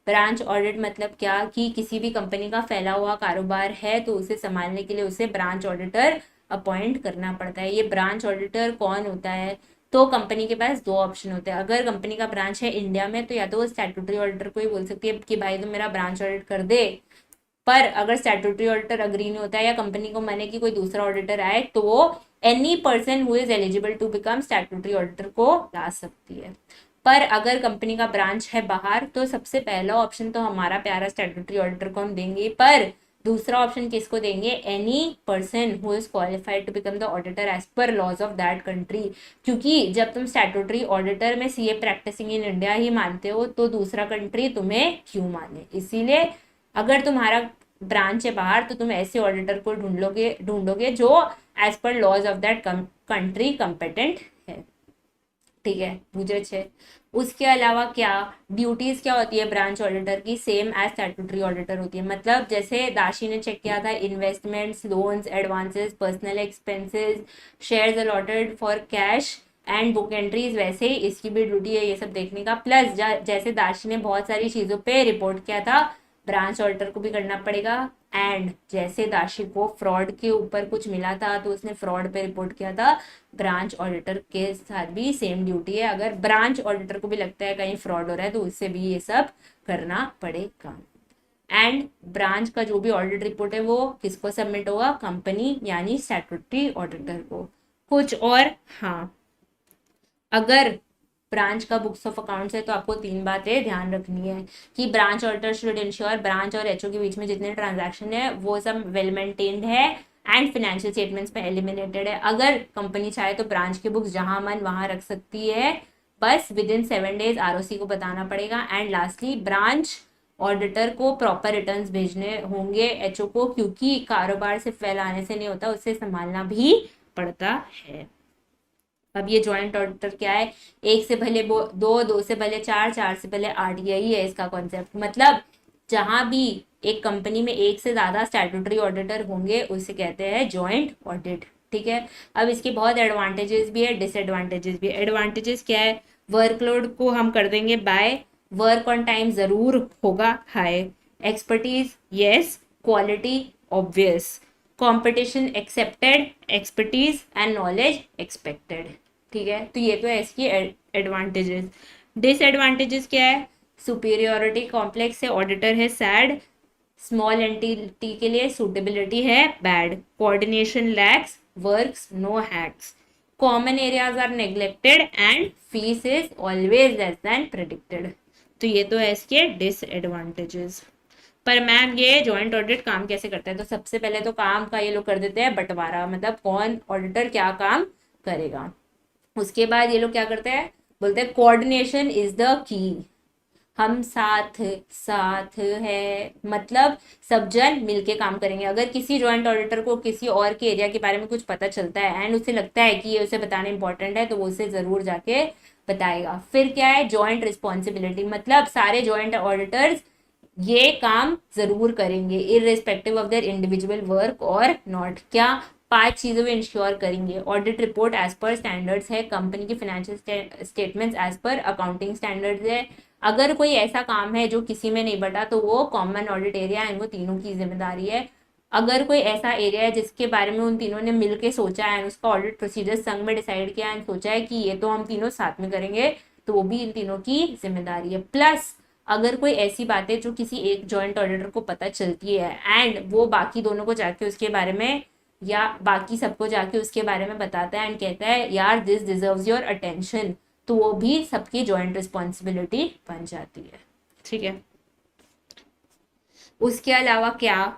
ब्रांच ऑडिट मतलब क्या कि किसी भी कंपनी का फैला हुआ कारोबार है तो उसे संभालने के लिए उसे ब्रांच ऑडिटर अपॉइंट करना पड़ता है। ये ब्रांच ऑडिटर कौन होता है? तो कंपनी के पास 2 ऑप्शन होते हैं। अगर कंपनी का ब्रांच है इंडिया में तो या तो वो स्टैट्यूटरी ऑडिटर को ही बोल सकती है कि भाई तुम मेरा ब्रांच ऑडिट कर दे, पर अगर स्टैट्यूटरी ऑडिटर अग्री नहीं होता है या कंपनी को माने कि कोई दूसरा ऑडिटर आए तो वो any person who is eligible to become statutory auditor को ला सकती है। पर अगर कंपनी का ब्रांच है बाहर तो सबसे पहला ऑप्शन तो हमारा प्यारा स्टैट्यूटरी ऑडिटर को हम देंगे, पर दूसरा ऑप्शन किसको देंगे, any person who is qualified to become the auditor as per laws of that country. क्योंकि जब तुम स्टैट्यूटरी ऑडिटर में सीए प्रैक्टिसिंग इन इंडिया ही मानते हो तो दूसरा कंट्री तुम्हें क्यों माने। इसीलिए अगर तुम्हारा ब्रांच है बाहर तो तुम ऐसे ऑडिटर को ढूंढोगे जो as per laws of that country competent है। ठीक है, बुझे छे। उसके अलावा क्या ड्यूटीज क्या होती है ब्रांच ऑडिटर की, सेम एज स्टैट्यूटरी ऑडिटर होती है। मतलब जैसे दाशी ने चेक किया था investments, loans, advances, personal expenses, shares allotted for cash and book entries, वैसे ही इसकी भी ड्यूटी है ये सब देखने का। प्लस जैसे दाशी ने बहुत सारी चीजों पे रिपोर्ट किया था, ब्रांच ऑडिटर को भी करना पड़ेगा। एंड जैसे दाशी को फ्रॉड के ऊपर कुछ मिला था तो उसने फ्रॉड पे रिपोर्ट किया था, ब्रांच ऑडिटर के साथ भी सेम ड्यूटी है। अगर ब्रांच ऑडिटर को भी लगता है कहीं फ्रॉड हो रहा है तो उससे भी ये सब करना पड़ेगा। एंड ब्रांच का जो भी ऑडिट रिपोर्ट है वो किसको सबमिट होगा, कंपनी यानी स्टैट्यूटरी ऑडिटर को। कुछ और हाँ, अगर ब्रांच का बुक्स ऑफ अकाउंट्स है तो आपको 3 बातें ध्यान रखनी है कि branch auditor should ensure branch और एचओ के बीच में जितने ट्रांजैक्शन है वो सब वेल मेंटेन्ड है एंड फाइनेंशियल स्टेटमेंट्स पे एलिमिनेटेड है। अगर कंपनी चाहे तो ब्रांच की बुक्स जहां मन वहां रख सकती है, बस विद इन 7 days आरओसी को बताना पड़ेगा। एंड लास्टली ब्रांच ऑडिटर को प्रॉपर रिटर्न्स भेजने होंगे एचओ को, क्योंकि कारोबार सिर्फ फैलाने से नहीं होता, उससे संभालना भी पड़ता है। अब ये ज्वाइंट ऑडिटर क्या है, एक से भले दो, दो से भले चार, चार से भले 8, यही है इसका कॉन्सेप्ट। मतलब जहां भी एक कंपनी में एक से ज्यादा स्टैट्यूटरी ऑडिटर होंगे उसे कहते हैं ज्वाइंट ऑडिट। ठीक है, अब इसके बहुत एडवांटेजेस भी है, डिसएडवांटेजेस भी है। एडवांटेजेस क्या है, वर्कलोड को हम कर देंगे बाय, वर्क ऑन टाइम जरूर होगा high, expertise yes, quality obvious, competition accepted, expertise and knowledge expected. ठीक है, तो ये तो है इसकी एडवांटेजेस। डिसएडवांटेजेस क्या है, सुपीरियोरिटी कॉम्प्लेक्स है, ऑडिटर है सैड, स्मॉल एंटिटी के लिए सूटेबिलिटी है bad, coordination lacks, works no hacks, common areas are neglected and fees is always less than predicted. तो ये तो है इसके डिसएडवांटेजेस। पर मैम ये ज्वाइंट ऑडिट काम कैसे करता है, तो सबसे पहले तो काम का ये लोग कर देते हैं बंटवारा, मतलब कौन ऑडिटर क्या काम करेगा। उसके बाद ये लोग क्या करते हैं, बोलते हैं कोऑर्डिनेशन इज द की, हम साथ साथ है, मतलब सब जन मिलके काम करेंगे। अगर किसी ज्वाइंट ऑडिटर को किसी और के एरिया के बारे में कुछ पता चलता है एंड उसे लगता है कि ये उसे बताना इंपॉर्टेंट है तो वो उसे जरूर जाके बताएगा। फिर क्या है, ज्वाइंट रिस्पॉन्सिबिलिटी, मतलब सारे ज्वाइंट ऑडिटर्स ये काम जरूर करेंगे irrespective of their individual work और नॉट। क्या 5 चीजों में इंश्योर करेंगे, audit report as per standards है, कंपनी की financial statements as per accounting standards है। अगर कोई ऐसा काम है जो किसी में नहीं बटा तो वो कॉमन ऑडिट एरिया है, वो तीनों की जिम्मेदारी है। अगर कोई ऐसा एरिया है जिसके बारे में उन तीनों ने मिलके सोचा है, उसका ऑडिट प्रोसीजर संग में डिसाइड किया है, सोचा है कि ये तो हम तीनों साथ में करेंगे, तो वो भी इन तीनों की जिम्मेदारी है। प्लस अगर कोई ऐसी बात है जो किसी एक जॉइंट ऑडिटर को पता चलती है एंड वो बाकी दोनों को जाके उसके बारे में या बाकी सबको जाके उसके बारे में बताता है एंड कहता है यार दिस डिजर्व्स योर अटेंशन, तो वो भी सबकी जॉइंट रिस्पॉन्सिबिलिटी बन जाती है। ठीक है, उसके अलावा क्या,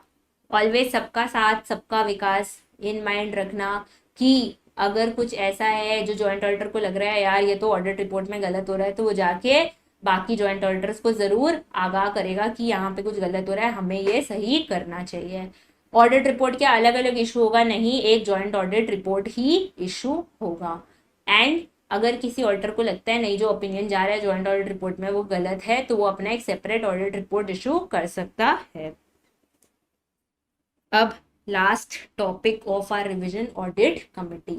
ऑलवेज सबका साथ सबका विकास इन माइंड रखना कि अगर कुछ ऐसा है जो जॉइंट ऑडिटर को लग रहा है यार ये तो ऑडिट रिपोर्ट में गलत हो रहा है, तो वो जाके बाकी जॉइंट ऑडिटर्स को जरूर आगाह करेगा कि यहाँ पे कुछ गलत हो रहा है, हमें ये सही करना चाहिए। ऑडिट रिपोर्ट क्या अलग अलग इशू होगा, नहीं, एक जॉइंट ऑडिट रिपोर्ट ही इशू होगा। एंड अगर किसी ऑडिटर को लगता है नहीं जो ओपिनियन जा रहा है जॉइंट ऑडिट रिपोर्ट में वो गलत है तो वो अपना एक सेपरेट ऑडिट रिपोर्ट इशू कर सकता है। अब last topic of our revision, audit committee.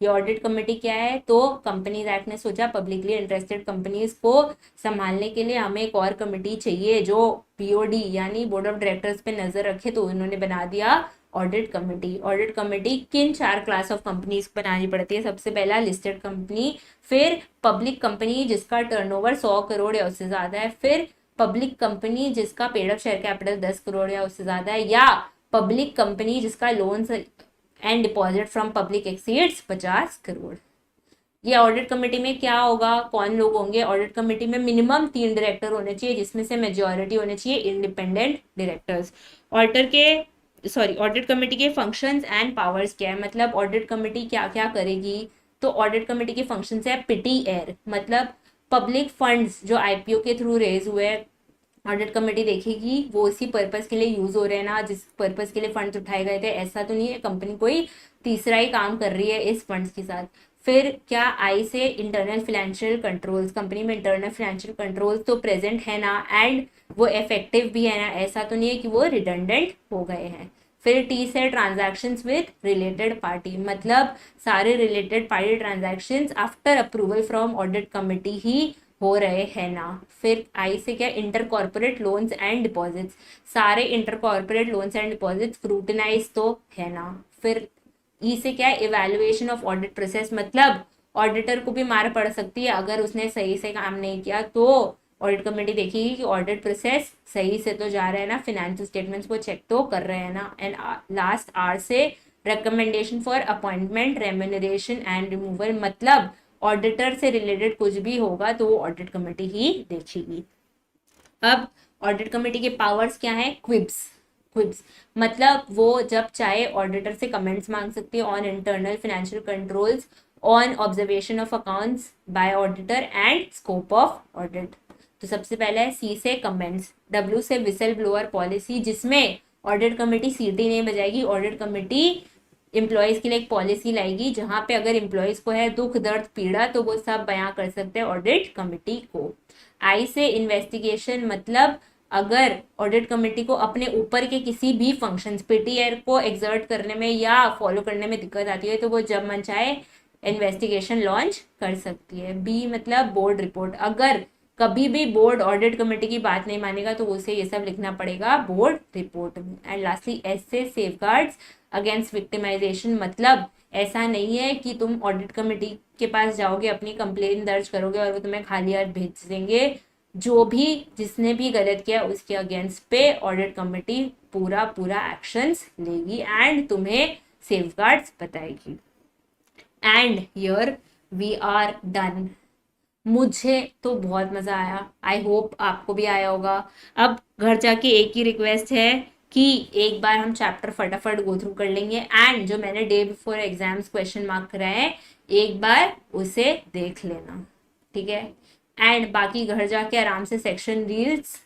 ये ऑडिट कमेटी क्या है, तो कंपनीज एक्ट ने सोचा पब्लिकली इंटरेस्टेड कंपनीज को संभालने के लिए हमें एक और कमेटी चाहिए जो पीओडी यानी बोर्ड ऑफ डायरेक्टर्स पे नजर रखे, तो उन्होंने बना दिया ऑडिट कमेटी। ऑडिट कमेटी किन 4 क्लास ऑफ कंपनीज को बनानी पड़ती है, सबसे पहला लिस्टेड कंपनी, फिर पब्लिक कंपनी जिसका टर्नओवर 100 करोड़ या उससे ज्यादा है, फिर पब्लिक कंपनी जिसका paid up share capital 10 crore या उससे ज्यादा है, या पब्लिक कंपनी जिसका loans and deposit from public exceeds 50 crore. ये ऑडिट कमेटी में क्या होगा, कौन लोग होंगे? ऑडिट कमेटी में मिनिमम 3 डायरेक्टर होने चाहिए, जिसमें से मेजॉरिटी होने चाहिए इंडिपेंडेंट डायरेक्टर्स। ऑडिट कमेटी के फंक्शंस एंड पावर्स क्या है, मतलब ऑडिट कमेटी क्या क्या करेगी? तो ऑडिट कमेटी के फंक्शंस है पिटी एयर, मतलब पब्लिक फंड्स जो आईपीओ के थ्रू रेज हुए हैं, ऑडिट कमेटी देखेगी वो इसी पर्पस के लिए यूज हो रहे हैं ना, जिस पर्पस के लिए फंड्स उठाए गए थे, ऐसा तो नहीं है कंपनी कोई तीसरा ही काम कर रही है इस फंड्स के साथ। फिर क्या आई से इंटरनल फाइनेंशियल कंट्रोल्स, कंपनी में इंटरनल फाइनेंशियल कंट्रोल्स तो प्रेजेंट है ना, एंड वो इफेक्टिव भी है ना, ऐसा तो नहीं है कि वो रिडंडेंट हो गए हैं। फिर टी से ट्रांजैक्शंस विद रिलेटेड पार्टी, मतलब सारे related party transactions after approval from audit committee ही हो रहे हैं ना। फिर आई से क्या, inter corporate loans and deposits, सारे inter corporate loans and deposits scrutinise तो है ना। फिर ई से क्या, इवेल्युएशन ऑफ ऑडिट प्रोसेस, मतलब ऑडिटर को भी मार पड़ सकती है अगर उसने सही से काम नहीं किया, तो ऑडिट कमेटी देखेगी कि ऑडिट प्रोसेस सही से तो जा रहा है ना, फिनेंशियल स्टेटमेंट्स को चेक तो कर रहे हैं ना। एंड लास्ट आर से recommendation for appointment, remuneration and removal, मतलब ऑडिटर से रिलेटेड कुछ भी होगा तो वो ऑडिट कमेटी ही देखेगी। अब ऑडिट कमेटी के पावर्स क्या है? क्विब्स मतलब वो जब चाहे ऑडिटर से कमेंट्स मांग सकती है on internal financial controls, on observation of accounts bye auditor and scope of audit. तो सबसे पहला है सी से कमेंट्स, डब्ल्यू से विसल ब्लोअर पॉलिसी, जिसमें ऑडिट कमेटी सीटी नहीं बजाएगी, ऑडिट कमेटी एम्प्लॉयज के लिए एक पॉलिसी लाएगी जहां पे अगर एम्प्लॉयज को है दुख दर्द पीड़ा तो वो सब बयां कर सकते हैं ऑडिट कमेटी को। आई से इन्वेस्टिगेशन, मतलब अगर ऑडिट कमेटी को अपने ऊपर के किसी भी फंक्शंस पीटीआर को एग्जर्ट करने में या फॉलो करने में दिक्कत आती है तो वो जब मन चाहे इन्वेस्टिगेशन लॉन्च कर सकती है। बी मतलब बोर्ड रिपोर्ट, अगर कभी भी बोर्ड ऑडिट कमेटी की बात नहीं मानेगा तो उसे ये सब लिखना पड़ेगा बोर्ड रिपोर्ट में। एंड लास्टली एस से सेफगार्ड्स अगेंस्ट विक्टिमाइजेशन, मतलब ऐसा नहीं है कि तुम ऑडिट कमेटी के पास जाओगे अपनी कंप्लेन दर्ज करोगे और वो तुम्हें खाली हाथ भेज देंगे, जो भी जिसने भी गलत किया उसके अगेंस्ट पे ऑडिट कमेटी पूरा एक्शंस लेगी एंड तुम्हें सेफगार्ड्स बताएगी। And here we are done. मुझे तो बहुत मजा आया, आई होप आपको भी आया होगा। अब घर जाके एक ही रिक्वेस्ट है कि एक बार हम चैप्टर फटाफट गो थ्रू कर लेंगे, एंड जो मैंने day before exams question mark कराए हैं एक बार उसे देख लेना, ठीक है। एंड बाकी घर जाके आराम से सेक्शन रील्स